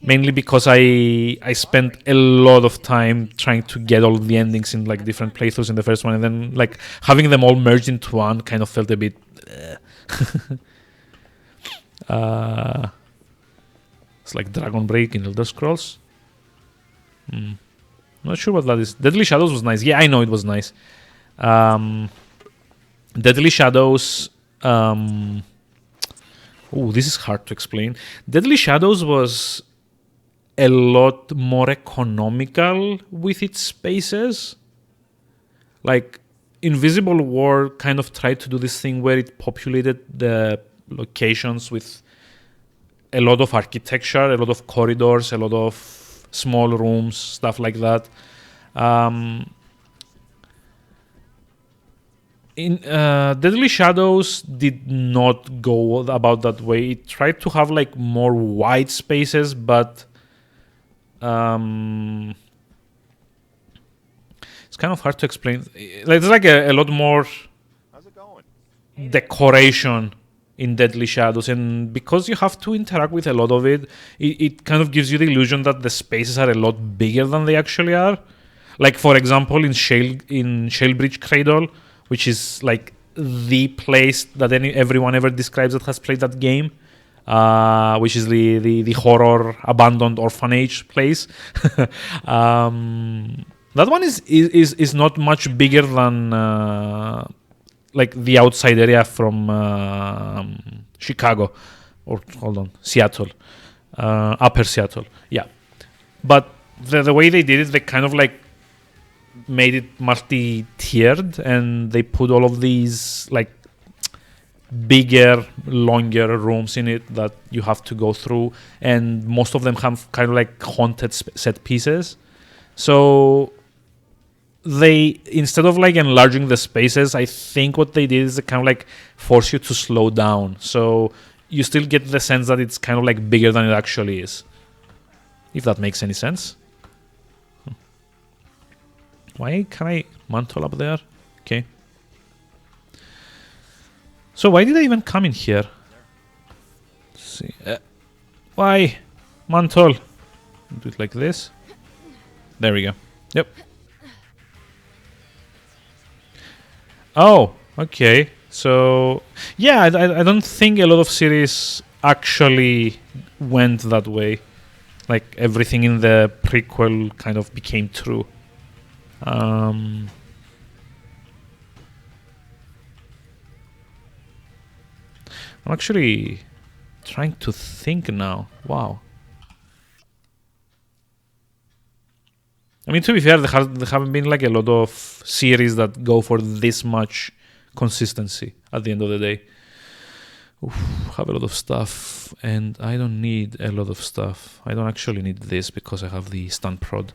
Mainly because I spent a lot of time trying to get all the endings in like different playthroughs in the first one, and then like having them all merged into one kind of felt a bit. It's like Dragon Break in Elder Scrolls. Not sure what that is. Deadly Shadows was nice. Yeah, I know it was nice. Deadly Shadows. Oh, this is hard to explain. Deadly Shadows was a lot more economical with its spaces. Like Invisible War kind of tried to do this thing where it populated the locations with a lot of architecture, a lot of corridors, a lot of small rooms, stuff like that. In Deadly Shadows did not go about that way. It tried to have like more wide spaces, but it's kind of hard to explain. There's like a lot more decoration in Deadly Shadows, and because you have to interact with a lot of it, it kind of gives you the illusion that the spaces are a lot bigger than they actually are. Like for example, in Shalebridge Cradle, which is like the place that everyone ever describes that has played that game. Which is the horror abandoned orphanage place. That one is not much bigger than like the outside area from Chicago, or Seattle, Upper Seattle. Yeah, but the way they did it, they kind of like made it multi-tiered, and they put all of these like bigger, longer rooms in it that you have to go through, and most of them have kind of like haunted set pieces. So they, instead of like enlarging the spaces, I think what they did is they kind of like force you to slow down, so you still get the sense that it's kind of like bigger than it actually is, if that makes any sense. Why can I mantle up there? Okay. So why did I even come in here? Let's see. Why? Mantle. Do it like this. There we go. Yep. Oh, okay. So, yeah, I don't think a lot of series actually went that way. Like, everything in the prequel kind of became true. I'm actually trying to think now. Wow. I mean, to be fair, there haven't been like a lot of series that go for this much consistency at the end of the day. Oof, have a lot of stuff, and I don't need a lot of stuff. I don't actually need this because I have the stun prod.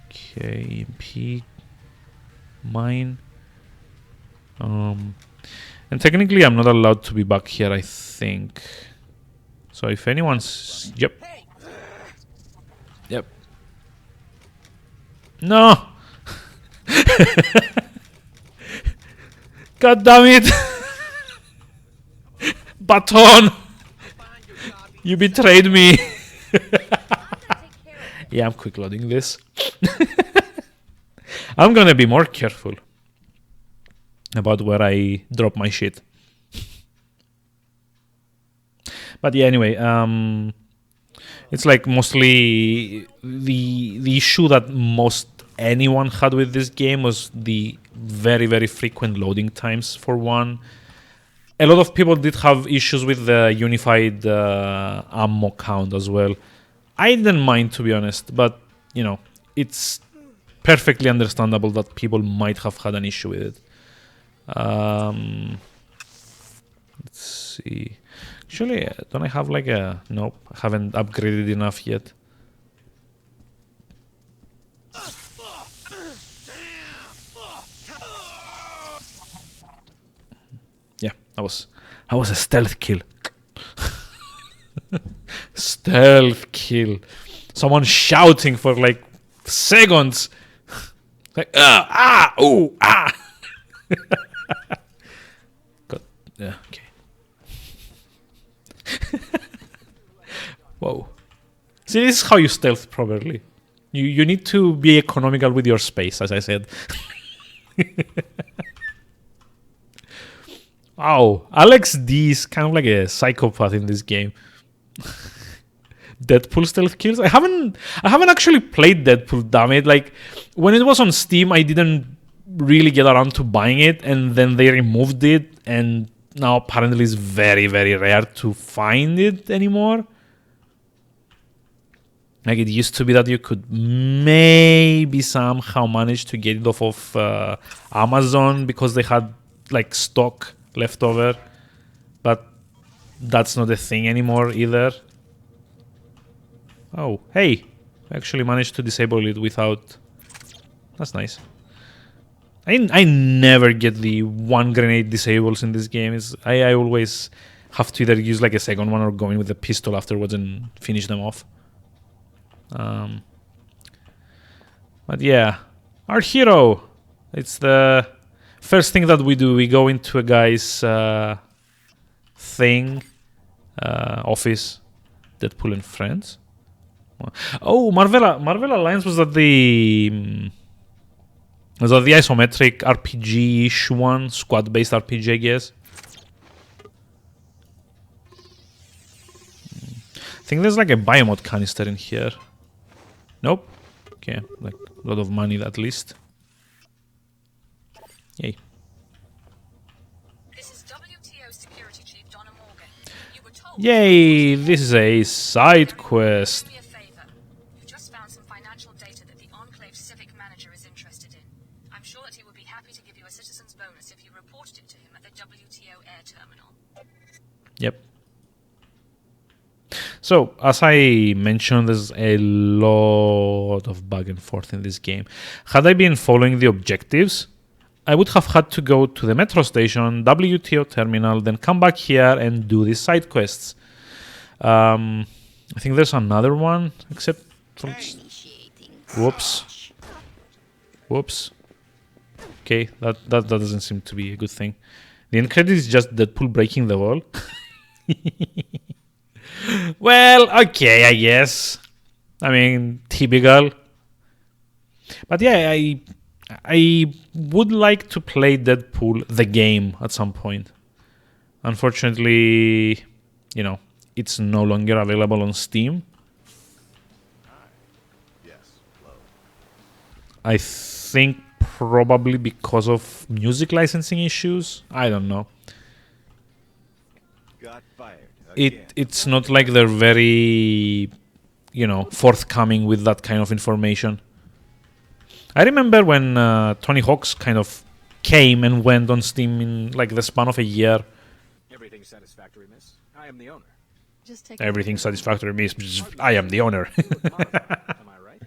Okay, EMP, mine. And technically I'm not allowed to be back here, I think. So if anyone's... Yep. Yep. No! God damn it! Baton! You betrayed me! Yeah, I'm quick loading this. I'm gonna be more careful about where I drop my shit. But yeah, anyway, it's like mostly the issue that most anyone had with this game was the very, very frequent loading times, for one. A lot of people did have issues with the unified ammo count as well. I didn't mind, to be honest, but, you know, it's perfectly understandable that people might have had an issue with it. Let's see. Actually, don't I have like a... Nope, I haven't upgraded enough yet. Yeah, that was a stealth kill. Stealth kill. Someone shouting for like seconds. Like ooh, ah. God, yeah, okay. Whoa. See, this is how you stealth properly. You need to be economical with your space, as I said. Wow, Alex D is kind of like a psychopath in this game. Deadpool stealth kills. I haven't actually played Deadpool, damn it. Like when it was on Steam, I didn't really get around to buying it, and then they removed it, and now apparently it's very, very rare to find it anymore. Like it used to be that you could maybe somehow manage to get it off of Amazon because they had like stock left over, but that's not a thing anymore either. Oh, hey, I actually managed to disable it without... That's nice. I never get the one grenade disables in this game. I always have to either use like a second one or go in with a pistol afterwards and finish them off. But yeah, our hero. It's the first thing that we do. We go into a guy's thing, office, Deadpool and friends. Oh, Marvel Alliance was that the isometric RPG-ish one, squad-based RPG, I guess. I think there's like a biomod canister in here. Nope. Okay, like a lot of money at least. Yay. This is WTO Security Chief Donna Morgan. You were told. Yay! This is a side quest. Do me a favor. You just found some financial data that the Enclave Civic Manager is interested in. I'm sure that he would be happy to give you a citizen's bonus if you reported it to him at the WTO air terminal. Yep. So, as I mentioned, there's a lot of back and forth in this game. Had I been following the objectives, I would have had to go to the metro station, WTO terminal, then come back here and do these side quests. I think there's another one, except... Whoops. Whoops. Okay, that doesn't seem to be a good thing. The end credit is just Deadpool breaking the wall. Well, okay, I guess. I mean, typical. But yeah, I would like to play Deadpool the game at some point. Unfortunately, you know, it's no longer available on Steam. I think probably because of music licensing issues. I don't know. It's not like they're very, you know, forthcoming with that kind of information. I remember when Tony Hawk's kind of came and went on Steam in like the span of a year. Everything satisfactory, miss. I am the owner. Just take Everything satisfactory, miss. I am the owner. Am I right?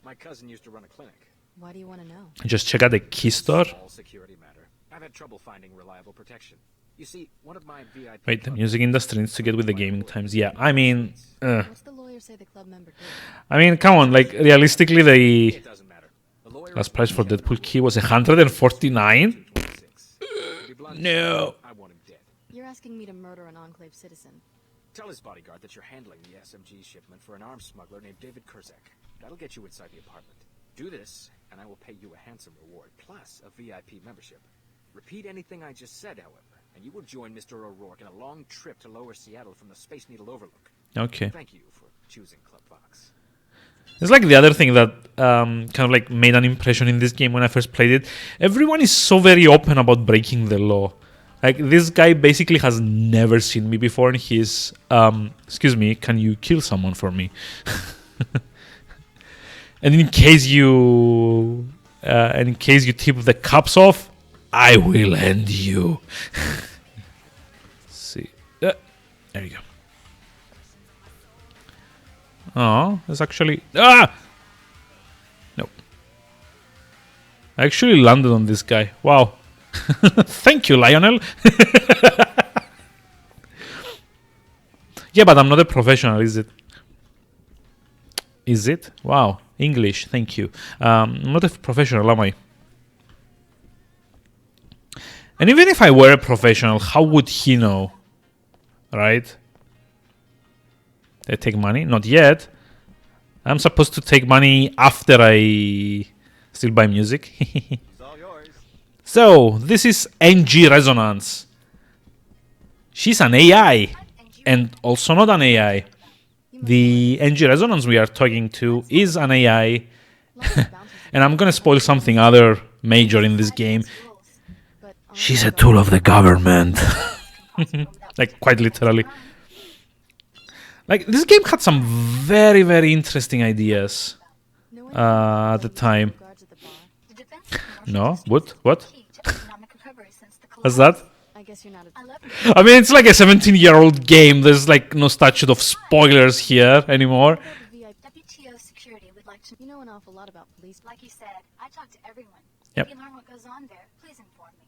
My cousin used to run a clinic. Why do you want to know? Just check out the key store. All security matter. I've had trouble finding reliable protection. You see, one of my VIP Wait, the music industry needs to get with the gaming times. Yeah, I mean, lawyers say the club member did. I mean, come on, like, realistically, the last price for Deadpool key was 149? No. You're asking me to murder an Enclave citizen. Tell his bodyguard that you're handling the SMG shipment for an arms smuggler named David Kurzak. That'll get you inside the apartment. Do this, and I will pay you a handsome reward, plus a VIP membership. Repeat anything I just said, however, and you will join Mr. O'Rourke in a long trip to Lower Seattle from the Space Needle Overlook. Okay. Thank you for choosing Club Fox. It's like the other thing that kind of like made an impression in this game when I first played it. Everyone is so very open about breaking the law. Like, this guy basically has never seen me before, and he's, excuse me, can you kill someone for me? And in case you tip the cups off, I will end you. Let's see. There you go. Oh, that's actually... Ah! Nope. I actually landed on this guy. Wow. Thank you, Lionel. Yeah, but I'm not a professional, is it? Is it? Wow. English, thank you. I'm not a professional, am I? And even if I were a professional, how would he know? Right? I take money? Not yet. I'm supposed to take money after I still buy music. So, this is NG Resonance. She's an AI, and also not an AI. The NG Resonance we are talking to is an AI, and I'm gonna spoil something other major in this game. She's a tool of the government. Like, quite literally. Like, this game had some very, very interesting ideas at the time. No? What? What? What's that? I guess you're not I mean, it's like a 17-year-old game. There's like no statute of spoilers here anymore. WTO security would like to... You know an awful lot about police. Like you said, I talk to everyone. Yep. If you learn what goes on there, please inform me.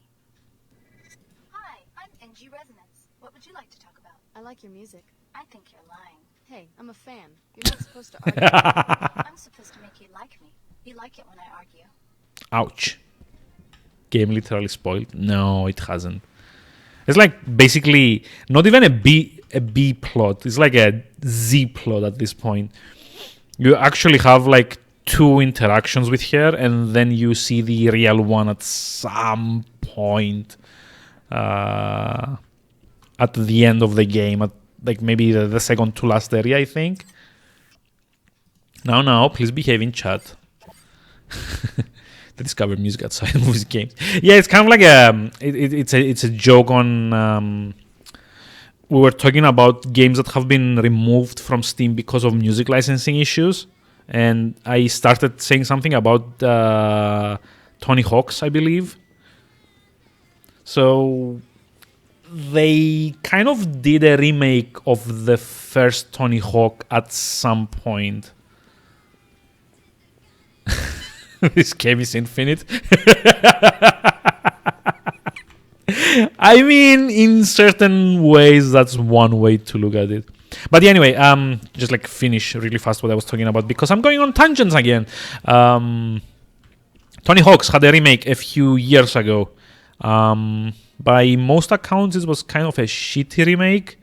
Hi, I'm NG Resonance. What would you like to talk about? I like your music. I think you're lying. Hey, I'm a fan. You're not supposed to argue. I'm supposed to make you like me. You like it when I argue. Ouch. Game literally spoiled. No, it hasn't. It's like basically not even a B plot. It's like a Z plot at this point. You actually have like two interactions with her, and then you see the real one at some point at the end of the game, at like maybe the second to last area, I think. Now, please behave in chat. They discover music outside movies, games. Yeah, it's kind of like it's a joke on. We were talking about games that have been removed from Steam because of music licensing issues, and I started saying something about Tony Hawk's, I believe. So they kind of did a remake of the first Tony Hawk at some point. This game is infinite. I mean, in certain ways, that's one way to look at it. But anyway, just like finish really fast what I was talking about, because I'm going on tangents again. Tony Hawk's had a remake a few years ago. By most accounts, it was kind of a shitty remake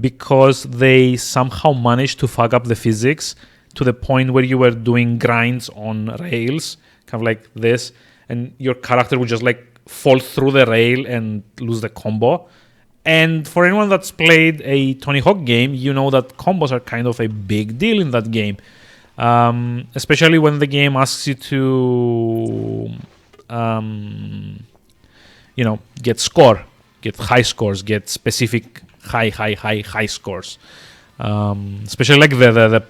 because they somehow managed to fuck up the physics to the point where you were doing grinds on rails, kind of like this, and your character would just like fall through the rail and lose the combo. And for anyone that's played a Tony Hawk game, you know that combos are kind of a big deal in that game, especially when the game asks you to, get high scores, get specific high scores. Especially like the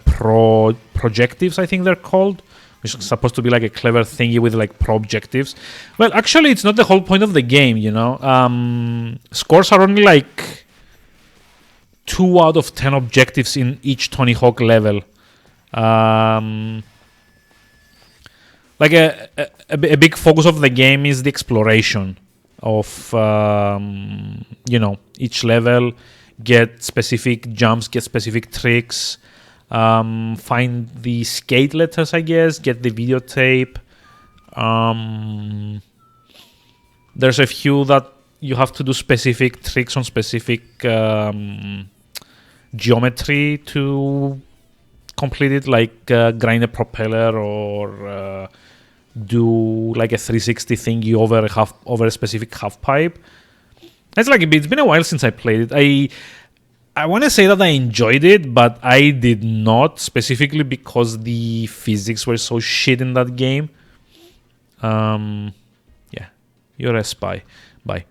projectives, I think they're called, which is supposed to be like a clever thingy with like pro objectives. Well, actually, it's not the whole point of the game, you know. Scores are only like 2 out of 10 objectives in each Tony Hawk level. Like a big focus of the game is the exploration of each level. Get specific jumps, get specific tricks, find the skate letters, I guess, get the videotape. There's a few that you have to do specific tricks on specific geometry to complete it, like grind a propeller or do like a 360 thingy over a specific half pipe. It's been a while since I played it. I want to say that I enjoyed it, but I did not, specifically because the physics were so shit in that game. Yeah, you're a spy. Bye.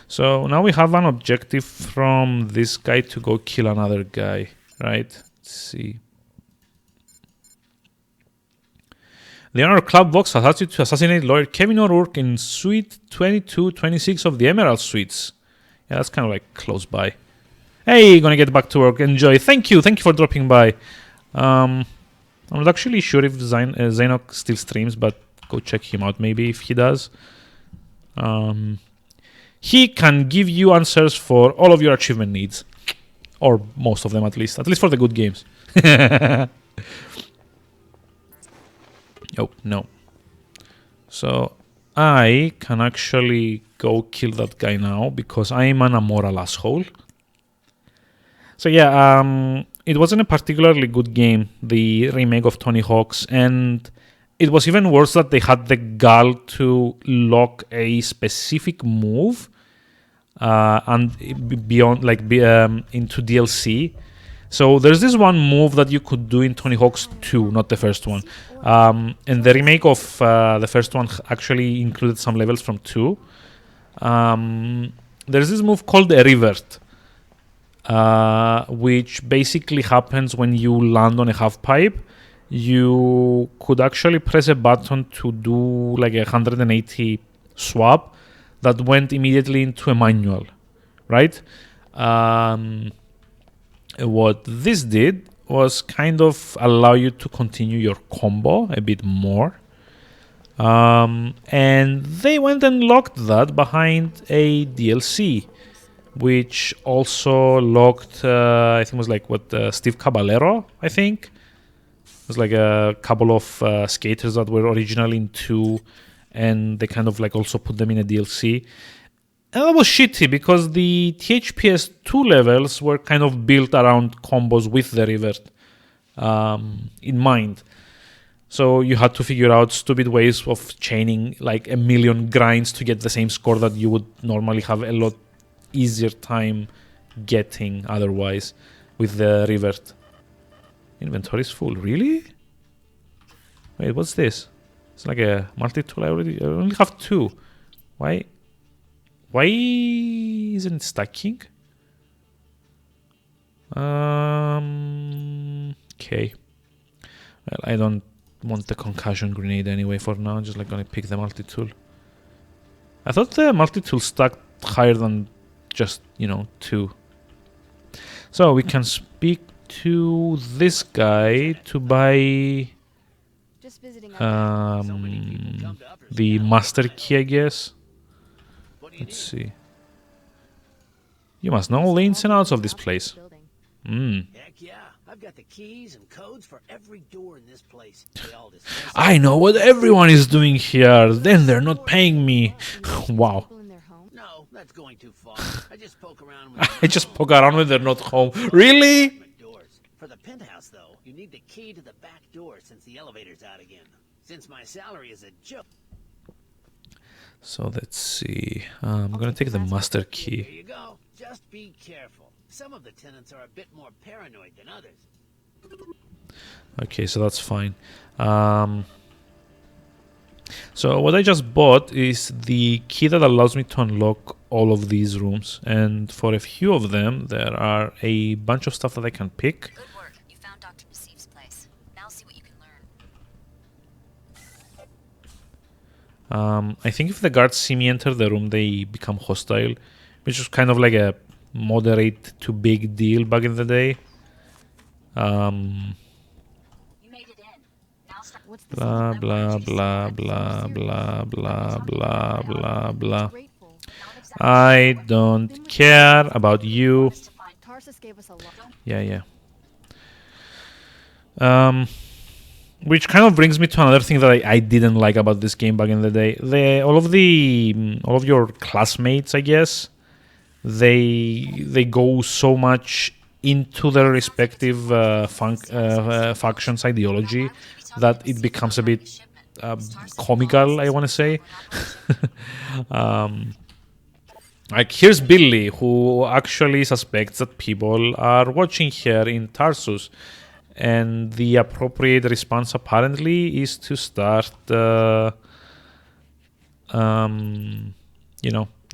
So now we have an objective from this guy to go kill another guy, right? Let's see. The Honor Club Vox has asked you to assassinate lawyer Kevin O'Rourke in Suite 2226 of the Emerald Suites. Yeah, that's kind of like close by. Hey, gonna get back to work. Enjoy. Thank you for dropping by. I'm not actually sure if Zainok still streams, but go check him out maybe if he does. He can give you answers for all of your achievement needs. Or most of them at least for the good games. Oh, no. So I can actually go kill that guy now because I'm an amoral asshole. So yeah, it wasn't a particularly good game, the remake of Tony Hawk's, and it was even worse that they had the gall to lock a specific move and beyond, into DLC. So there's this one move that you could do in Tony Hawk's 2, not the first one. And the remake of the first one actually included some levels from 2. There's this move called a revert, which basically happens when you land on a half pipe. You could actually press a button to do like a 180 swap that went immediately into a manual, right? What this did was kind of allow you to continue your combo a bit more. And they went and locked that behind a DLC, which also locked, I think it was Steve Caballero, I think. It was like a couple of skaters that were originally in 2, and they kind of also put them in a DLC. And that was shitty because the THPS 2 levels were kind of built around combos with the revert in mind. So you had to figure out stupid ways of chaining like a million grinds to get the same score that you would normally have a lot easier time getting otherwise with the revert. Inventory is full. Really? Wait, what's this? It's like a multi-tool. I only have 2. Why isn't it stacking? Okay. Well, I don't want the concussion grenade anyway for now. I'm just gonna pick the multi-tool. I thought the multi-tool stacked higher than just, 2. So we can speak to this guy to buy the master key, I guess. Let's see. You must know all the ins and outs of this place. Heck yeah, I've got the keys and codes for every door in this place. I know what everyone is doing here. Then they're not paying me. Wow. No, that's going too far. I just poke around when they're not home. Really? For the penthouse, though, you need the key to the back door since the elevator's out again. Since my salary is a joke. So let's see. I'm gonna take the master key. Here you go. Just be careful. Some of the tenants are a bit more paranoid than others. Okay, so that's fine. So what I just bought is the key that allows me to unlock all of these rooms, and for a few of them there are a bunch of stuff that I can pick. Good work. You found Dr. Nassif's place. Now see what you can learn. I think if the guards see me enter the room, they become hostile, which was kind of like a moderate to big deal back in the day. Blah, blah, blah, blah, blah, blah, blah, blah, blah. I don't care about you. Yeah. Which kind of brings me to another thing that I didn't like about this game back in the day. All of your classmates, I guess, they go so much into their respective factions ideology that it becomes a bit comical, I want to say. Like, here's Billy, who actually suspects that people are watching her in Tarsus. And the appropriate response, apparently, is to start,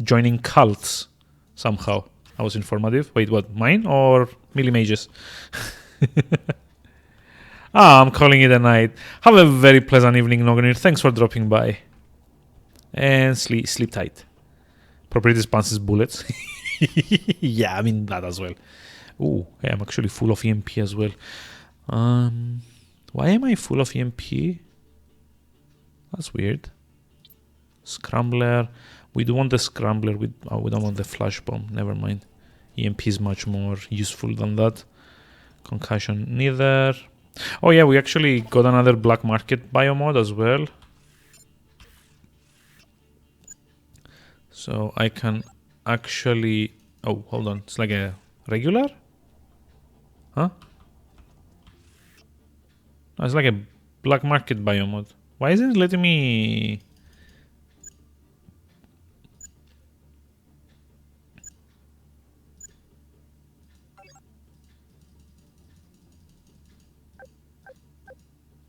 joining cults somehow. I was informative. Wait, what? Mine or Millie Mages? I'm calling it a night. Have a very pleasant evening, Nognir. Thanks for dropping by. And sleep tight. Appropriate response is bullets. Yeah, I mean that as well. Ooh, hey, I'm actually full of EMP as well. Why am I full of EMP? That's weird. Scrambler. We do want the scrambler. We don't want the flash bomb. Never mind. EMP is much more useful than that. Concussion, neither. Oh yeah, we actually got another black market biomod as well. So I can actually... Oh, hold on. It's like a regular? Huh? No, it's like a black market biomod. Why isn't it letting me...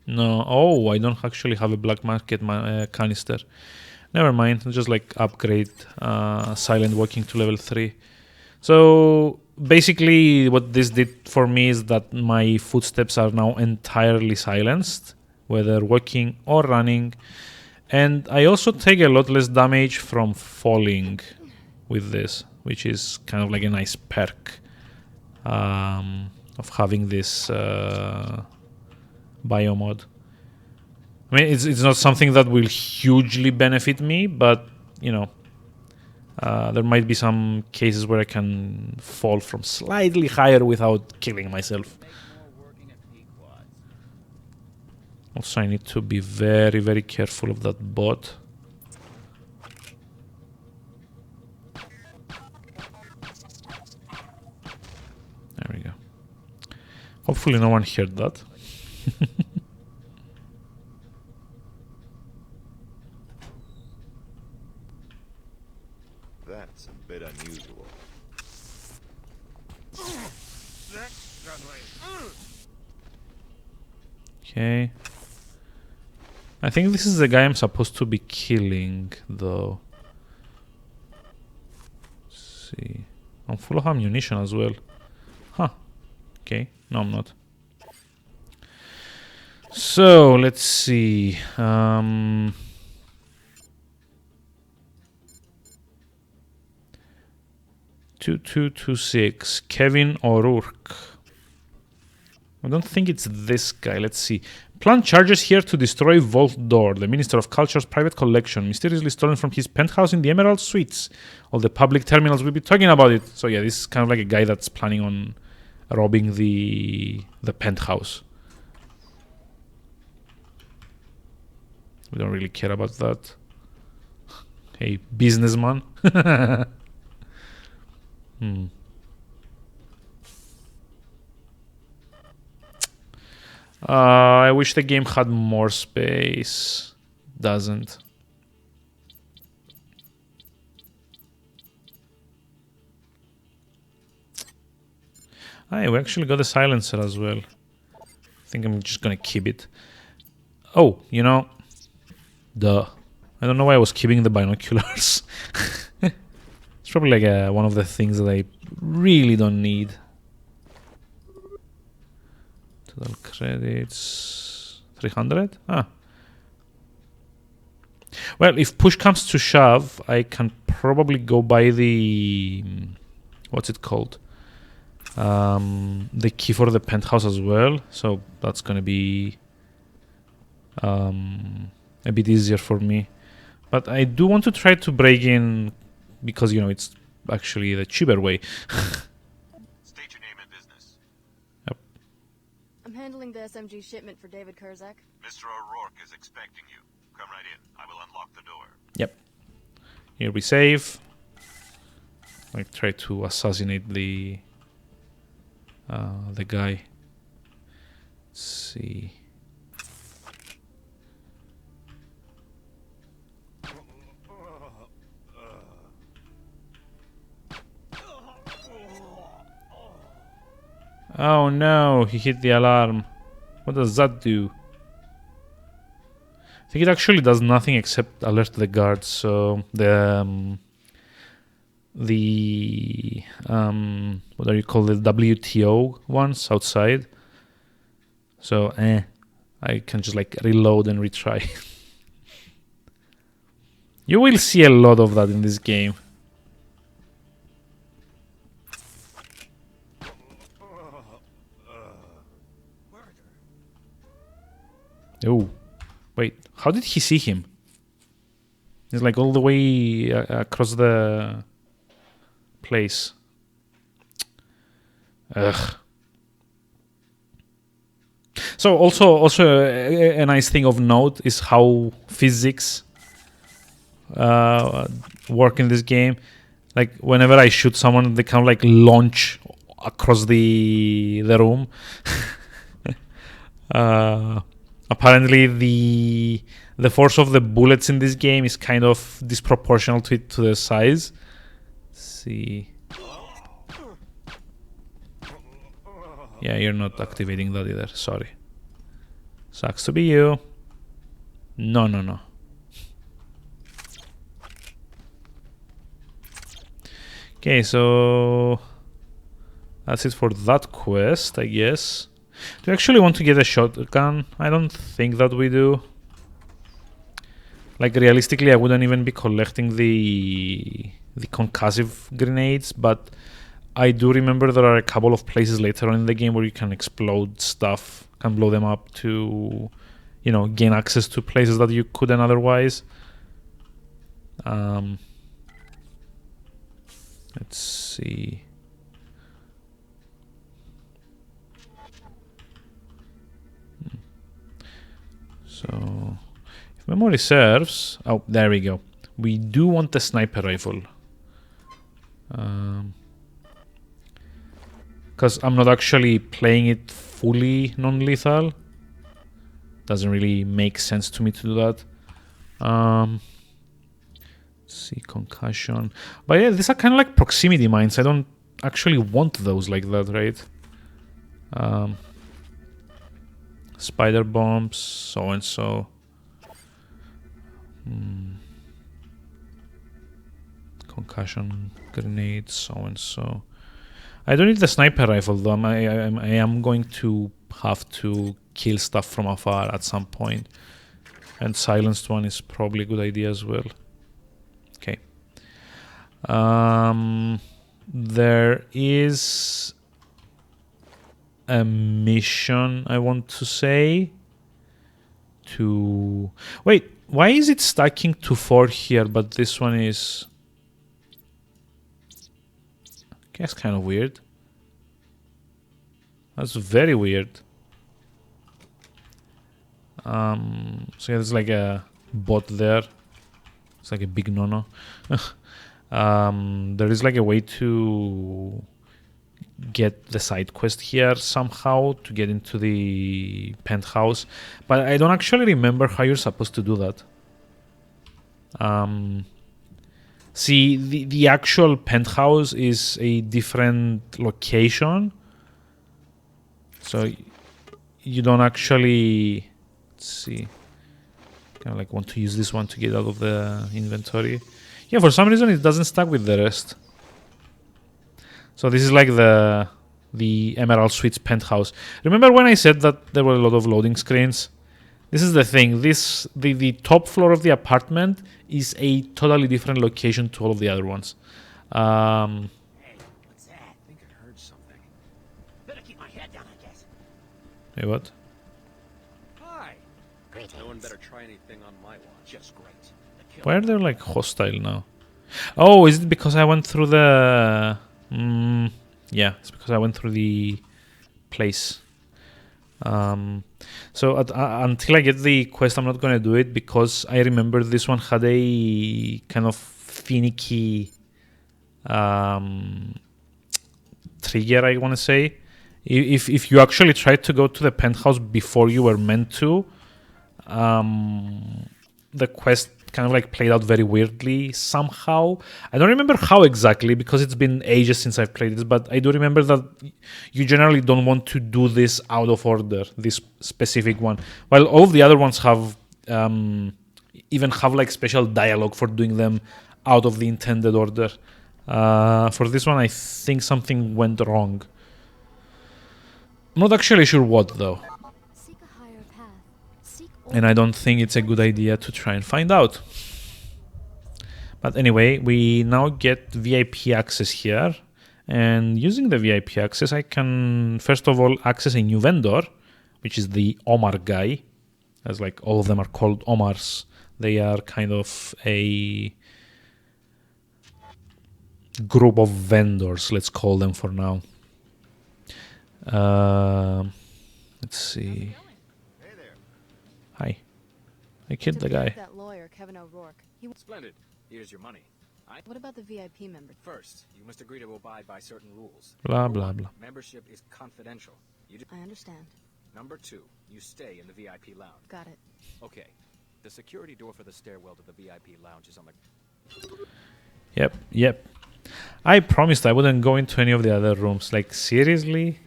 No, oh, I don't actually have a black market canister. Never mind, I'll just like upgrade silent walking to level 3. So basically what this did for me is that my footsteps are now entirely silenced, whether walking or running. And I also take a lot less damage from falling with this, which is kind of like a nice perk of having this biomod. I mean, it's not something that will hugely benefit me, but, you know, there might be some cases where I can fall from slightly higher without killing myself. Also, I need to be very, very careful of that bot. There we go. Hopefully no one heard that. That's a bit unusual. Okay. I think this is the guy I'm supposed to be killing, though. Let's see. I'm full of ammunition as well. Huh. Okay. No, I'm not. So, let's see. 2226. Kevin O'Rourke. I don't think it's this guy. Let's see. Plant charges here to destroy Vault Door, the Minister of Culture's private collection, mysteriously stolen from his penthouse in the Emerald Suites. All the public terminals will be talking about it. So yeah, this is kind of like a guy that's planning on robbing the penthouse. We don't really care about that. Hey, businessman. I wish the game had more space. Doesn't. Hey, we actually got a silencer as well. I think I'm just gonna keep it. Oh, you know, duh. I don't know why I was keeping the binoculars. It's probably like one of the things that I really don't need. Total credits 300. Well, if push comes to shove, I can probably go buy the what's it called? The key for the penthouse as well. So that's gonna be a bit easier for me. But I do want to try to break in because, you know, it's actually the cheaper way. State your name and business. Yep. I'm handling the SMG shipment for David Kurzak. Mr. O'Rourke is expecting you. Come right in. I will unlock the door. Yep. Here we save. Like try to assassinate the guy. Let's see. Oh no, he hit the alarm. What does that do? I think it actually does nothing except alert the guards. So the what are you called, the WTO ones outside. So I can just like reload and retry. You will see a lot of that in this game. Oh, wait, how did he see him? He's like all the way across the place. Ugh. So also a nice thing of note is how physics work in this game. Like whenever I shoot someone, they kind of like launch across the room. Apparently the force of the bullets in this game is kind of disproportional to the size. Let's see. Yeah, you're not activating that either. Sorry. Sucks to be you. No. Okay, so that's it for that quest, I guess. Do you actually want to get a shotgun? I don't think that we do. Like realistically, I wouldn't even be collecting the concussive grenades, but I do remember there are a couple of places later on in the game where you can explode stuff, can blow them up to, you know, gain access to places that you couldn't otherwise. Let's see. So, if memory serves... Oh, there we go. We do want the sniper rifle. Because I'm not actually playing it fully non-lethal. Doesn't really make sense to me to do that. Let's see, concussion. But yeah, these are kind of like proximity mines. I don't actually want those like that, right? Spider bombs, so and so. Concussion grenades, so and so. I don't need the sniper rifle though. I am going to have to kill stuff from afar at some point, and silenced one is probably a good idea as well. Okay. There is a mission I want to say to... Wait, why is it stacking to 4 here, but this one is... Okay, that's kind of weird. That's very weird. So yeah, there's like a bot there. It's like a big no-no. There is like a way to get the side quest here somehow to get into the penthouse, but I don't actually remember how you're supposed to do that. See, the actual penthouse is a different location, so you don't actually... Let's see. Kind of like want to use this one to get out of the inventory. Yeah, for some reason it doesn't stack with the rest. So this is like the Emerald Suites penthouse. Remember when I said that there were a lot of loading screens? This is the thing. The top floor of the apartment is a totally different location to all of the other ones. Hey, what's that? I think I heard something. Better keep my head down, I guess. Hey, what? Hi. No one better try anything on my watch. Just great. Why are they like hostile now? Oh, is it because I went through the... yeah, it's because I went through the place. So until I get the quest, I'm not going to do it because I remember this one had a kind of finicky trigger, I want to say. If you actually tried to go to the penthouse before you were meant to, the quest kind of like played out very weirdly somehow. I don't remember how exactly because it's been ages since I've played this, but I do remember that you generally don't want to do this out of order, this specific one. While all of the other ones have even have like special dialogue for doing them out of the intended order. For this one, I think something went wrong. I'm not actually sure what though. And I don't think it's a good idea to try and find out. But anyway, we now get VIP access here. And using the VIP access, I can first of all access a new vendor, which is the Omar guy. As like all of them are called Omars. They are kind of a group of vendors, let's call them for now. Let's see. Hi. I killed the guy. That lawyer, Kevin O'Rourke. Splendid. Here's your money. What about the VIP member? First, you must agree to abide by certain rules. Blah, blah, blah. Membership is confidential. I understand. Number 2, you stay in the VIP lounge. Got it. Okay. The security door for the stairwell to the VIP lounge is on the... Yep. I promised I wouldn't go into any of the other rooms. Like, seriously?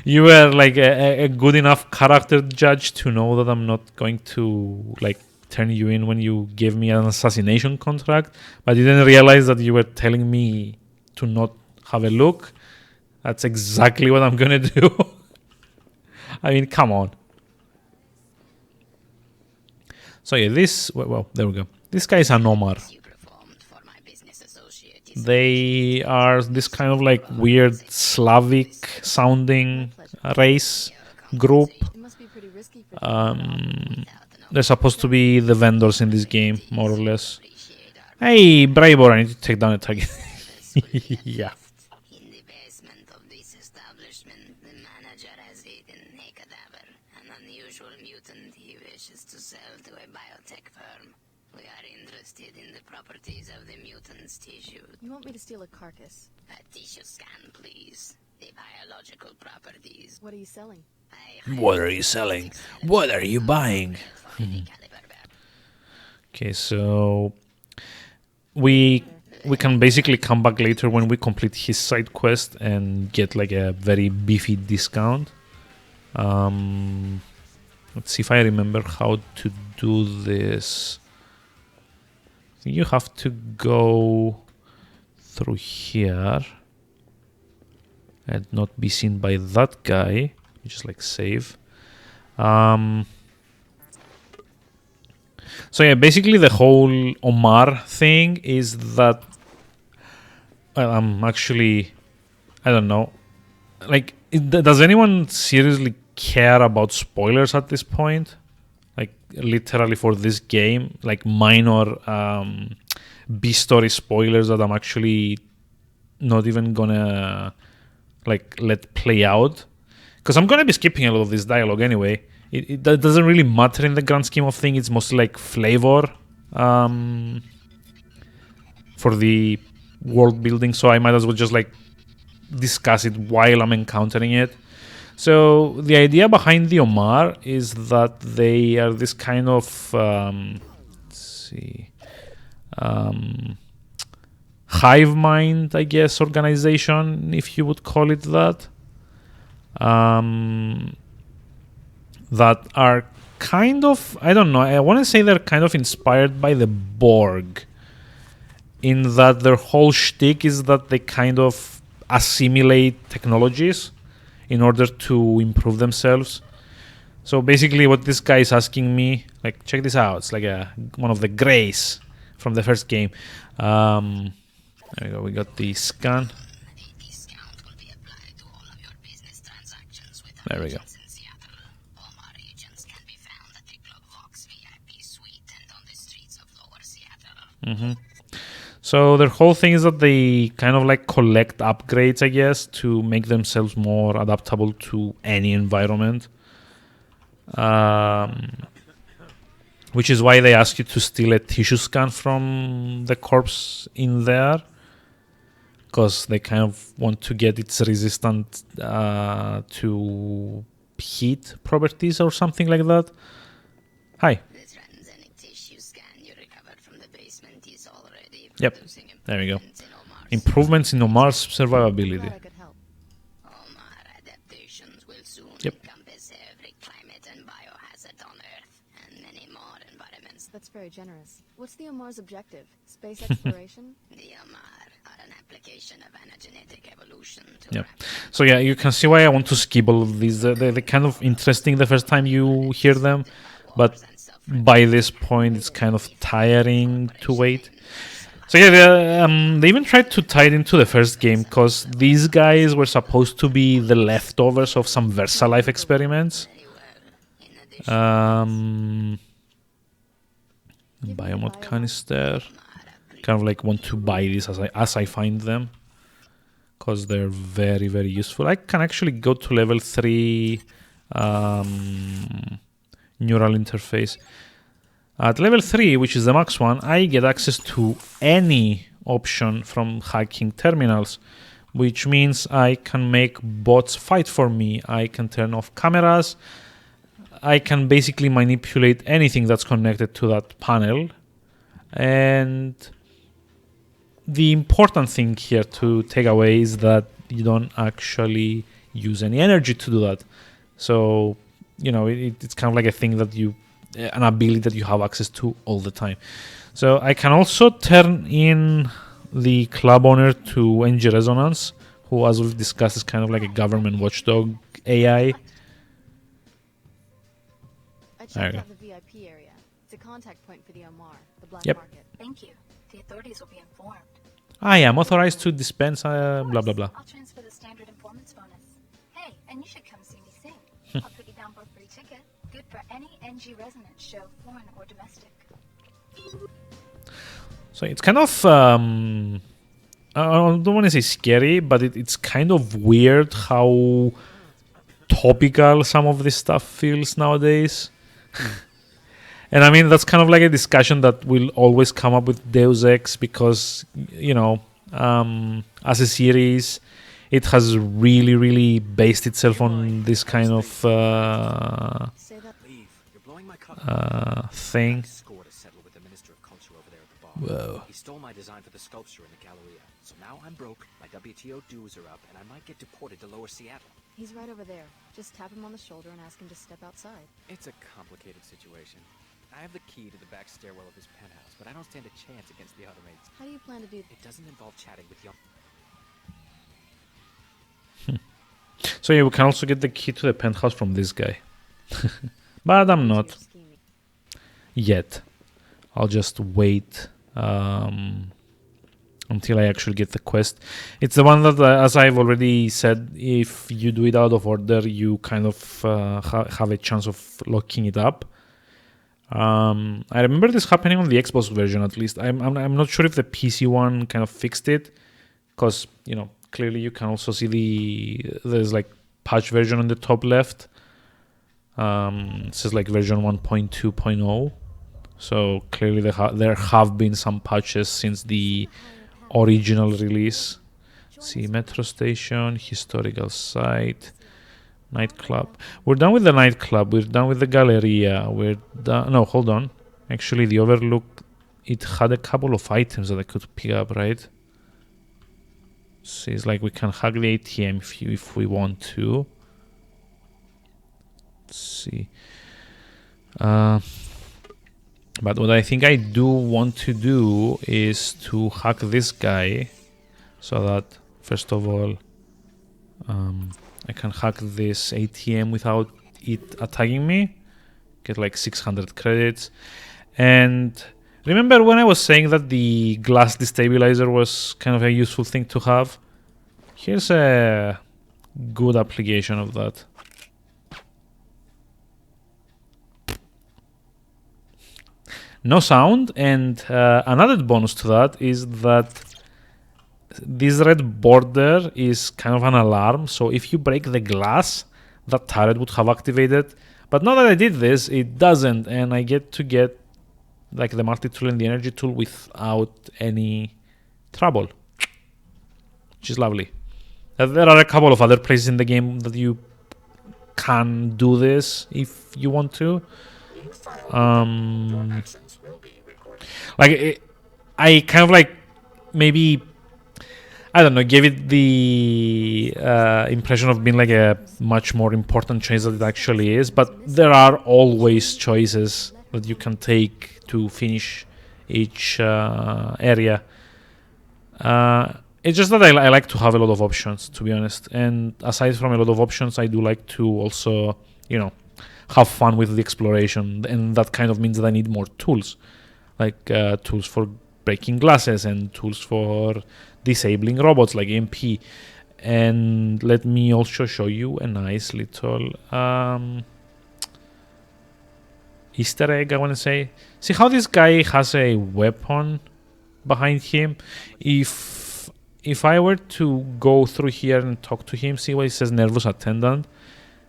You were like a good enough character judge to know that I'm not going to like turn you in when you gave me an assassination contract, but you didn't realize that you were telling me to not have a look. That's exactly what I'm gonna do. I mean, come on. So yeah, well, there we go. This guy is an Omar. They are this kind of like weird Slavic sounding race group. They're supposed to be the vendors in this game, more or less. Hey, Braybor, I need to take down a target. Yeah. In the basement of this establishment, the manager has eaten a cadaver, an unusual mutant he wishes to sell to a biotech firm. We are interested in the properties of the mutant's tissue. You want me to steal a carcass? A tissue scan, please. The biological properties. What are you selling? What are you selling? What are you buying? Okay, so we can basically come back later when we complete his side quest and get like a very beefy discount. Let's see if I remember how to do this. You have to go through here and not be seen by that guy. You just like save. So yeah, basically the whole Omar thing is that, well, I don't know. Like, does anyone seriously care about spoilers at this point? Like, literally for this game, like minor B-story spoilers that I'm actually not even gonna like let play out. Because I'm gonna be skipping a lot of this dialogue anyway. It doesn't really matter in the grand scheme of things. It's mostly like flavor for the world building. So I might as well just like discuss it while I'm encountering it. So the idea behind the Omar is that they are this kind of hive mind, I guess, organization, if you would call it that. That are kind of, I don't know, I want to say they're kind of inspired by the Borg, in that their whole shtick is that they kind of assimilate technologies in order to improve themselves. So basically what this guy is asking me, like, check this out, it's like one of the Greys from the first game. There we go, we got the scan. There we go. So So their whole thing is that they kind of like collect upgrades, I guess, to make themselves more adaptable to any environment. Which is why they ask you to steal a tissue scan from the corpse in there, because they kind of want to get its resistant to heat properties or something like that. Hi. The transgenic tissue scan you recovered from the basement is already Yep. producing There we go. improvements in Improvements Omar's in Omar's survivability. Omar adaptations will soon Yep. encompass every climate and biohazard on Earth, and many more environments. That's very generous. What's the Omar's objective? Space exploration? The Omar are an application of anagenetic evolution to Yeah. So yeah, you can see why I want to skip all of these. They're kind of interesting the first time you hear them, but by this point it's kind of tiring to wait. So yeah, they even tried to tie it into the first game, because these guys were supposed to be the leftovers of some VersaLife experiments. Biomod canister. Kind of like want to buy these as I find them, because they're very, very useful. I can actually go to level 3 neural interface. At level 3, which is the max one, I get access to any option from hacking terminals, which means I can make bots fight for me. I can turn off cameras. I can basically manipulate anything that's connected to that panel. And the important thing here to take away is that you don't actually use any energy to do that. So, you know, it's kind of like a thing that an ability that you have access to all the time. So I can also turn in the club owner to NG Resonance, who, as we've discussed, is kind of like a government watchdog AI. I checked out the VIP area. It's a contact point for the Omar, the black Yep. market. Thank you. The authorities will be informed. I am authorized to dispense blah blah blah. I'll transfer the standard informants bonus. Hey, and you should come see me sing. I'll put you down for a free ticket. Good for any NG resonance show, foreign or domestic. So it's kind of I don't want to say scary, but it's kind of weird how topical some of this stuff feels nowadays. And I mean, that's kind of like a discussion that will always come up with Deus Ex, because, you know, as a series, it has really, really based itself on this kind of thing. Whoa. He stole my design for the sculpture in the Galleria, so now I'm broke, my WTO dues are up, and I might get deported to Lower Seattle. He's right over there. Just tap him on the shoulder and ask him to step outside. It's a complicated situation. I have the key to the back stairwell of his penthouse, but I don't stand a chance against the automates. How do you plan to do that? It doesn't involve chatting with young... So yeah, we can also get the key to the penthouse from this guy. But I'm not. Yet. I'll just wait until I actually get the quest. It's the one that, as I've already said, if you do it out of order, you kind of have a chance of locking it up. I remember this happening on the Xbox version, at least. I'm not sure if the PC one kind of fixed it, because, you know, clearly you can also see there's like patch version on the top left. It says like version 1.2.0. So clearly there have been some patches since the original release. See, metro station, historical site, nightclub. We're done with the nightclub. We're done with the Galleria. We're done. No, hold on. Actually, the Overlook, it had a couple of items that I could pick up, right? See, it's like we can hack the ATM if we want to. Let's see. But what I think I do want to do is to hack this guy, so that, first of all, I can hack this ATM without it attacking me. Get like 600 credits. And remember when I was saying that the glass destabilizer was kind of a useful thing to have? Here's a good application of that. no sound, and an added bonus to that is that this red border is kind of an alarm, so if you break the glass, that turret would have activated. But now that I did this, it doesn't, and I get to get like the multi-tool and the energy tool without any trouble, which is lovely. There are a couple of other places in the game that you can do this if you want to. I kind of like maybe, I don't know, gave it the impression of being like a much more important choice than it actually is. But there are always choices that you can take to finish each area. It's just that I like to have a lot of options, to be honest. And aside from a lot of options, I do like to also, have fun with the exploration. And that kind of means that I need more tools, like tools for breaking glasses and tools for disabling robots like MP. And let me also show you a nice little Easter egg, I want to say. See how this guy has a weapon behind him? If I were to go through here and talk to him, see what it says, nervous attendant,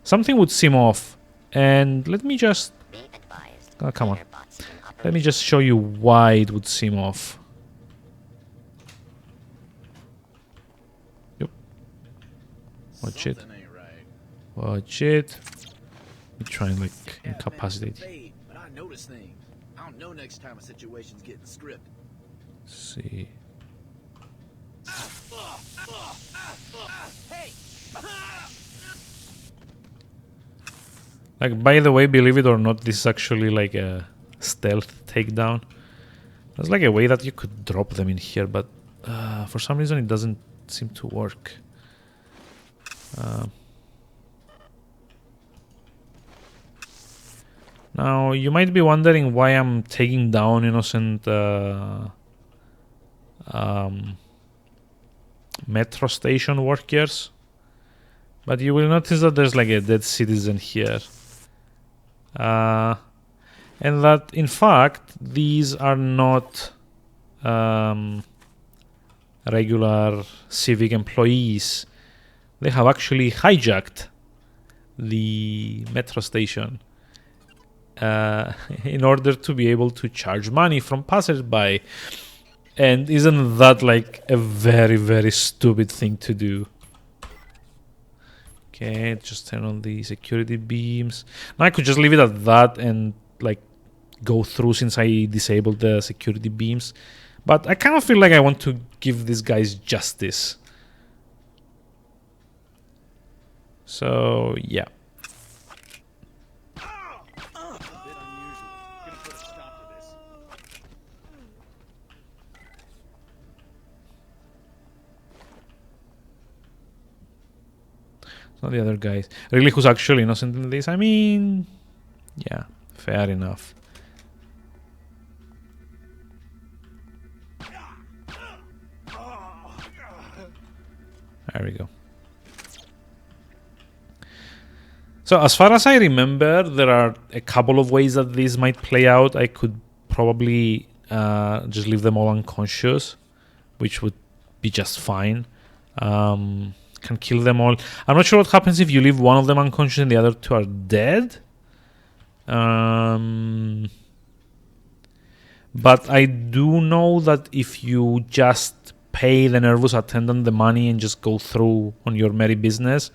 something would seem off. And let me just... Oh, come on. Let me just show you why it would seem off. Yep. Watch it. Watch it. Let me try and incapacitate. But I notice things. I don't know next time a situation's getting scripted. See. By the way, believe it or not, this is actually like a stealth takedown. There's like a way that you could drop them in here, but for some reason it doesn't seem to work. Now, you might be wondering why I'm taking down innocent metro station workers, but you will notice that there's like a dead citizen here, and that in fact these are not regular civic employees. They have actually hijacked the metro station in order to be able to charge money from passersby. And isn't that like a very, very stupid thing to do? Okay, just turn on the security beams. Now I could just leave it at that and like go through since I disabled the security beams. But I kind of feel like I want to give these guys justice. So, yeah. Not the other guys. Really, who's actually innocent in this? I mean, yeah, fair enough. There we go. So as far as I remember, there are a couple of ways that this might play out. I could probably just leave them all unconscious, which would be just fine. Can kill them all. I'm not sure what happens if you leave one of them unconscious and the other two are dead. But I do know that if you just pay the nervous attendant the money and just go through on your merry business,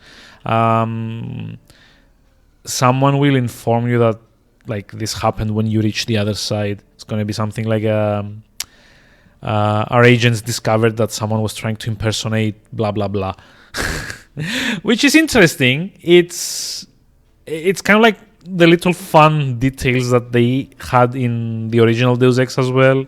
someone will inform you that like this happened when you reach the other side. It's going to be something like our agents discovered that someone was trying to impersonate blah blah blah. Which is interesting. It's kind of like the little fun details that they had in the original Deus Ex as well.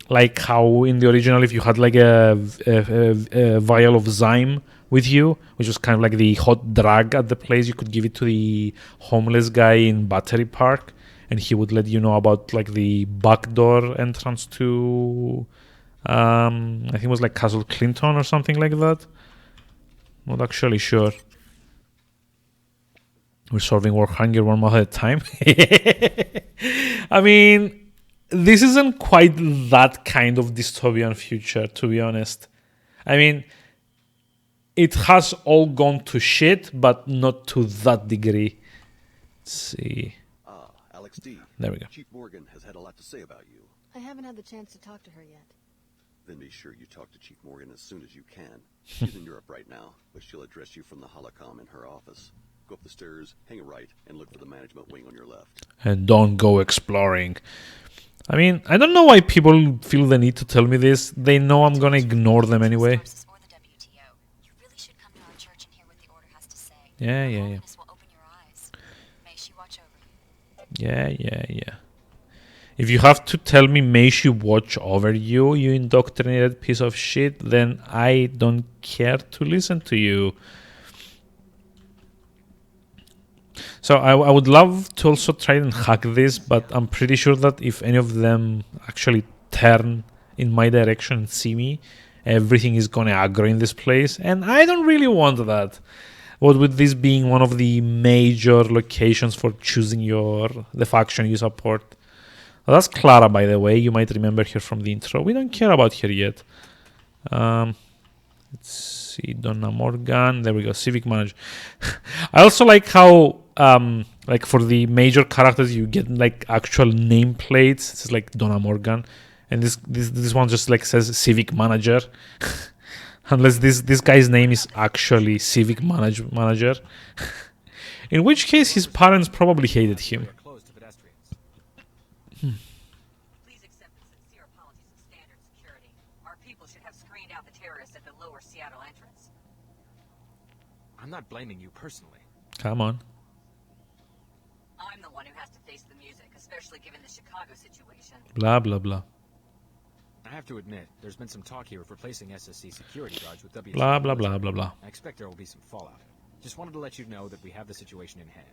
Like how in the original, if you had like a vial of Zyme with you, which was kind of like the hot drug at the place, you could give it to the homeless guy in Battery Park, and he would let you know about like the backdoor entrance to I think it was like Castle Clinton or something like that. Not actually sure. We're solving world hunger one month at a time. I mean, this isn't quite that kind of dystopian future, to be honest. I mean, it has all gone to shit, but not to that degree. Let's see. Alex D. There we go. Chief Morgan has had a lot to say about you. I haven't had the chance to talk to her yet. Then be sure you talk to Chief Morgan as soon as you can. She's in Europe right now, but she'll address you from the holocom in her office. Go up the stairs, hang a right, and look for the management wing on your left. And don't go exploring. I mean, I don't know why people feel the need to tell me this. They know I'm gonna ignore them anyway. Yeah. Yeah. If you have to tell me may she watch over you, you indoctrinated piece of shit, then I don't care to listen to you. So I would love to also try and hack this, but I'm pretty sure that if any of them actually turn in my direction and see me, everything is gonna aggro in this place, and I don't really want that. What with this being one of the major locations for choosing the faction you support. Well, that's Clara, by the way. You might remember her from the intro. We don't care about her yet. Let's see, Donna Morgan. There we go, Civic Manager. I also like how, like for the major characters, you get like actual nameplates. It's like Donna Morgan, and this one just like says Civic Manager. Unless this guy's name is actually Civic Manager. In which case, his parents probably hated him. Please accept the sincere apologies of standard security. Our people should have screened out the terrorists at the lower Seattle entrance. I'm not blaming you personally. Come on. I'm the one who has to face the music, especially given the Chicago situation. Blah, blah, blah. I have to admit, there's been some talk here of replacing SSC security guards with WTO. Blah, blah, blah, blah, blah. I expect there will be some fallout. Just wanted to let you know that we have the situation in hand.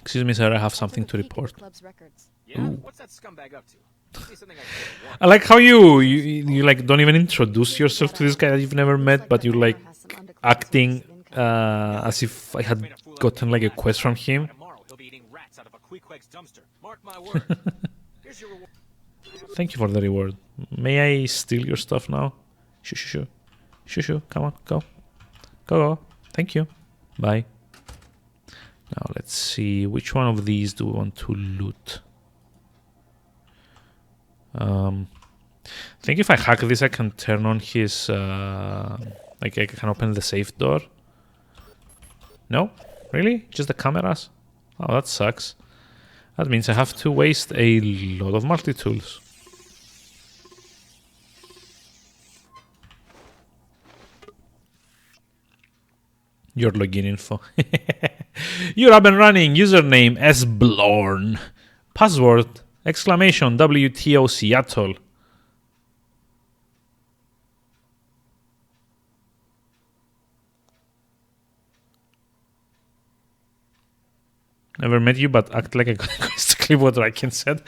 Excuse me, sir, I have something to report. Yeah? What's that scumbag up to? I like how you like don't even introduce yourself to this guy that you've never met, but you're like acting as if I had gotten like a quest from him. Thank you for the reward. May I steal your stuff now? Shoo. Come on, go. Thank you. Bye. Now let's see, which one of these do we want to loot? I think if I hack this, I can turn on his, like I can open the safe door. No? Really? Just the cameras? Oh, that sucks. That means I have to waste a lot of multi-tools. Your login info. You're up and running. Username sblorn. Password exclamation WTO Seattle. Never met you, but act like a clip what Rakin said.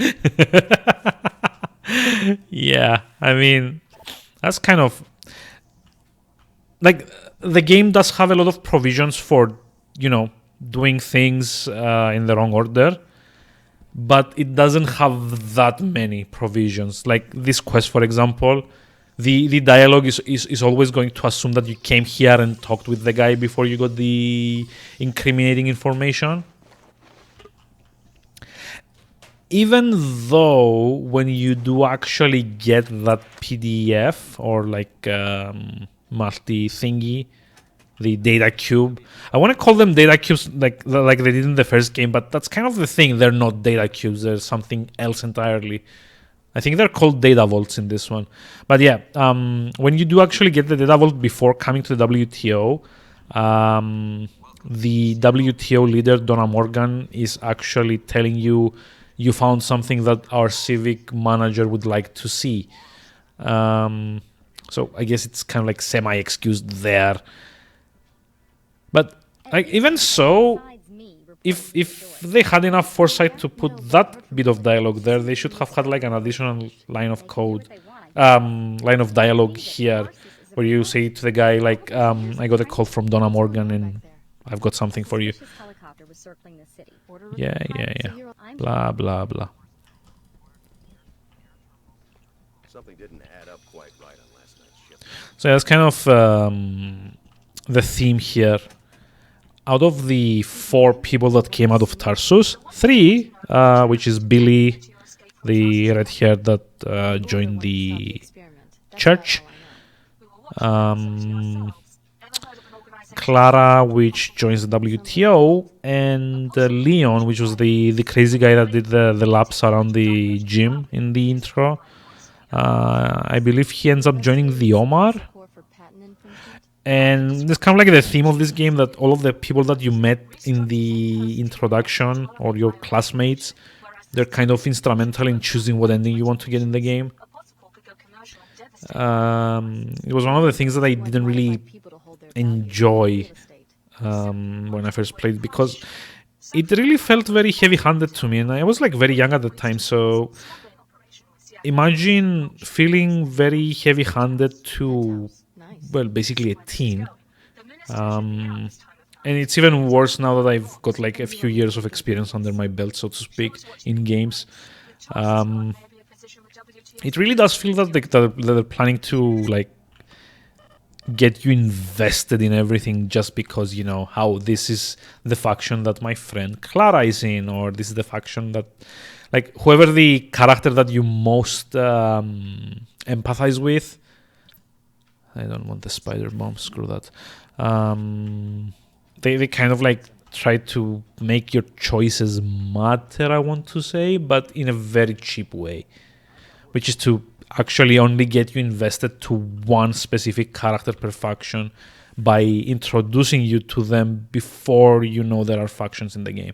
Yeah, I mean, that's kind of like the game does have a lot of provisions for, you know, doing things in the wrong order, but it doesn't have that many provisions. Like this quest, for example, the dialogue is always going to assume that you came here and talked with the guy before you got the incriminating information. Even though when you do actually get that PDF or like multi thingy, the data cube, I want to call them data cubes like they did in the first game, but that's kind of the thing. They're not data cubes. They're something else entirely. I think they're called data vaults in this one. But yeah, when you do actually get the data vault before coming to the WTO, the WTO leader, Donna Morgan, is actually telling you you found something that our civic manager would like to see. So I guess it's kind of like semi-excused there. But like even so, if they had enough foresight to put that bit of dialogue there, they should have had like an additional line of code, line of dialogue here where you say to the guy like, I got a call from Donna Morgan and I've got something for you. Helicopter was circling the city. Yeah. Blah, blah, blah. Something didn't add up quite right on last night's ship. So that's kind of the theme here. Out of the 4 people that came out of Tarsus, 3, which is Billy, the red hair that joined the church, Clara, which joins the WTO, and Leon, which was the crazy guy that did the laps around the gym in the intro. I believe he ends up joining the Omar. And it's kind of like the theme of this game, that all of the people that you met in the introduction or your classmates, they're kind of instrumental in choosing what ending you want to get in the game. It was one of the things that I didn't really enjoy when I first played, because it really felt very heavy-handed to me, and I was like very young at the time, so imagine feeling very heavy-handed to, well, basically a teen. And it's even worse now that I've got like a few years of experience under my belt, so to speak, in games. It really does feel that they're planning to like get you invested in everything just because, you know, how this is the faction that my friend Clara is in, or this is the faction that, like, whoever the character that you most empathize with. I don't want the spider bomb, screw that. They kind of like try to make your choices matter, I want to say, but in a very cheap way, which is to actually only get you invested to one specific character per faction by introducing you to them before you know there are factions in the game.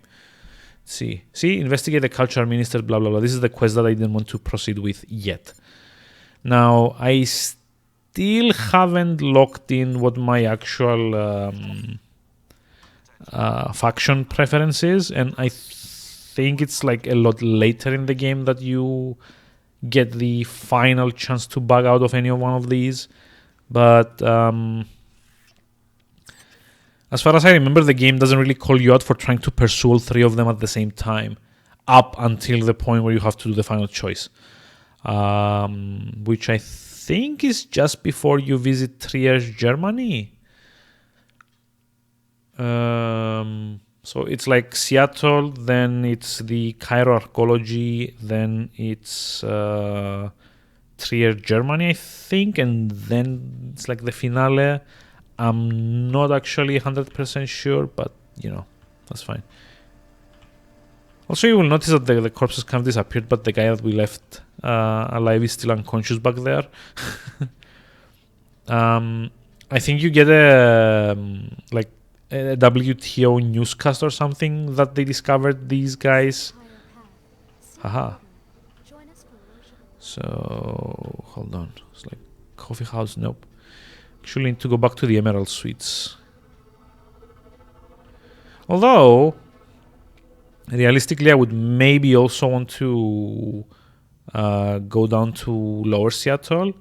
See, investigate the culture minister, blah, blah, blah. This is the quest that I didn't want to proceed with yet. Now, I still haven't locked in what my actual faction preference is, and I think it's like a lot later in the game that you get the final chance to bug out of any one of these. But as far as I remember, the game doesn't really call you out for trying to pursue all 3 of them at the same time, up until the point where you have to do the final choice, which I think is just before you visit Trier's Germany. So it's like Seattle, then it's the Cairo Archaeology, then it's Trier, Germany, I think, and then it's like the finale. I'm not actually 100% sure, but, you know, that's fine. Also, you will notice that the corpses kind of disappeared, but the guy that we left alive is still unconscious back there. I think you get a WTO newscast or something that they discovered these guys. Haha. So, hold on. It's like coffee house. Nope. Actually need to go back to the Emerald Suites. Although, realistically, I would maybe also want to go down to Lower Seattle.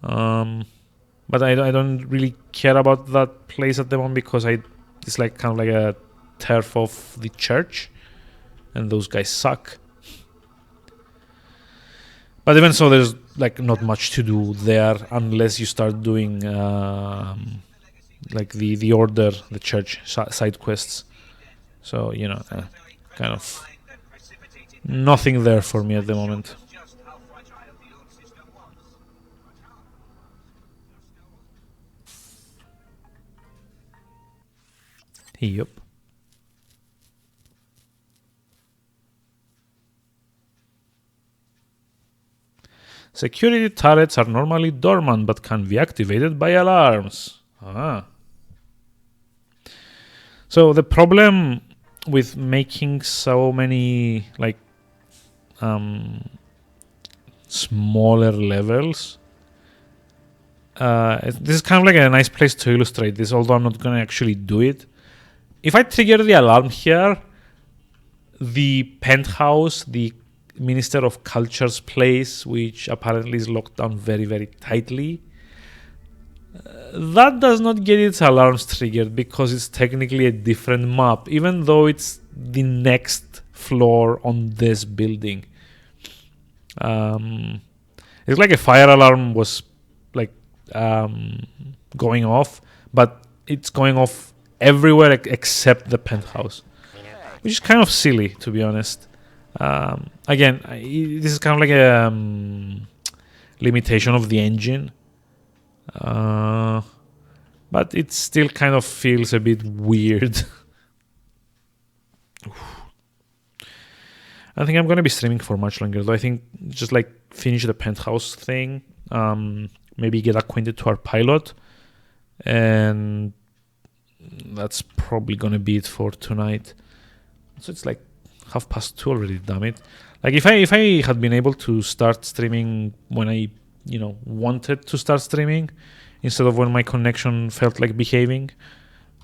But I don't really care about that place at the moment because it's like kind of like a turf of the church, and those guys suck. But even so, there's like not much to do there unless you start doing like the order, the church side quests. So, you know, kind of nothing there for me at the moment. Yep. Security turrets are normally dormant but can be activated by alarms. So the problem with making so many like smaller levels, this is kind of like a nice place to illustrate this, although I'm not going to actually do it. If I trigger the alarm here, the Penthouse, the Minister of Culture's place, which apparently is locked down very, very tightly, That does not get its alarms triggered because it's technically a different map, even though it's the next floor on this building. It's like a fire alarm was like going off, but it's going off everywhere except the penthouse, which is kind of silly, to be honest. Again, this is kind of like a limitation of the engine. But it still kind of feels a bit weird. I think I'm going to be streaming for much longer, though. I think just like finish the penthouse thing, maybe get acquainted to our pilot, and that's probably going to be it for tonight. So it's like 2:30 already, damn it. Like if I had been able to start streaming when I wanted to start streaming instead of when my connection felt like behaving,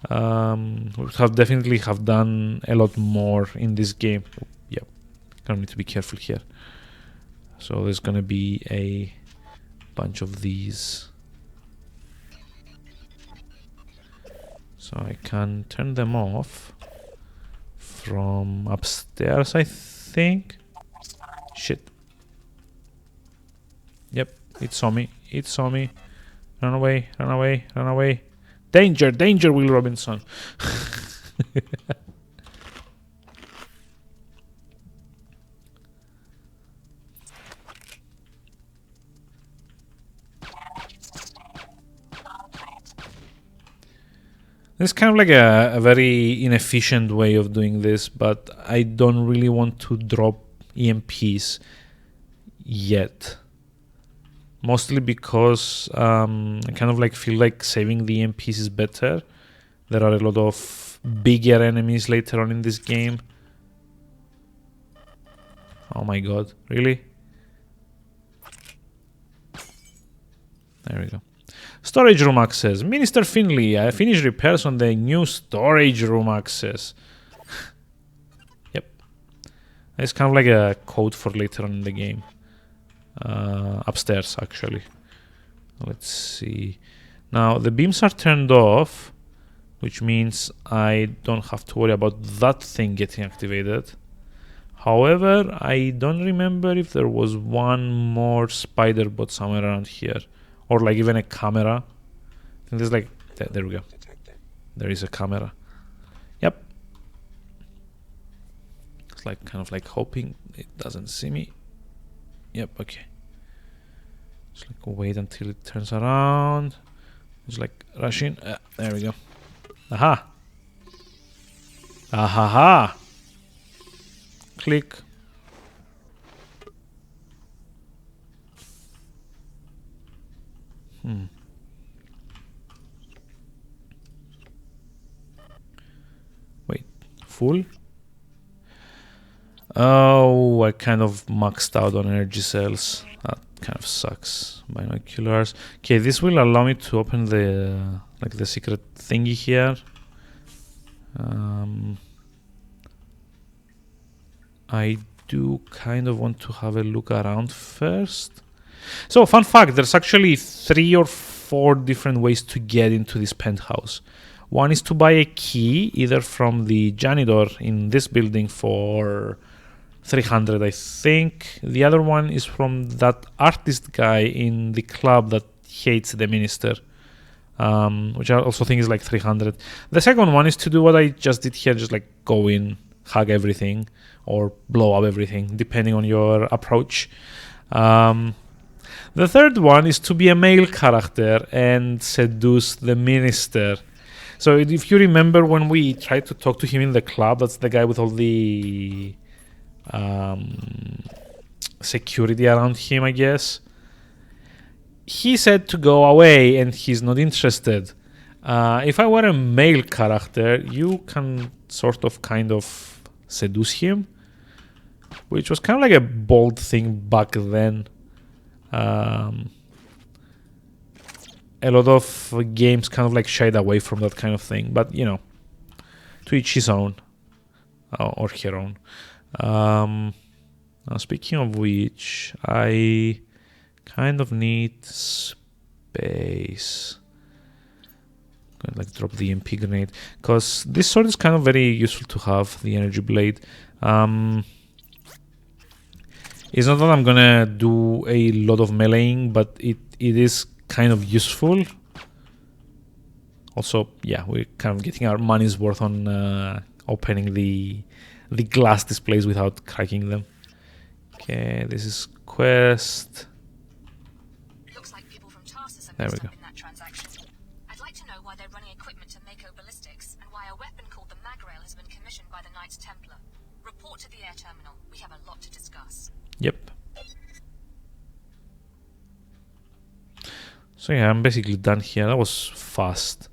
would have definitely have done a lot more in this game. Yeah, gonna need to be careful here. So there's gonna be a bunch of these, so I can turn them off from upstairs, I think. Shit. Yep, it saw me. It saw me. Run away, run away, run away. Danger, danger, Will Robinson. It's kind of like a very inefficient way of doing this, but I don't really want to drop EMPs yet. Mostly because I kind of like feel like saving the EMPs is better. There are a lot of bigger enemies later on in this game. Oh my god, really? There we go. Storage room access. Minister Finley, I finished repairs on the new storage room access. Yep. It's kind of like a code for later on in the game. Upstairs, actually. Let's see. Now, the beams are turned off, which means I don't have to worry about that thing getting activated. However, I don't remember if there was one more spider bot somewhere around here. Or like even a camera. I think there's like... There we go. There is a camera. Yep. It's like kind of like hoping it doesn't see me. Yep, okay. Just like wait until it turns around. Just like rush in. There we go. Aha. Ahaha. Click. Wait, full? Oh, I kind of maxed out on energy cells. That kind of sucks. Binoculars. Okay, this will allow me to open the the secret thingy here. I do kind of want to have a look around first. So, fun fact, there's actually 3 or 4 different ways to get into this penthouse. One is to buy a key, either from the janitor in this building for 300, I think. The other one is from that artist guy in the club that hates the minister, which I also think is like 300. The second one is to do what I just did here, just like go in, hug everything, or blow up everything, depending on your approach. The third one is to be a male character and seduce the minister. So if you remember when we tried to talk to him in the club, that's the guy with all the security around him, I guess. He said to go away and he's not interested. If I were a male character, you can sort of kind of seduce him, which was kind of like a bold thing back then. A lot of games kind of like shied away from that kind of thing, but you know, to each his own, or her own. Now, speaking of which, I kind of need space. Gonna like drop the EMP grenade, because this sword is kind of very useful to have, the energy blade. It's not that I'm gonna do a lot of meleeing, but it is kind of useful. Also, yeah, we're kind of getting our money's worth on opening the glass displays without cracking them. Okay, this is quest. Looks like people from Tarsus have There we messed go. up in that transaction. I'd like to know why they're running equipment to Mako ballistics and why a weapon called the Magrail has been commissioned by the Knights Templar. Report to the air terminal. We have a lot to discuss. Yep. So yeah, I'm basically done here. That was fast.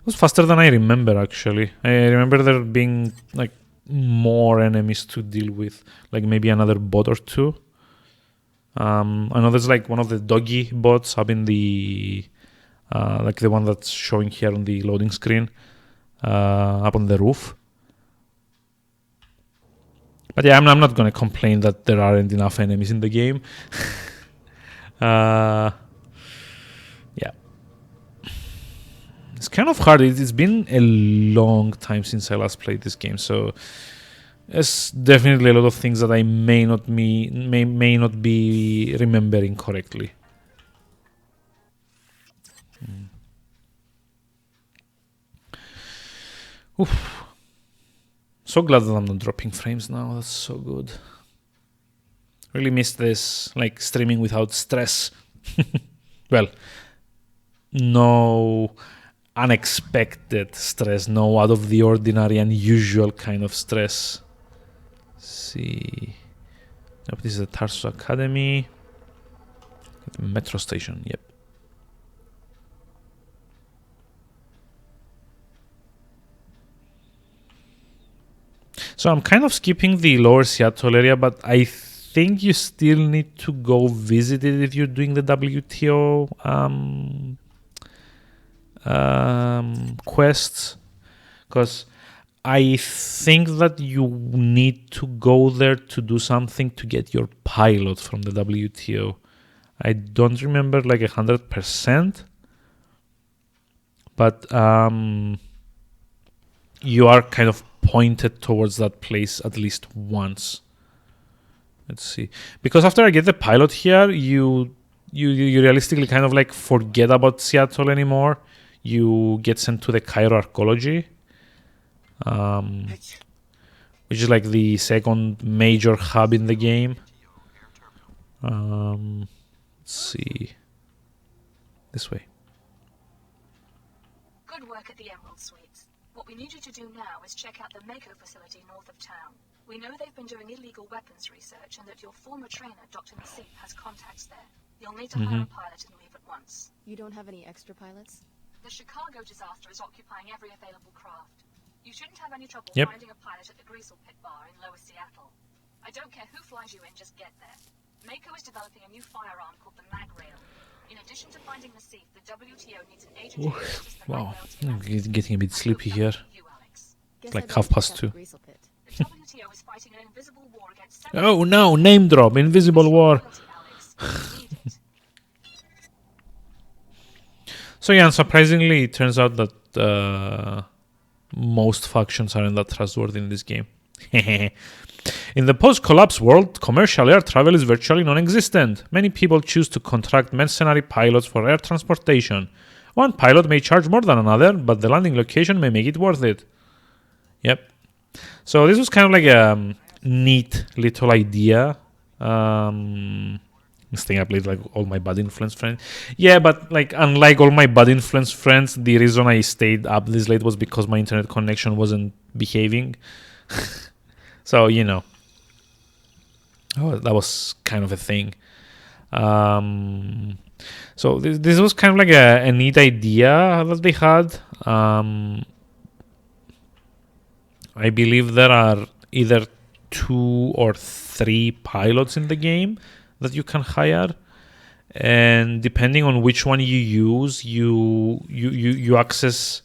It was faster than I remember, actually. I remember there being like more enemies to deal with, like maybe another bot or two. I know there's like one of the doggy bots up in the like the one that's showing here on the loading screen, up on the roof. But yeah, I'm not going to complain that there aren't enough enemies in the game. Yeah. It's kind of hard. It's been a long time since I last played this game, so there's definitely a lot of things that I may not be remembering correctly. Oof. So glad that I'm not dropping frames now. That's so good. Really missed this, like streaming without stress. Well, no unexpected stress, no out of the ordinary, unusual kind of stress. Let's see. Yep, this is the Tarsus Academy. Metro station, yep. So I'm kind of skipping the lower Seattle area, but I think you still need to go visit it if you're doing the WTO quests, because I think that you need to go there to do something to get your pilot from the WTO. I don't remember like 100%, but you are kind of pointed towards that place at least once. Let's see, because after I get the pilot here, you realistically kind of like forget about Seattle anymore. You get sent to the Cairo Archaeology, which is like the second major hub in the game. Let's see, this way. Good work at the Emerald Suites. What we need you to do now is check out the Mako facility north of town. We know they've been doing illegal weapons research and that your former trainer, Dr. Nassif, has contacts there. You'll need to hire a pilot and leave at once. You don't have any extra pilots? The Chicago disaster is occupying every available craft. You shouldn't have any trouble Yep. finding a pilot at the Greasel Pit Bar in Lower Seattle. I don't care who flies you in, just get there. Mako is developing a new firearm called the Magrail. In addition to finding Nassif, the WTO needs an agent who uses the Wow, Magrail I'm getting a bit sleepy here. Guess Like I'd half like to past check out 2. the Greasel Pit. The WTO is fighting an invisible war against Oh no, name drop, Invisible War. So yeah, unsurprisingly, it turns out that most factions aren't that trustworthy in this game. In the post-collapse world, commercial air travel is virtually non-existent. Many people choose to contract mercenary pilots for air transportation. One pilot may charge more than another, but the landing location may make it worth it. Yep. So this was kind of like a neat little idea. Staying up late like all my bad influence friends. Yeah, but like unlike all my bad influence friends, the reason I stayed up this late was because my internet connection wasn't behaving. So, you know. Oh, that was kind of a thing. So this was kind of like a neat idea that they had. I believe there are either 2 or 3 pilots in the game that you can hire, and depending on which one you use, you access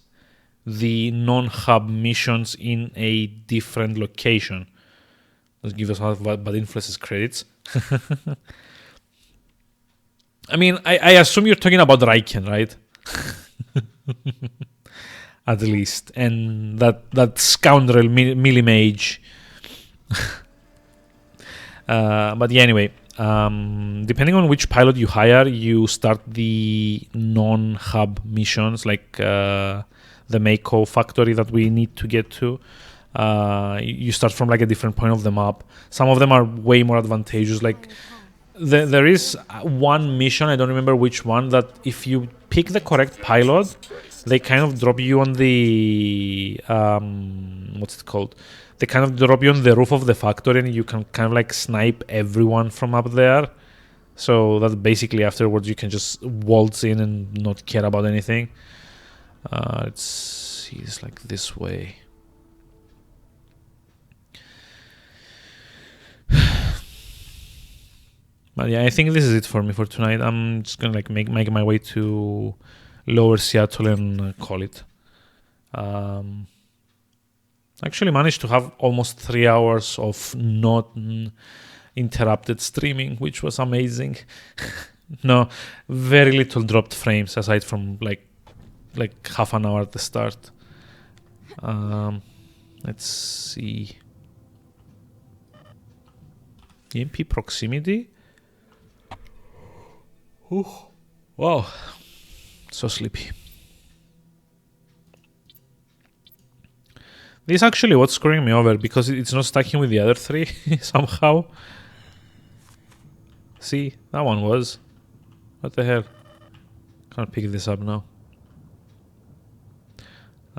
the non-hub missions in a different location. Let's give us bad influences credits. I mean, I assume you're talking about Raiken, right? at least, and that scoundrel Millie Mage. But yeah, anyway, depending on which pilot you hire, you start the non-hub missions, like the Mako factory that we need to get to. You start from like a different point of the map. Some of them are way more advantageous. Like there is one mission, I don't remember which one, that if you pick the correct pilot, they kind of drop you on the what's it called? They kind of drop you on the roof of the factory, and you can kind of like snipe everyone from up there. So that basically afterwards you can just waltz in and not care about anything. Let's see, it's like this way. But yeah, I think this is it for me for tonight. I'm just gonna like make my way to Lower Seattle and call it. Actually managed to have almost 3 hours of not interrupted streaming, which was amazing. No, very little dropped frames aside from like half an hour at the start. Let's see. EMP proximity. Ooh, wow, so sleepy. This is actually what's screwing me over, because it's not stacking with the other three somehow. See, that one was. What the hell? Can't pick this up now.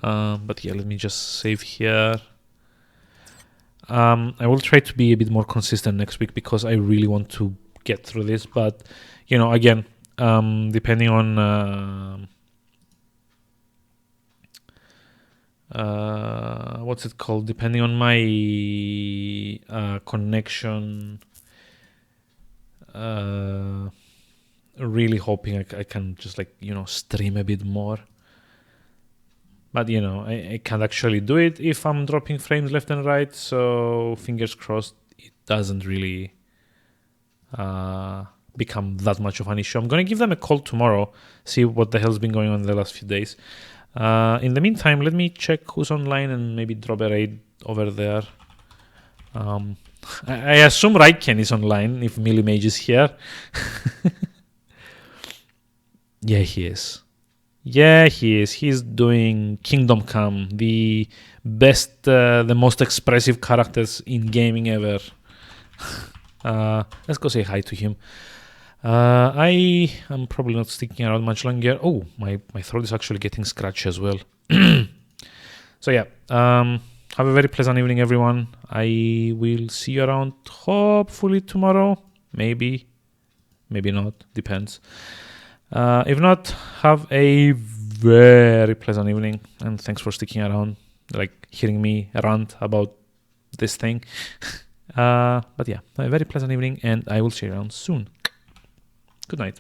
But yeah, let me just save here. I will try to be a bit more consistent next week, because I really want to get through this. But, you know, again, depending on what's it called? Depending on my connection, really hoping I can just like, you know, stream a bit more. But, you know, I can't actually do it if I'm dropping frames left and right. So fingers crossed it doesn't really become that much of an issue. I'm going to give them a call tomorrow, see what the hell's been going on in the last few days. In the meantime, let me check who's online and maybe drop a raid over there. I assume Raiken is online if Millie Mage is here. Yeah, he is. Yeah, he is. He's doing Kingdom Come, the best, the most expressive characters in gaming ever. Let's go say hi to him. I am probably not sticking around much longer. Oh, my throat is actually getting scratchy as well. So yeah, have a very pleasant evening, everyone. I will see you around hopefully tomorrow. Maybe not. Depends. If not, have a very pleasant evening, and thanks for sticking around, like hearing me rant about this thing. But yeah, a very pleasant evening, and I will see you around soon. Good night.